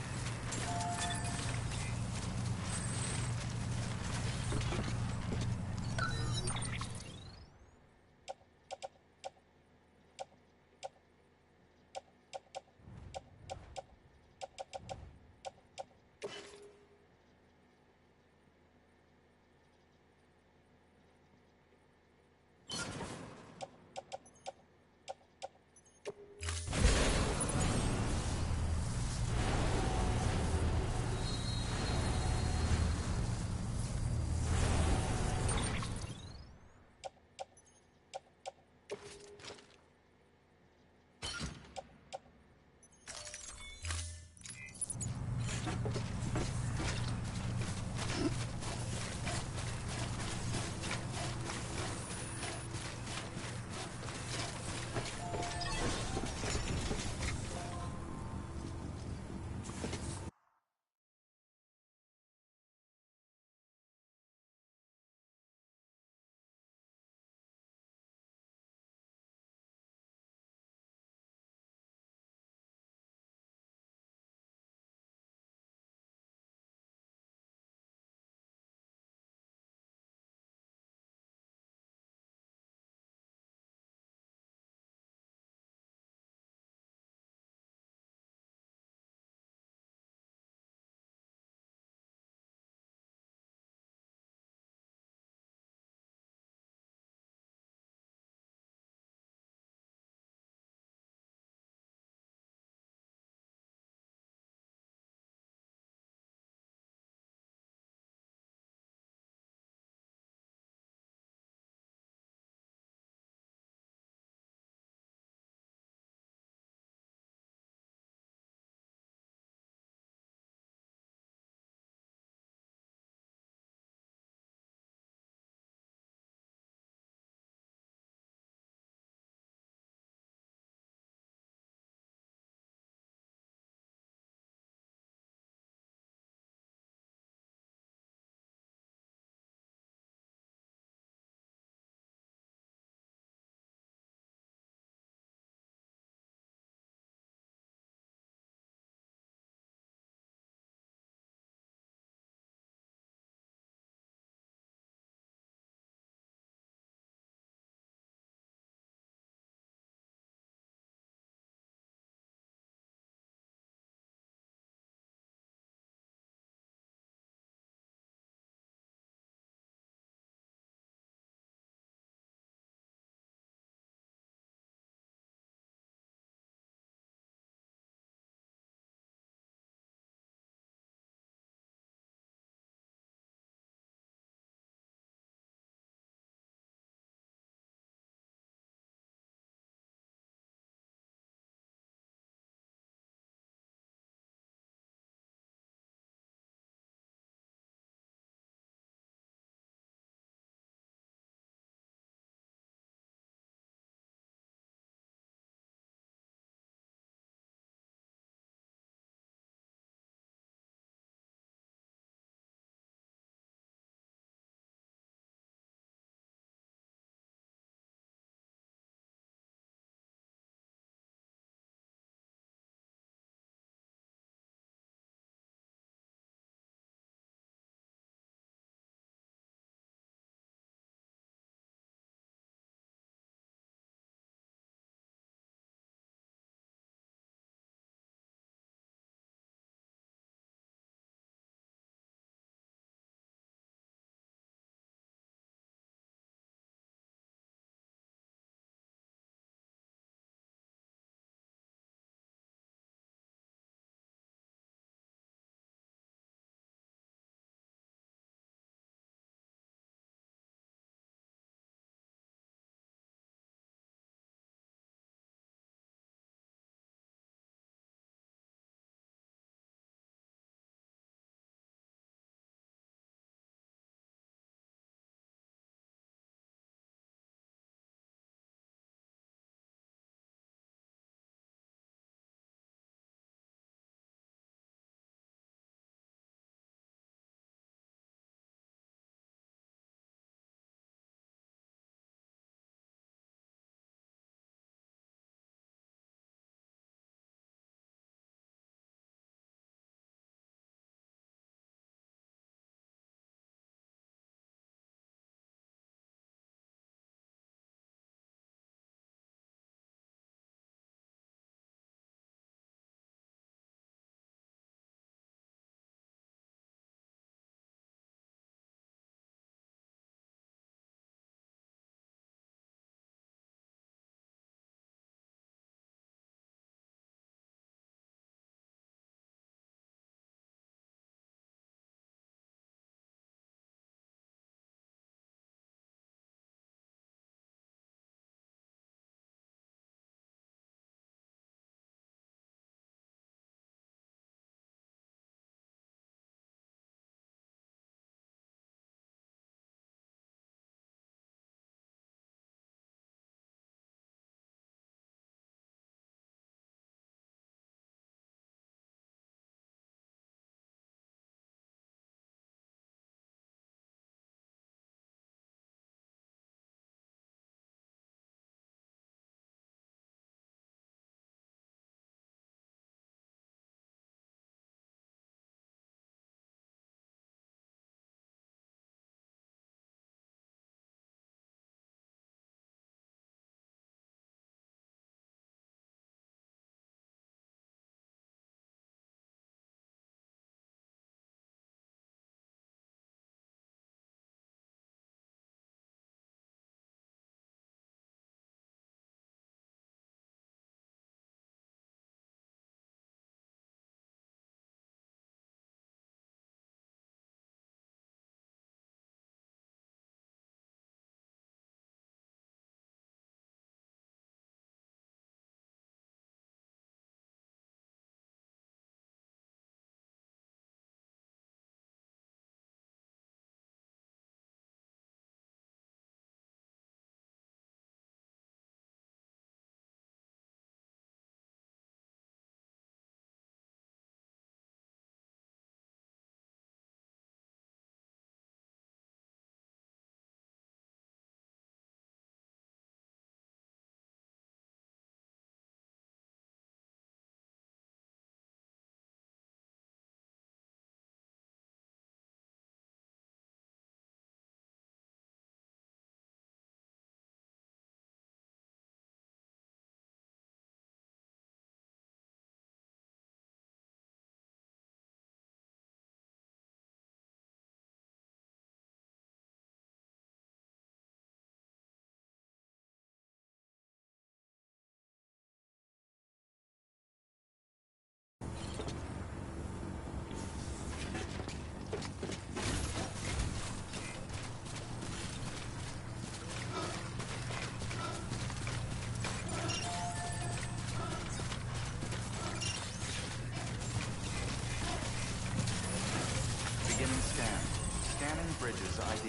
ID.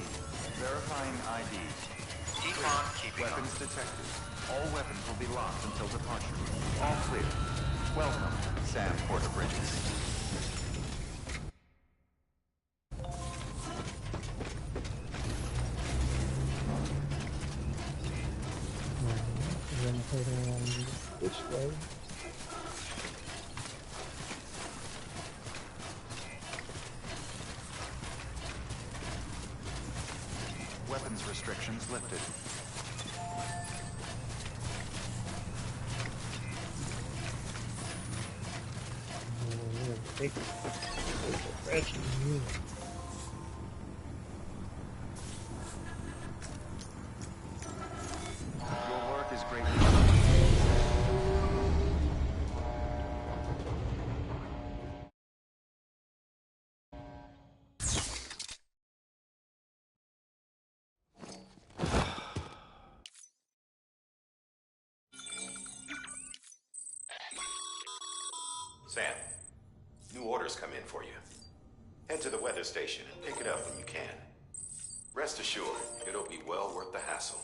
Verifying ID. Keep on keeping Weapons detected. All weapons will be locked until departure. All clear. Welcome, Sam Porter Bridges. Then head around this way. Weapons restrictions lifted. Take fresh and Your work is greatly Sam, new orders come in for you. Head to the weather station and pick it up when you can. Rest assured, it'll be well worth the hassle.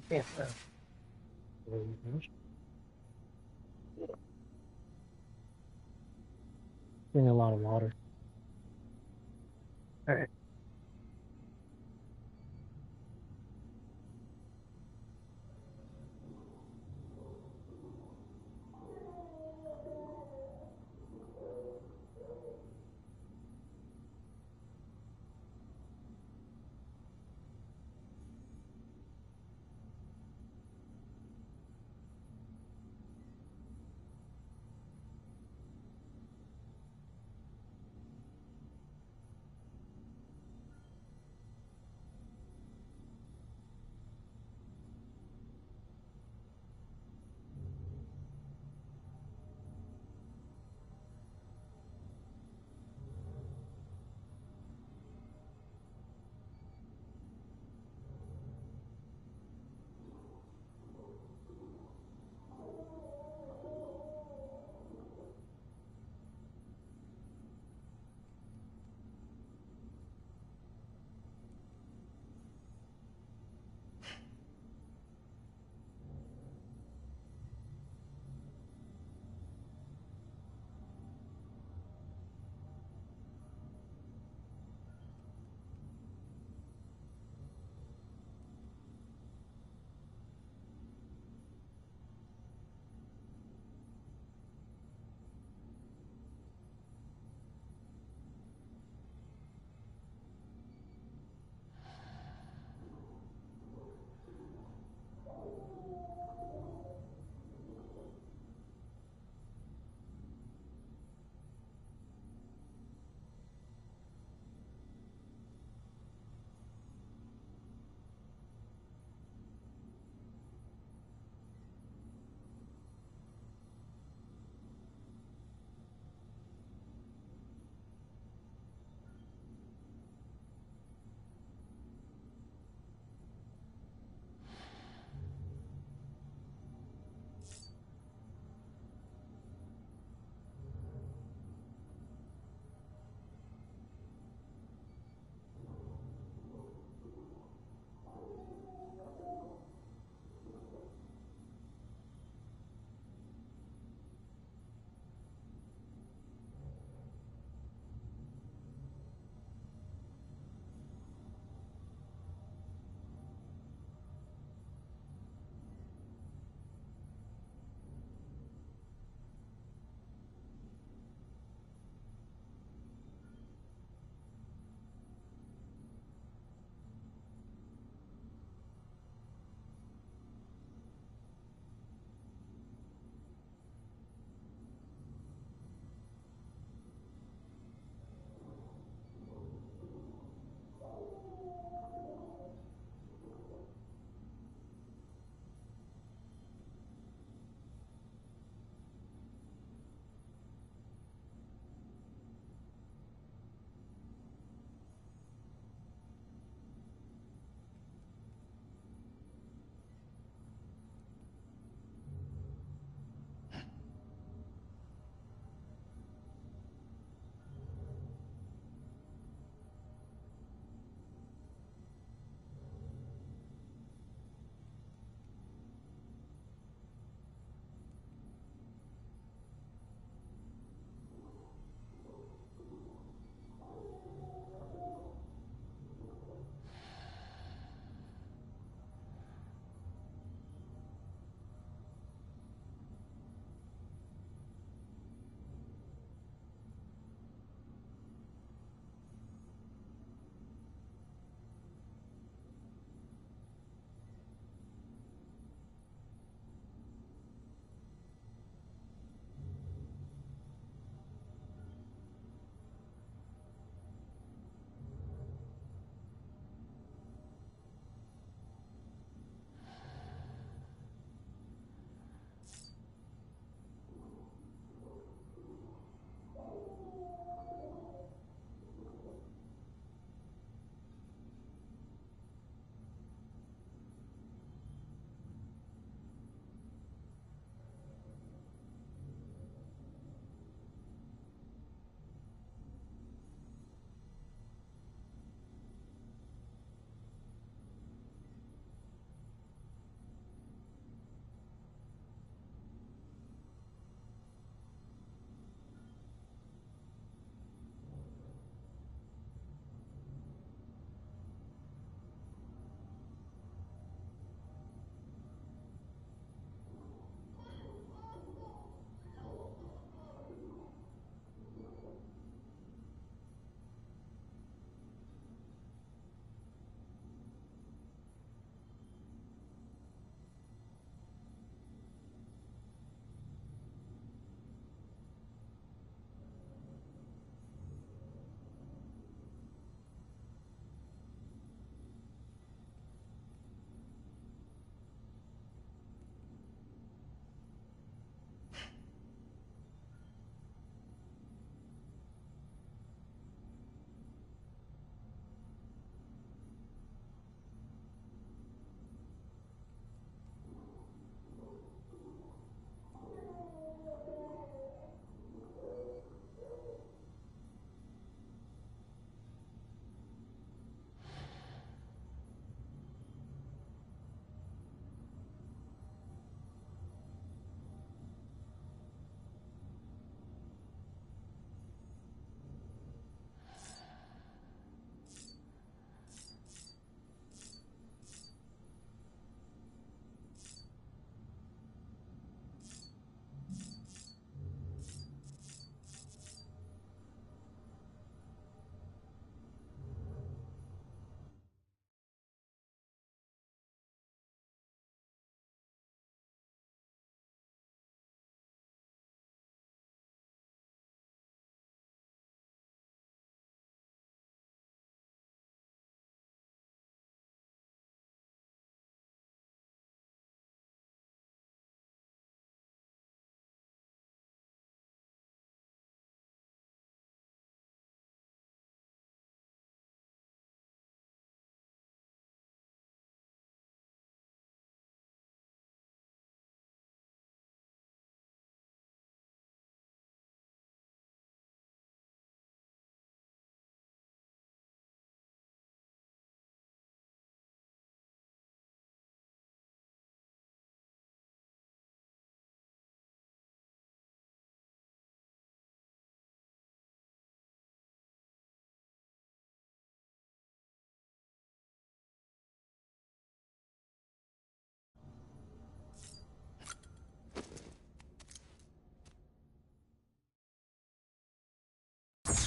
yeah. Getting a lot of water. All right.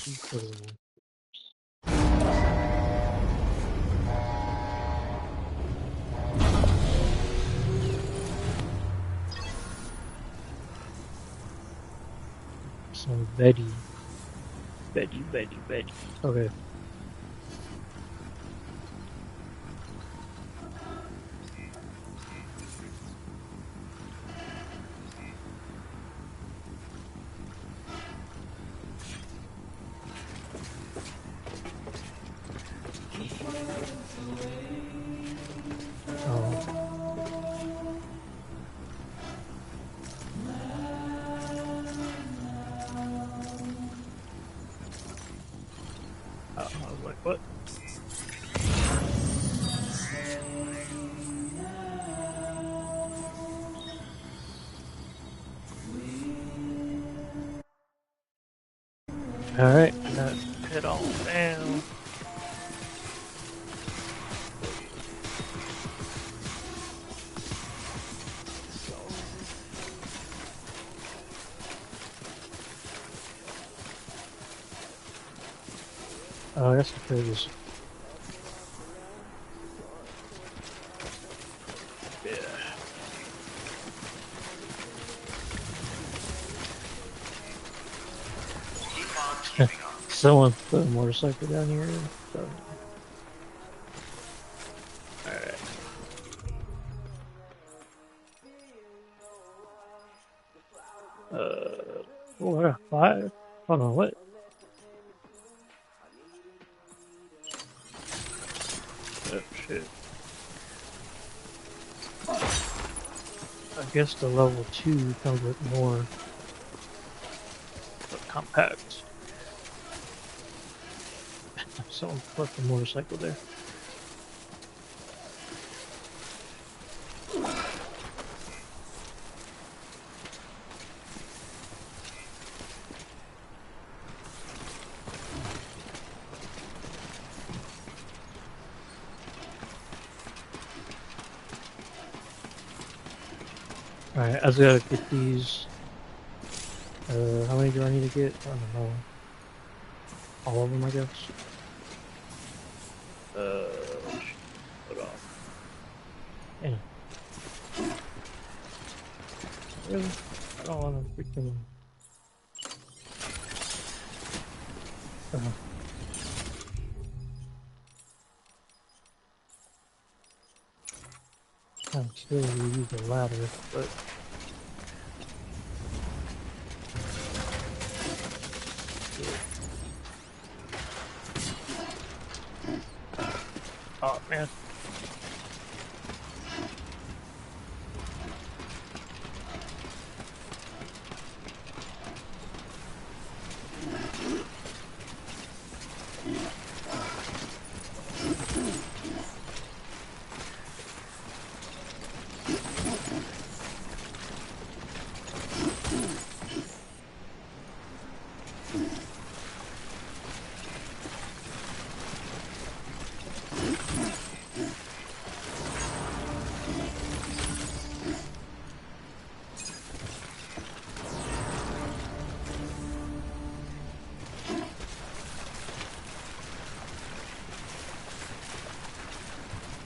Some Betty. Okay. I was like, what? Alright, let's head on down. I guess I could just... Yeah. Someone put a motorcycle down here. So. Alright. Oh, I got 5. Hold on, what? Oh, shit. I guess the level 2 comes with more compact. Someone put the motorcycle there. Alright, I just gotta get these. How many do I need to get? I don't know. All of them, I guess. Hold on. Yeah. Really? I don't want to freaking. I'm still use the ladder, but. Oh man.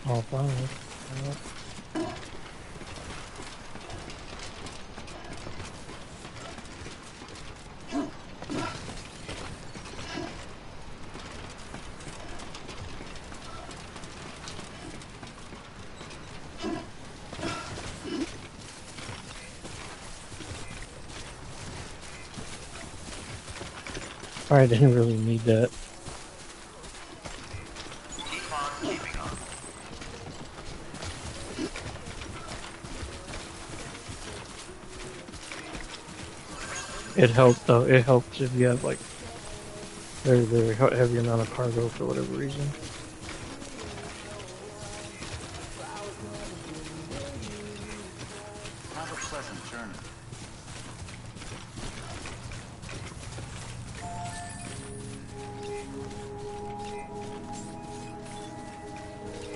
Oh, finally. Alright, I didn't really need that. It helped though. It helps if you have like very heavy amount of cargo for whatever reason. Have a pleasant journey.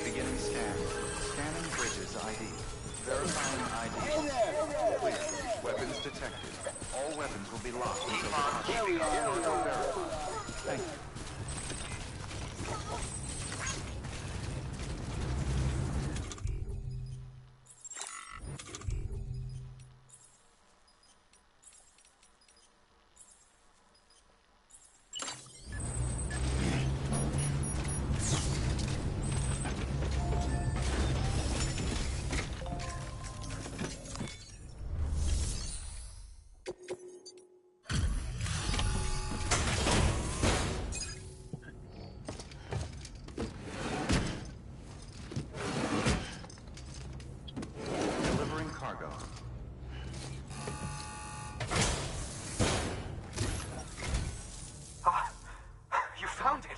Beginning scan. Scanning bridges ID. Verifying ID. Clear. Weapons detected. All weapons will be locked until the cargo verified. Thank you. Delivering cargo. You found it.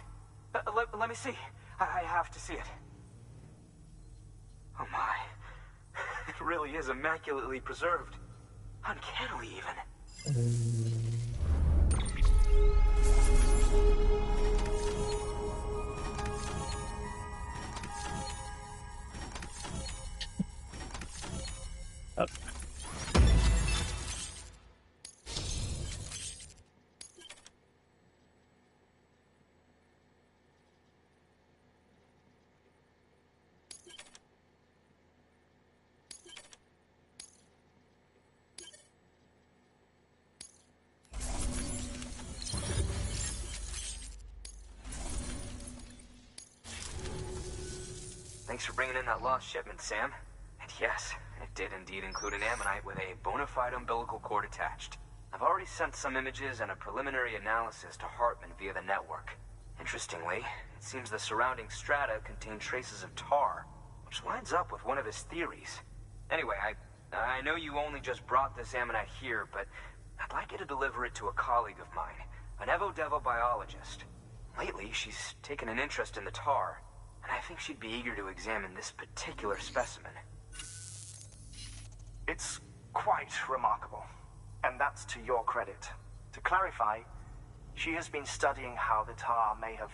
Let me see. I have to see it. Oh my. It really is immaculately preserved. Uncannily even. Thanks for bringing in that lost shipment, Sam. And yes, it did indeed include an ammonite with a bona fide umbilical cord attached. I've already sent some images and a preliminary analysis to Hartman via the network. Interestingly, it seems the surrounding strata contain traces of tar, which lines up with one of his theories. Anyway, I know you only just brought this ammonite here, but I'd like you to deliver it to a colleague of mine, an Evo-Devo biologist. Lately, she's taken an interest in the tar, and I think she'd be eager to examine this particular specimen. It's quite remarkable, and that's to your credit. To clarify, she has been studying how the tar may have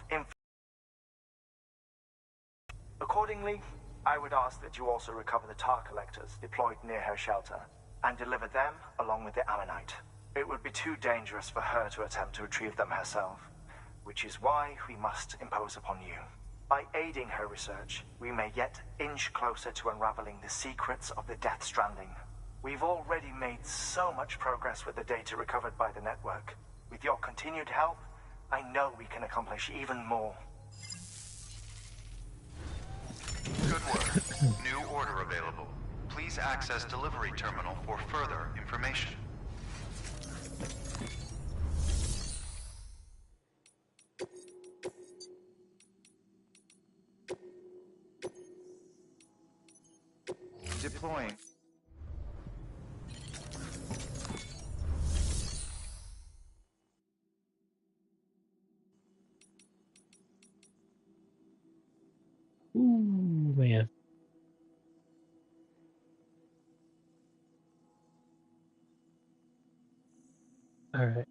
Accordingly, I would ask that you also recover the tar collectors deployed near her shelter, and deliver them along with the ammonite. It would be too dangerous for her to attempt to retrieve them herself, which is why we must impose upon you. By aiding her research, we may yet inch closer to unraveling the secrets of the Death Stranding. We've already made so much progress with the data recovered by the network. With your continued help, I know we can accomplish even more. Good work. New order available. Please access delivery terminal for further information. Deploying. Ooh, man. Alright.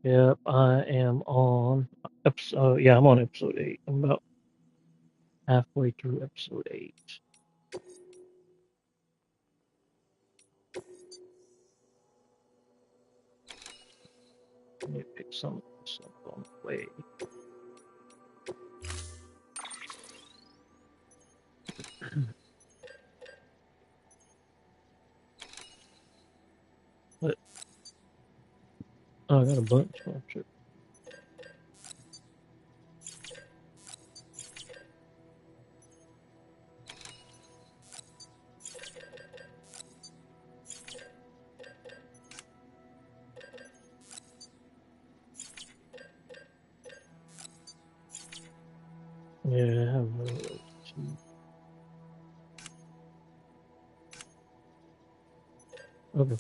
Yep, I am on episode, yeah, I'm on episode 8. I'm about halfway through episode 8. Let me pick some of this up on the way. What? Oh, I got a bunch more shit. Yeah, I have two. Okay.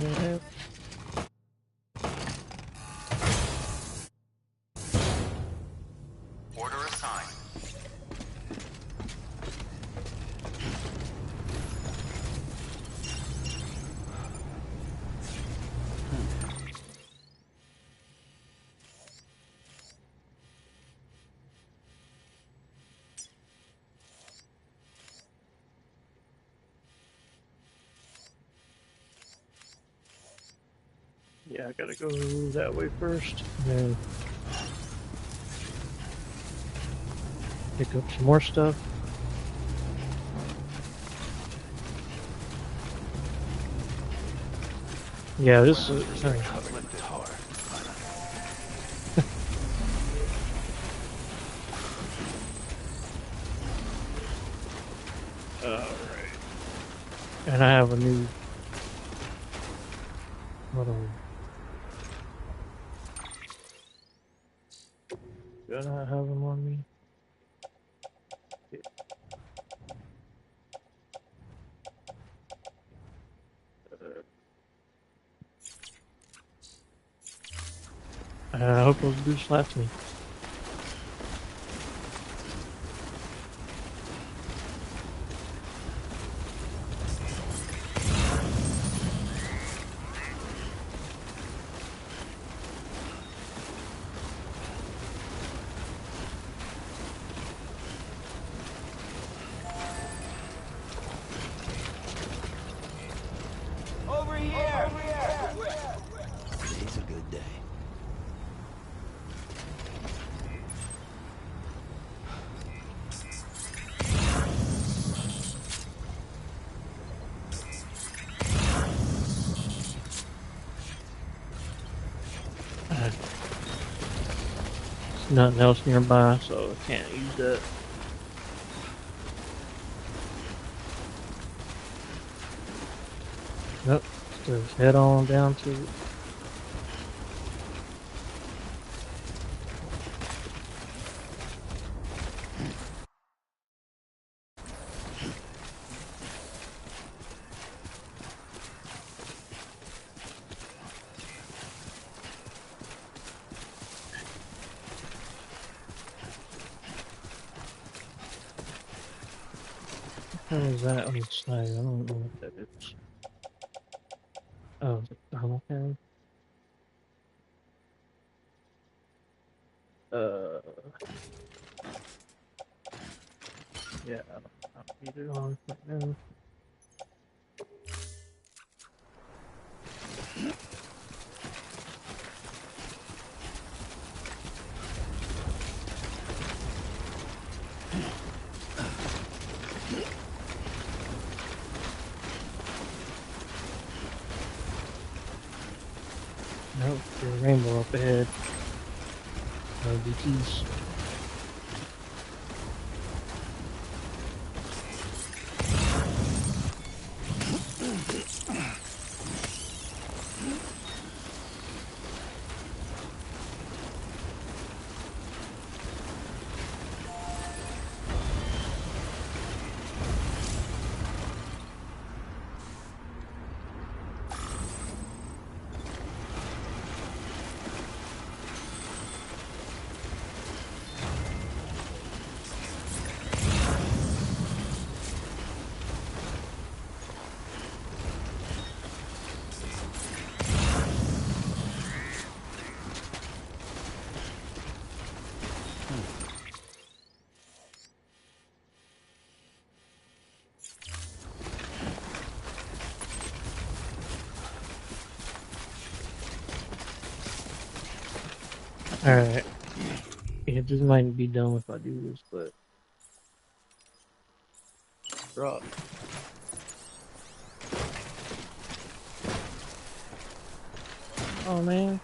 Yeah. Order assigned. Yeah, I gotta go that way first, and then pick up some more stuff. Yeah, this is hard. Alright. And I have a new... Hold on. Do I not have them on me? I hope those dudes slapped me. Over here! Today's a good day. There's nothing else nearby, so I can't use that. Nope, just head on down to it. What is that on the side? I don't know what that is. Oh, is it thermal cannon? Yeah, I don't need it on right now. Nope, there's a rainbow up ahead. DTs. Alright. Yeah, this might be dumb if I do this, but... Drop. Oh, man.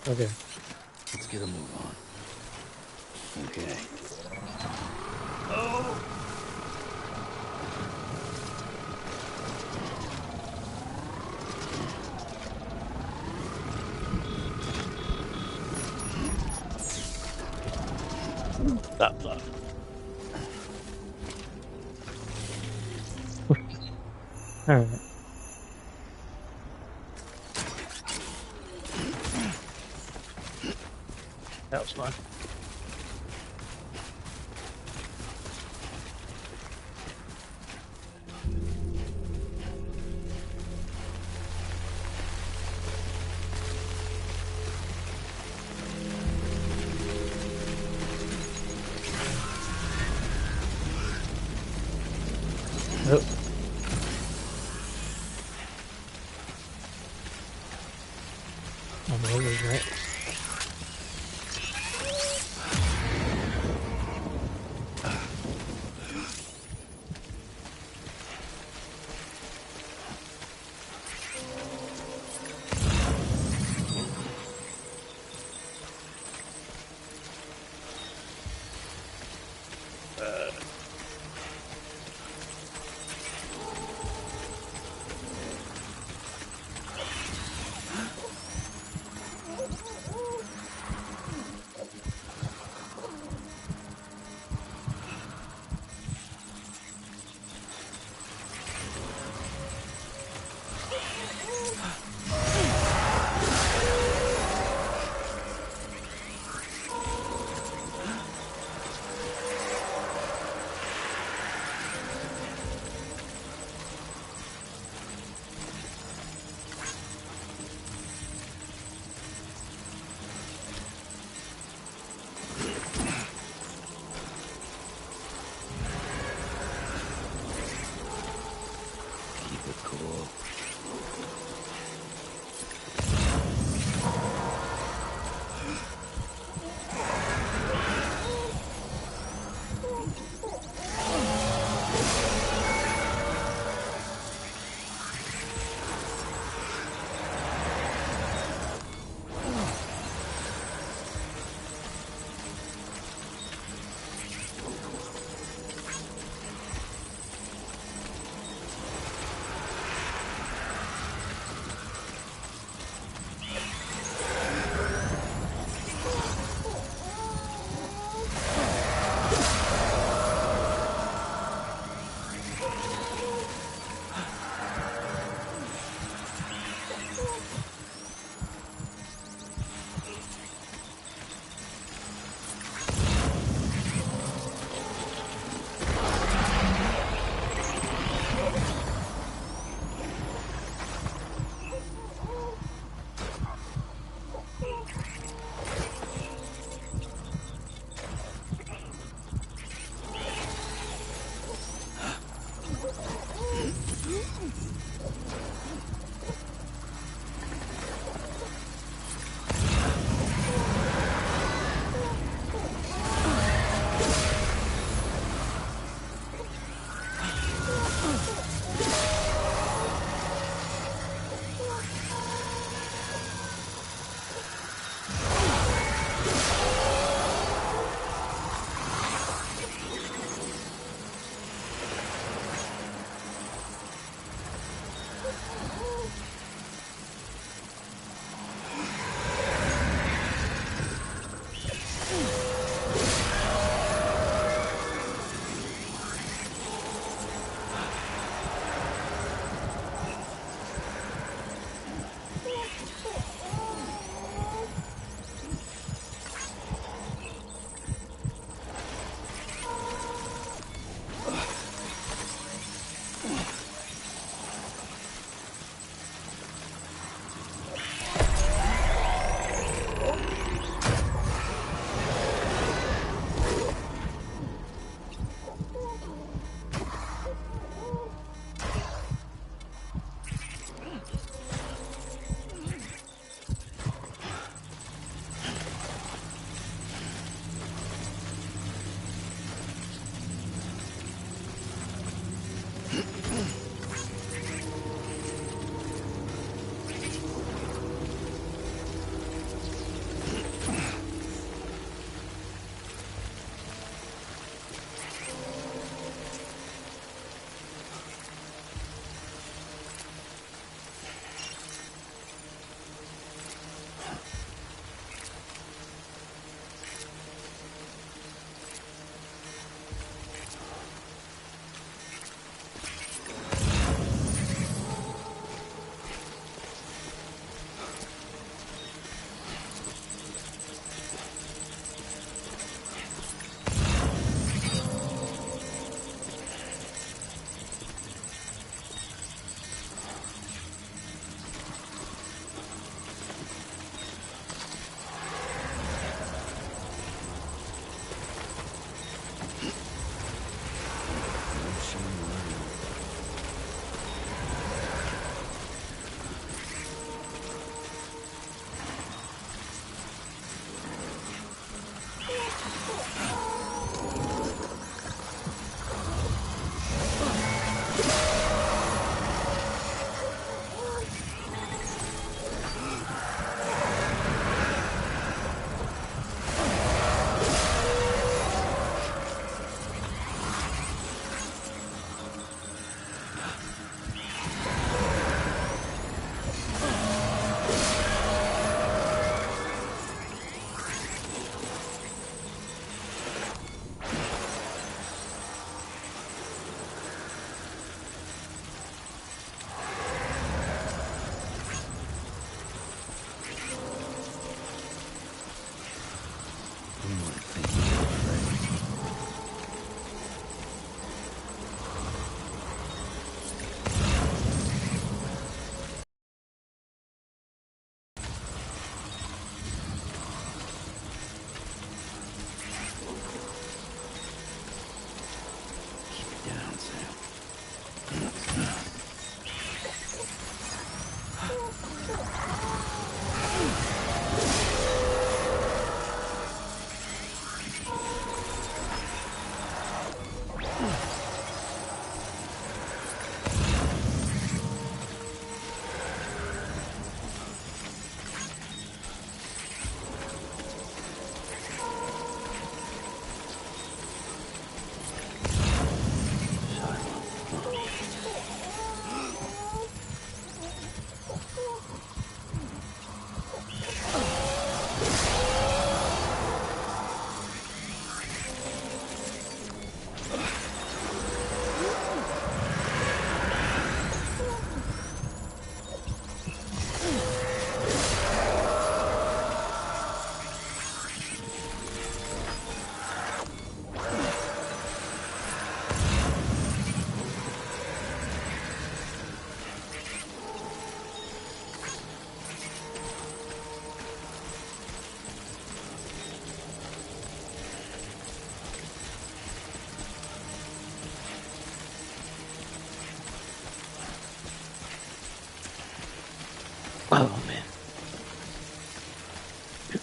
Okay. Let's get a move on. Okay. Oh! Stop, stop. Alright. That was fun. those rats.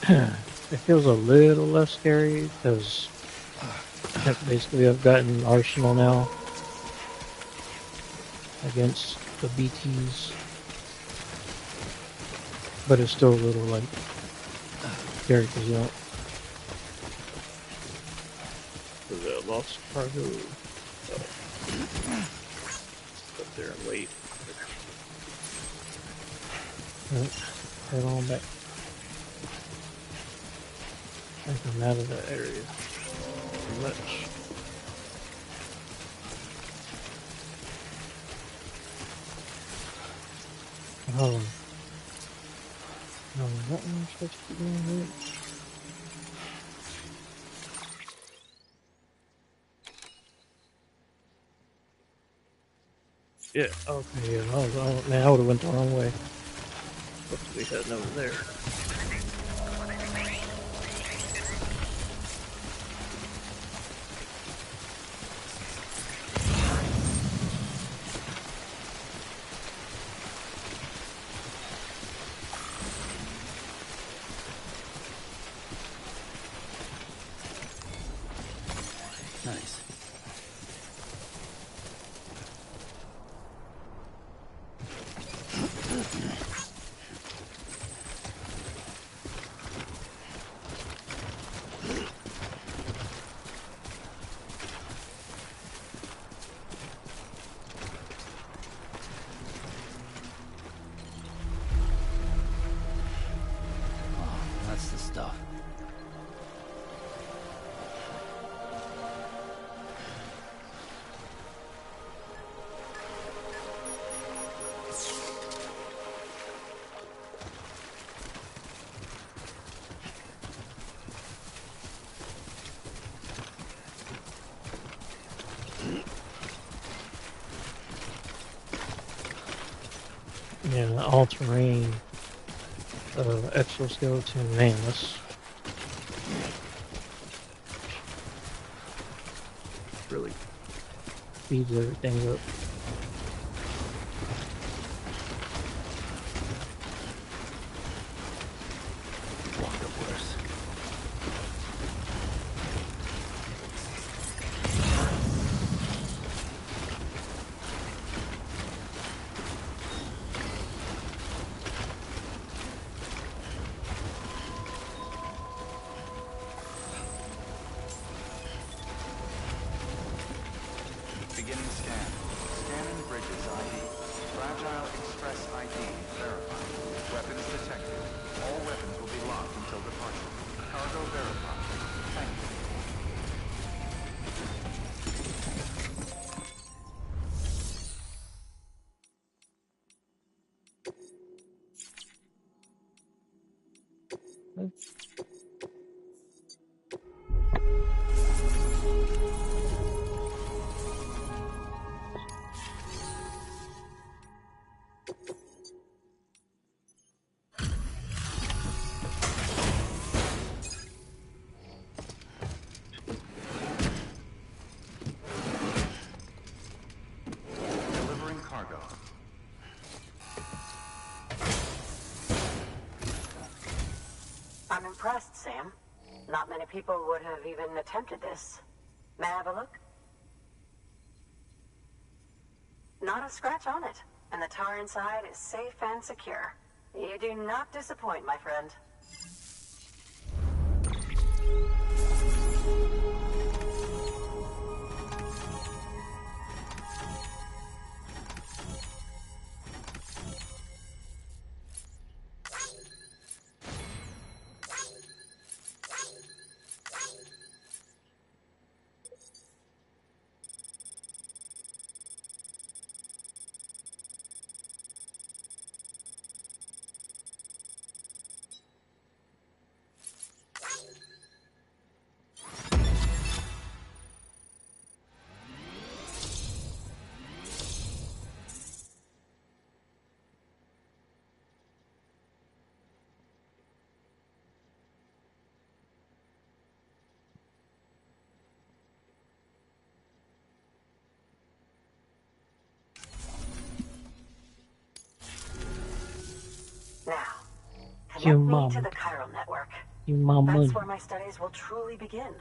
It feels a little less scary because basically I've gotten Arsenal now against the BTs, but it's still a little like scary because you don't. The lost cargo. Up there and wait. Head on back. I think I'm out of that area. Pretty much. Oh. No, that one's supposed to be going right. Yeah, okay, yeah, man, I would have went the wrong way. Supposed to be heading over there. Nice. That's the stuff. Yeah, the all-terrain exoskeleton, man, that's really speeds everything up. Walked up worse. Beginning scan. Scanning bridges ID. Fragile Express ID verified. Weapons detected. All weapons will be locked until departure. Cargo verified. Thank you. Delivering cargo. I'm impressed, Sam. Not many people would have even attempted this. May I have a look? Not a scratch on it, and the tower inside is safe and secure. You do not disappoint, my friend. Now, connect me to the chiral network. Give me my That's money. where my studies will truly begin.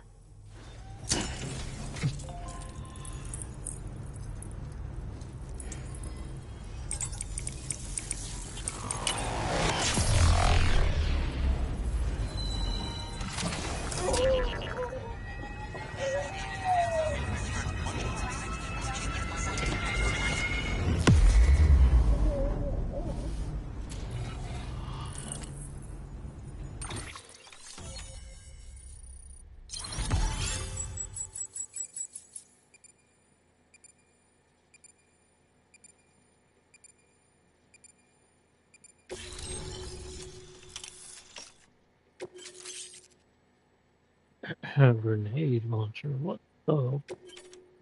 A grenade launcher. What the?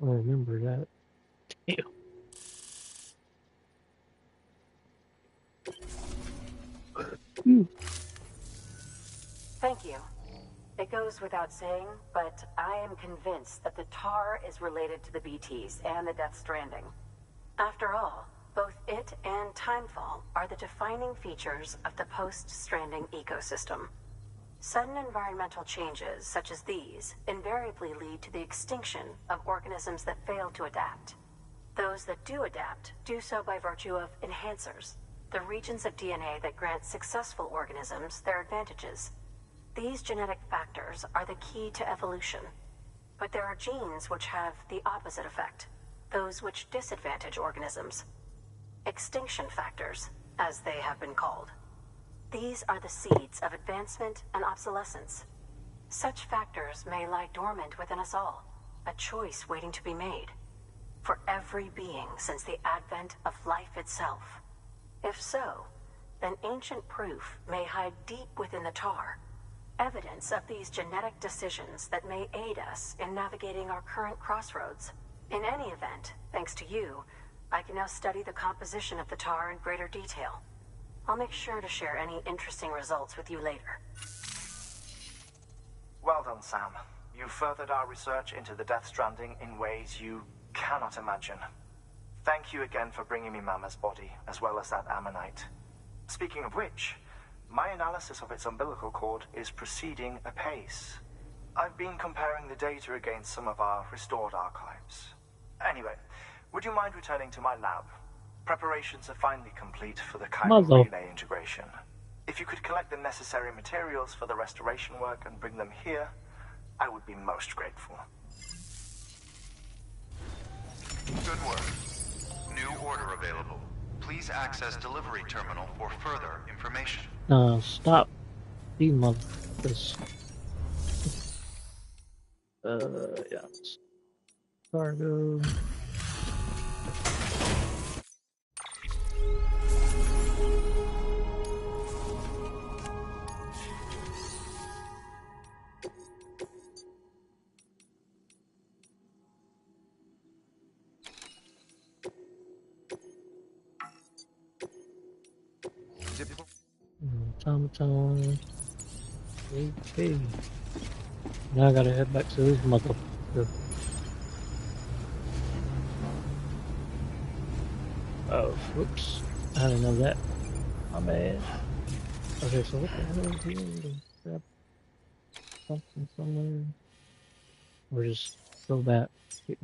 I remember that. Damn. Thank you. It goes without saying, but I am convinced that the tar is related to the BTs and the Death Stranding. After all, both it and Timefall are the defining features of the post-Stranding ecosystem. Sudden environmental changes such as these invariably lead to the extinction of organisms that fail to adapt. Those that do adapt do so by virtue of enhancers, the regions of DNA that grant successful organisms their advantages. These genetic factors are the key to evolution. But there are genes which have the opposite effect, those which disadvantage organisms. Extinction factors, as they have been called. These are the seeds of advancement and obsolescence. Such factors may lie dormant within us all, a choice waiting to be made. For every being since the advent of life itself. If so, then ancient proof may hide deep within the tar. Evidence of these genetic decisions that may aid us in navigating our current crossroads. In any event, thanks to you, I can now study the composition of the tar in greater detail. I'll make sure to share any interesting results with you later. Well done, Sam. You furthered our research into the Death Stranding in ways you cannot imagine. Thank you again for bringing me Mama's body, as well as that ammonite. Speaking of which, my analysis of its umbilical cord is proceeding apace. I've been comparing the data against some of our restored archives. Anyway, would you mind returning to my lab? Preparations are finally complete for the chiral relay integration. If you could collect the necessary materials for the restoration work and bring them here, I would be most grateful. Good work. New order available. Please access delivery terminal for further information. Stop. You motherfuckers. Yeah. Cargo. Automaton. Okay. Now I gotta head back to this motherfucker. Oh, whoops. I didn't know that. My bad. Okay, so what the hell is here? Grab something somewhere. Or just go back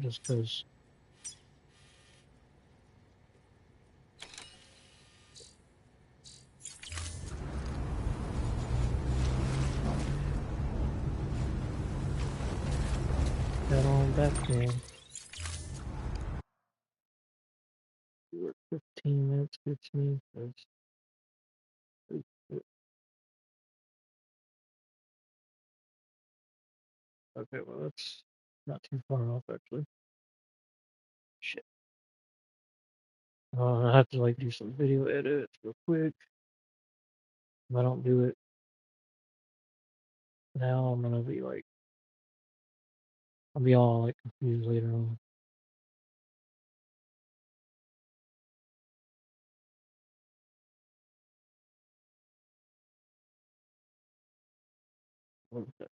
just cause. Head on back then. 15 minutes, 15 minutes. Okay, well that's not too far off actually. Shit. I have to like do some video edits real quick. If I don't do it now, I'm gonna be like, I'll be all like confused later on. Okay.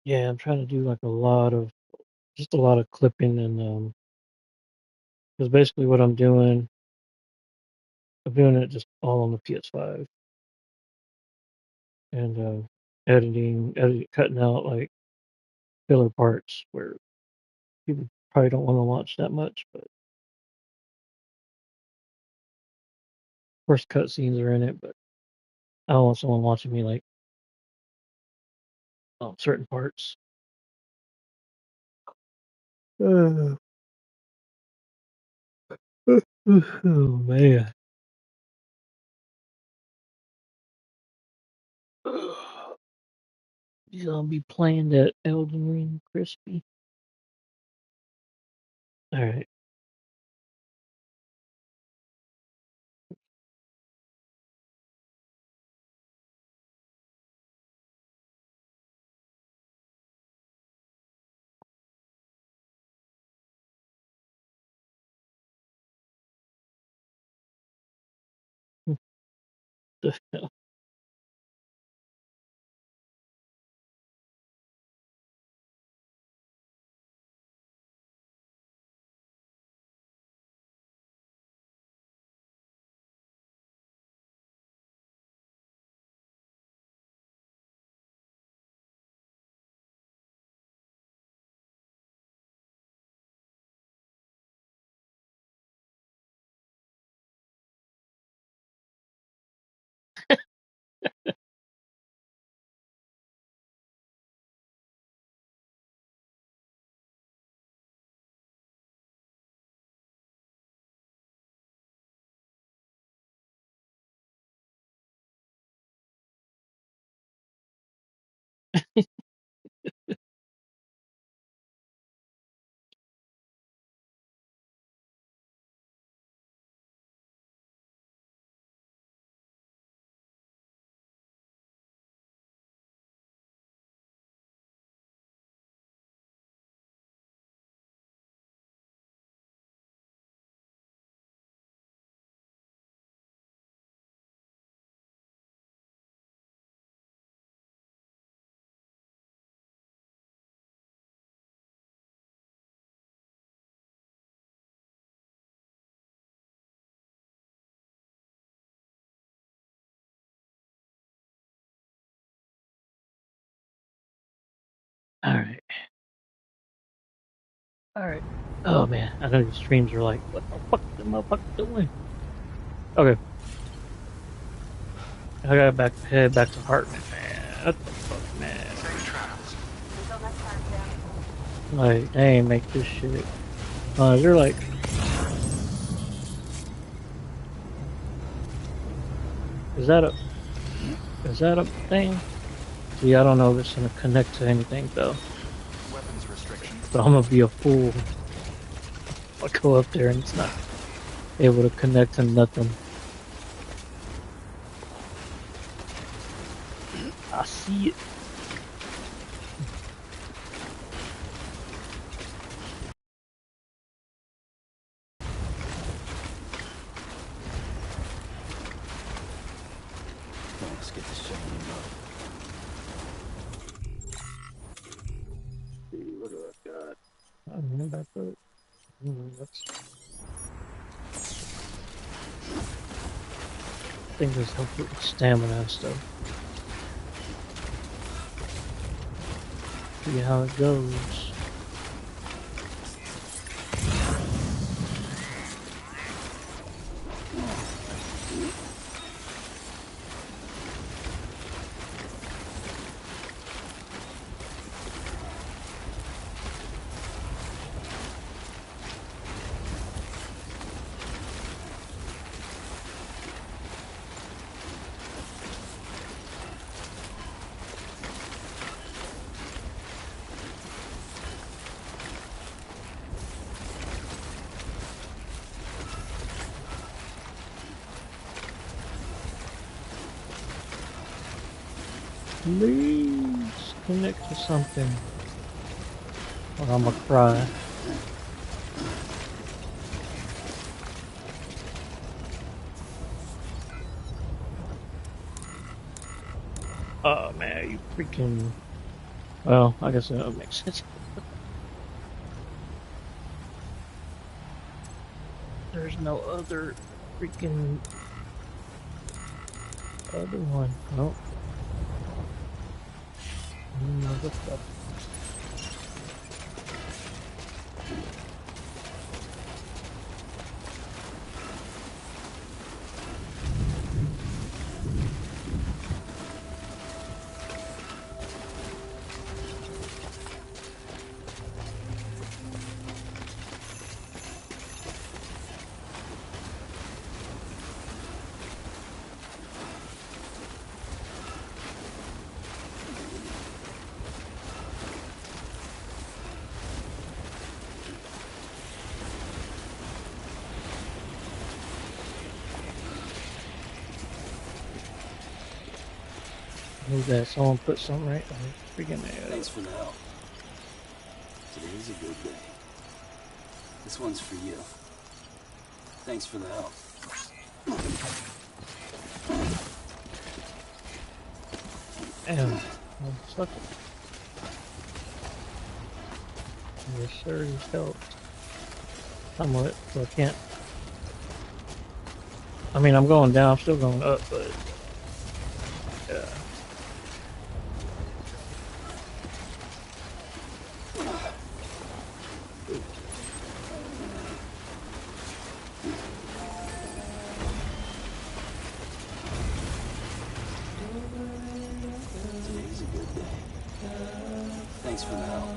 Yeah, I'm trying to do like just a lot of clipping and because basically what I'm doing it just all on the PS5 and cutting out like filler parts where people probably don't want to watch that much, but of course cutscenes are in it, but I don't want someone watching me like on certain parts. Uh, oh man. You gonna be playing that Elden Ring, Crispy? All right. The hell? All right. All right. Oh man, I know these streams are like, what the fuck is the motherfucker doing? Okay. I gotta head back to Hartman, man. What the fuck, man? Like, they ain't make this shit. They're like, is that a thing? See, I don't know if it's gonna connect to anything though. Weapons restrictions. So I'm gonna be a fool. I'll go up there and it's not able to connect to nothing. I see it. Let's get this shit on the road. See, what do I got? I don't know about that. I think this helps with stamina and stuff. See how it goes. Please connect to something or I'm gonna cry. Oh man, you freaking Well, I guess that would make sense. There's no other freaking other one. Nope. Another stuff. Move that. Someone put something right on the freaking there. Thanks for the help. Today is a good day. This one's for you. Thanks for the help. Damn. I'm stuck. Yes, sir, he's helped. Somewhat, so I can't. I mean, I'm going down, I'm still going up, but. Yeah. Today's a good day. Thanks for the help.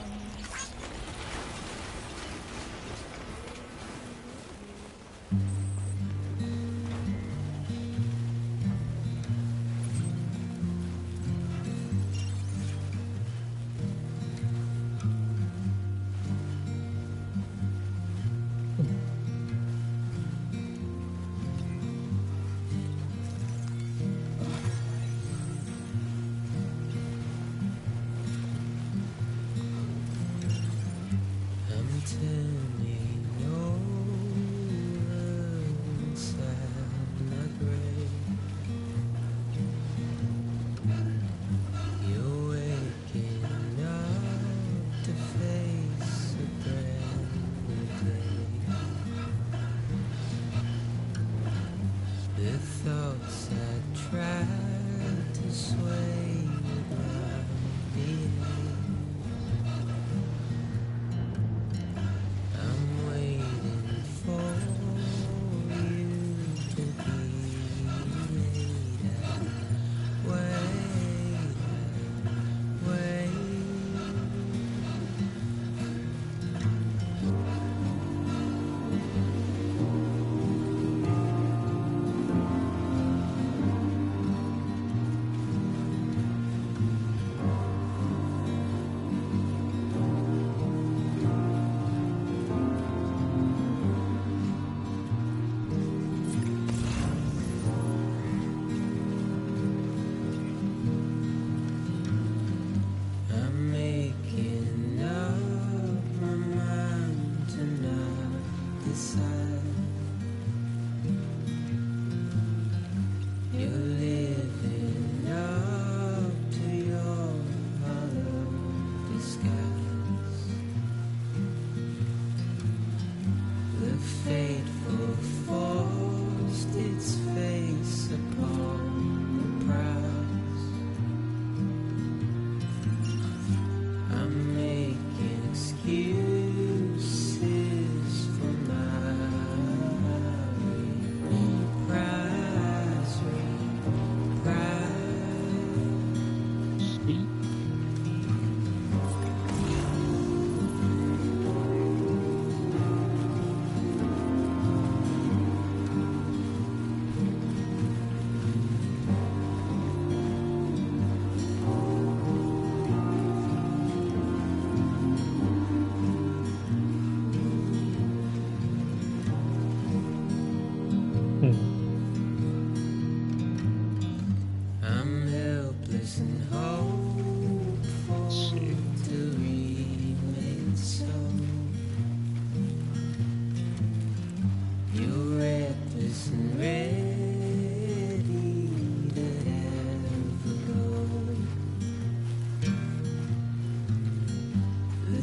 I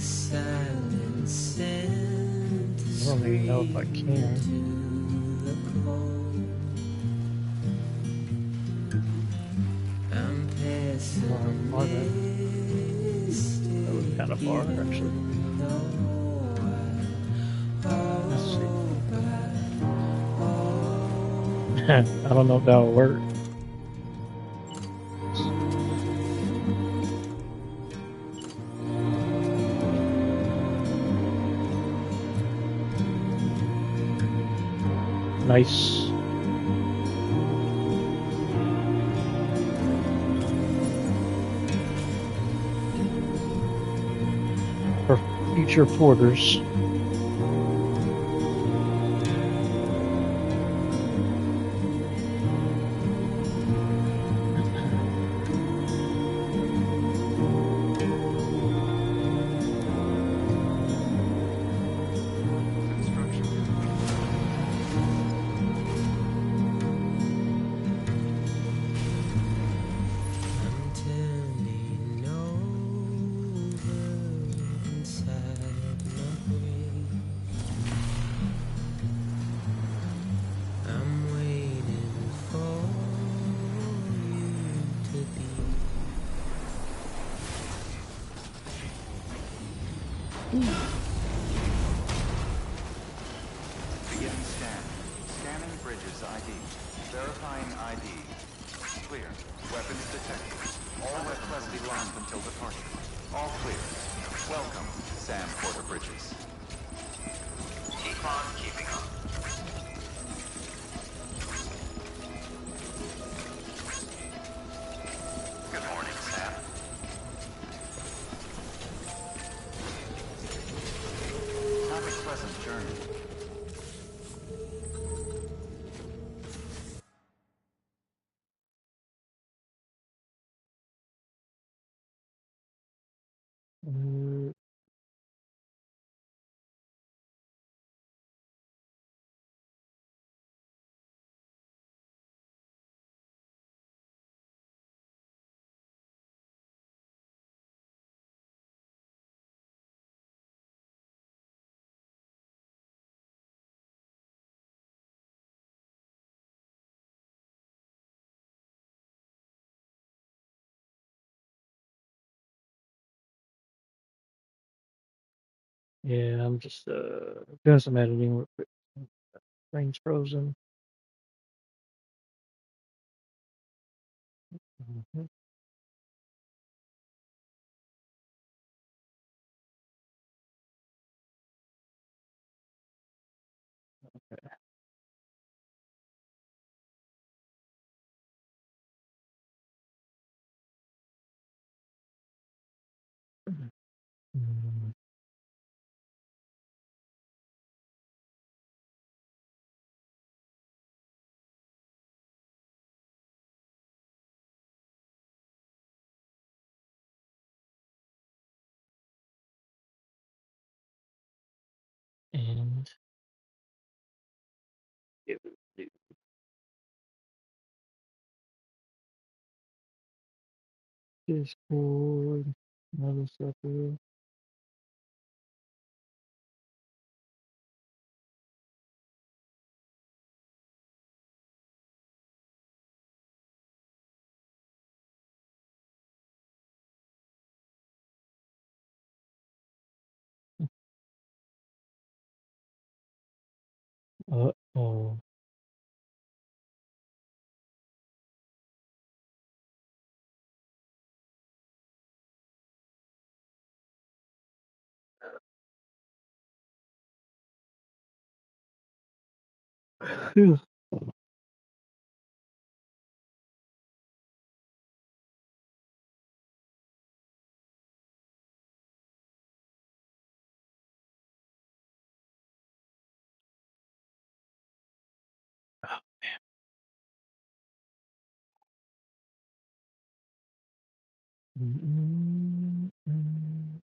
don't even know if I can. Far that was kind of far, actually. Let's see. I don't know if that'll work. Nice. For future porters. Beginning scan. Scanning bridges ID. Verifying ID. Clear. Weapons detected. All weapons will be locked until departure. All clear. Welcome, Sam Porter Bridges. Keep on keeping on. Good morning, Sam. Have a pleasant journey. Yeah, I'm just doing some editing real quick. Brain's frozen. Mhm. Mm, And it would do Discord, another sucker. Uh-oh. Phew. Mm, mm.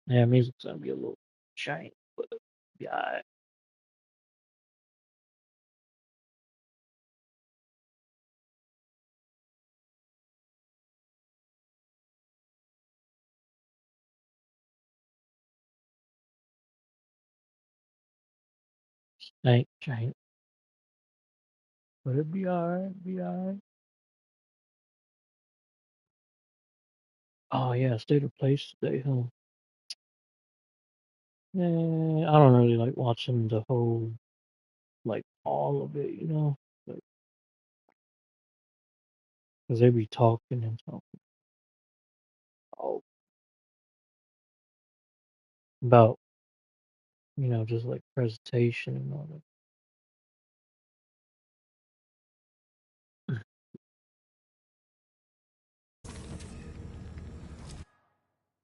Yeah, music's gonna be a little shiny, but yeah. Stank. But it'll be alright, be alright. Oh yeah, state of place today, huh? I don't really like watching the whole, like all of it, you know, like, cause they be talking and talking all about, you know, just like presentation and all that.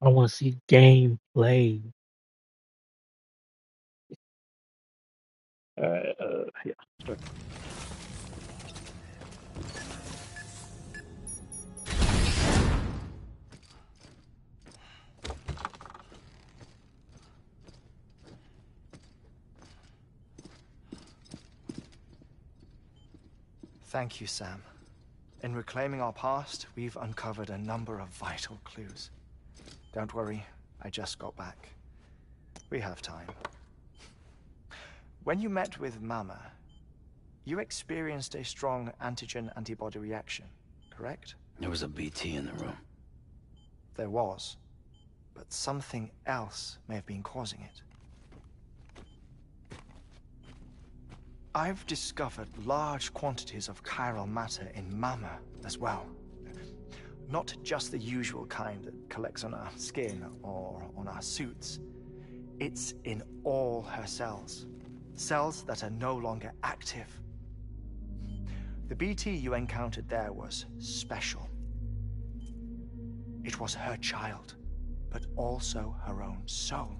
I want to see gameplay. Yeah. Start. Thank you, Sam. In reclaiming our past, we've uncovered a number of vital clues. Don't worry, I just got back. We have time. When you met with Mama, you experienced a strong antigen-antibody reaction, correct? There was a BT in the room. There was, but something else may have been causing it. I've discovered large quantities of chiral matter in Mama as well. Not just the usual kind that collects on our skin or on our suits. It's in all her cells. Cells that are no longer active. The BT you encountered there was special. It was her child, but also her own soul.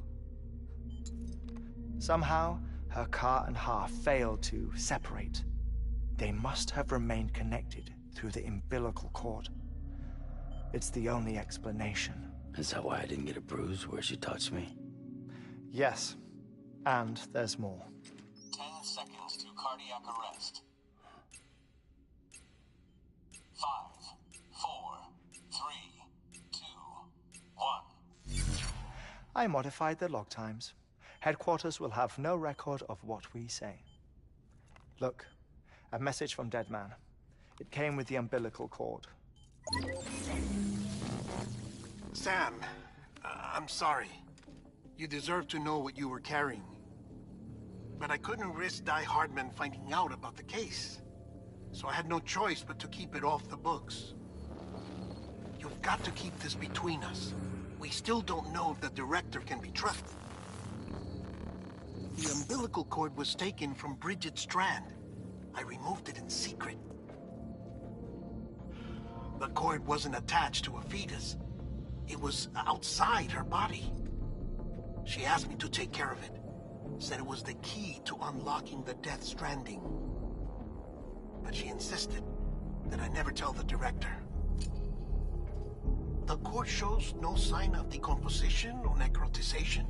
Somehow, her car and half failed to separate. They must have remained connected through the umbilical cord. It's the only explanation. Is that why I didn't get a bruise where she touched me? Yes, and there's more. 10 seconds to cardiac arrest. 5, 4, 3, 2, 1. I modified the log times. Headquarters will have no record of what we say. Look, a message from Dead Man. It came with the umbilical cord. Sam, I'm sorry. You deserve to know what you were carrying. But I couldn't risk Di Hardman finding out about the case. So I had no choice but to keep it off the books. You've got to keep this between us. We still don't know if the director can be trusted. The umbilical cord was taken from Bridget Strand. I removed it in secret. The cord wasn't attached to a fetus. It was outside her body. She asked me to take care of it. Said it was the key to unlocking the Death Stranding. But she insisted that I never tell the director. The cord shows no sign of decomposition or necrotization.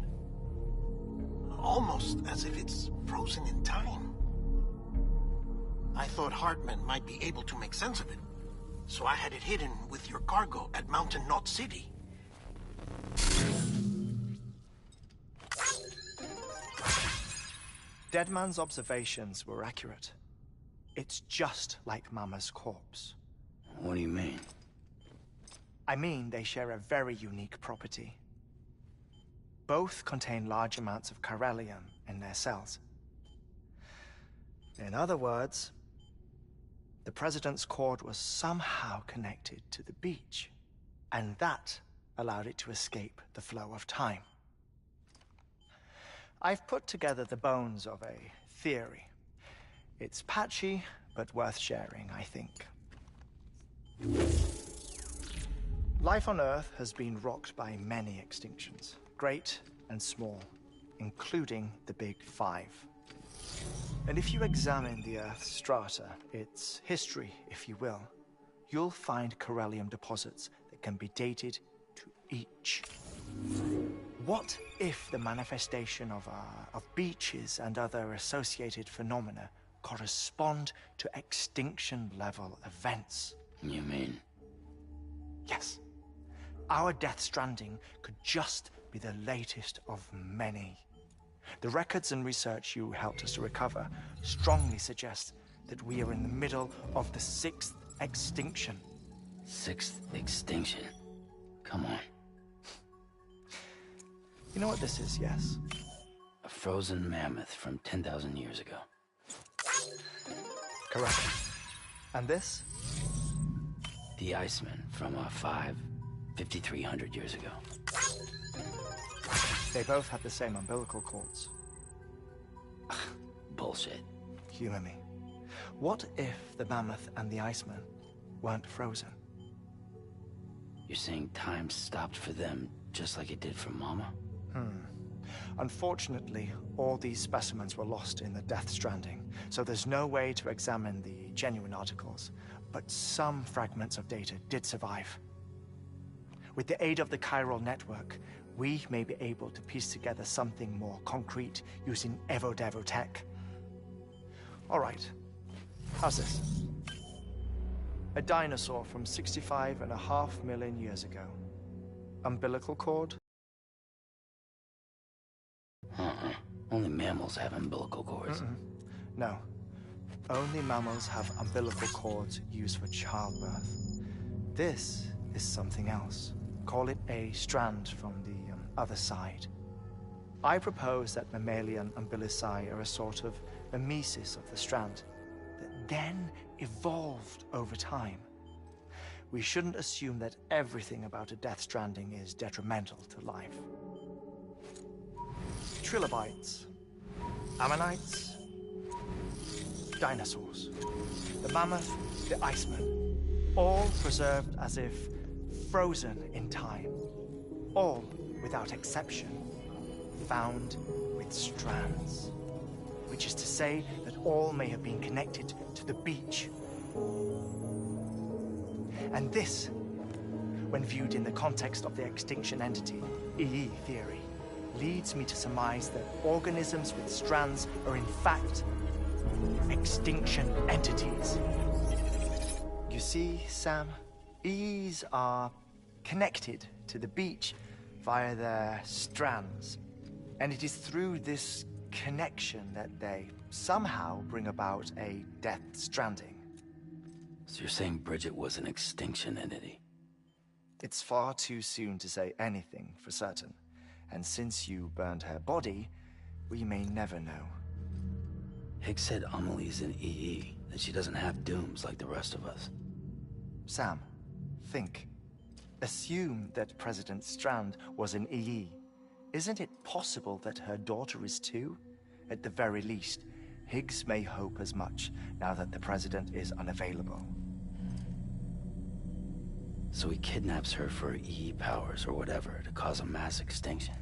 Almost as if it's frozen in time. I thought Hartman might be able to make sense of it. So I had it hidden with your cargo at Mountain Knot City. Deadman's observations were accurate. It's just like Mama's corpse. What do you mean? I mean they share a very unique property. Both contain large amounts of chiralium in their cells. In other words, the President's cord was somehow connected to the beach, and that allowed it to escape the flow of time. I've put together the bones of a theory. It's patchy, but worth sharing, I think. Life on Earth has been rocked by many extinctions, great and small, including the Big Five. And if you examine the Earth's strata, its history, if you will, you'll find chiralium deposits that can be dated to each. What if the manifestation of beaches and other associated phenomena correspond to extinction-level events? You mean? Yes. Our Death Stranding could just be the latest of many. The records and research you helped us to recover strongly suggest that we are in the middle of the 6th extinction. 6th extinction? Come on. You know what this is, yes? A frozen mammoth from 10,000 years ago. Correct. And this? The Iceman from 5,300 years ago. They both had the same umbilical cords. Bullshit. Humor me. What if the mammoth and the Iceman weren't frozen? You're saying time stopped for them just like it did for Mama? Unfortunately, all these specimens were lost in the Death Stranding, so there's no way to examine the genuine articles. But some fragments of data did survive. With the aid of the chiral network, we may be able to piece together something more concrete using Evo-Devo tech. All right, how's this? A dinosaur from 65.5 million years ago. Umbilical cord? Only mammals have umbilical cords. No. Only mammals have umbilical cords used for childbirth. This is something else. Call it a strand from the other side. I propose that mammalian umbilici are a sort of mimesis of the strand that then evolved over time. We shouldn't assume that everything about a Death Stranding is detrimental to life. Trilobites, ammonites, dinosaurs, the mammoth, the Iceman, all preserved as if frozen in time, all without exception found with strands, which is to say that all may have been connected to the beach. And this, when viewed in the context of the extinction entity, EE theory, leads me to surmise that organisms with strands are in fact extinction entities. You see, Sam, EEs are connected to the beach via their strands. And it is through this connection that they somehow bring about a Death Stranding. So you're saying Bridget was an extinction entity? It's far too soon to say anything for certain. And since you burned her body, we may never know. Higgs said Amelie's an EE, that she doesn't have dooms like the rest of us. Sam, think. Assume that President Strand was an EE. Isn't it possible that her daughter is too? At the very least, Higgs may hope as much now that the President is unavailable. So he kidnaps her for EE powers or whatever to cause a mass extinction.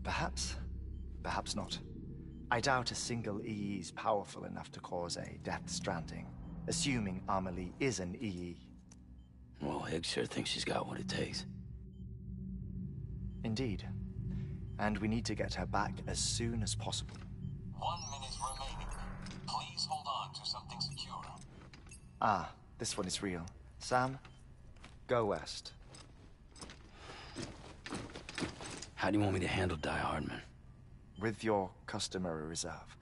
Perhaps. Perhaps not. I doubt a single EE is powerful enough to cause a Death Stranding, assuming Amelie is an EE. Well, Higgs sure thinks she's got what it takes. Indeed. And we need to get her back as soon as possible. 1 minute remaining. Please hold on to something secure. Ah, this one is real. Sam, go west. How do you want me to handle Die Hardman? With your customary reserve.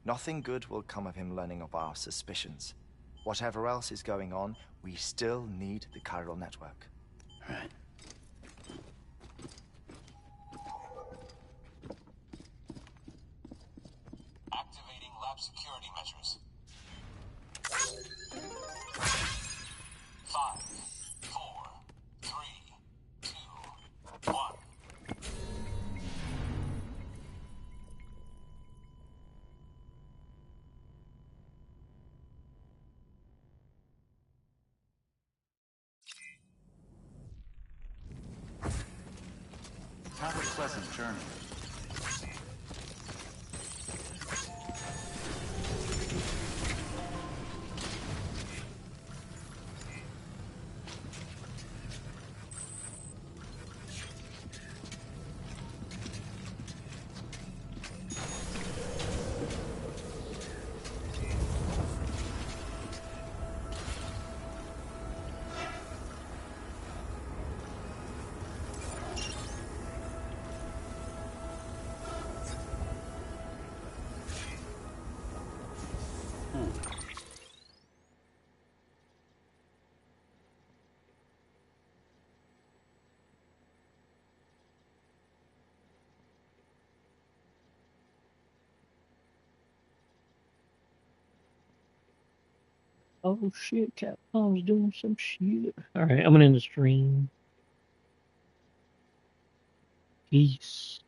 Nothing good will come of him learning of our suspicions. Whatever else is going on, we still need the chiral network. Right. Activating lab security measures. 5, 4, 3, 2, 1. Have a pleasant journey. Oh shit, Capcom's doing some shit. Alright, I'm gonna end the stream. Peace.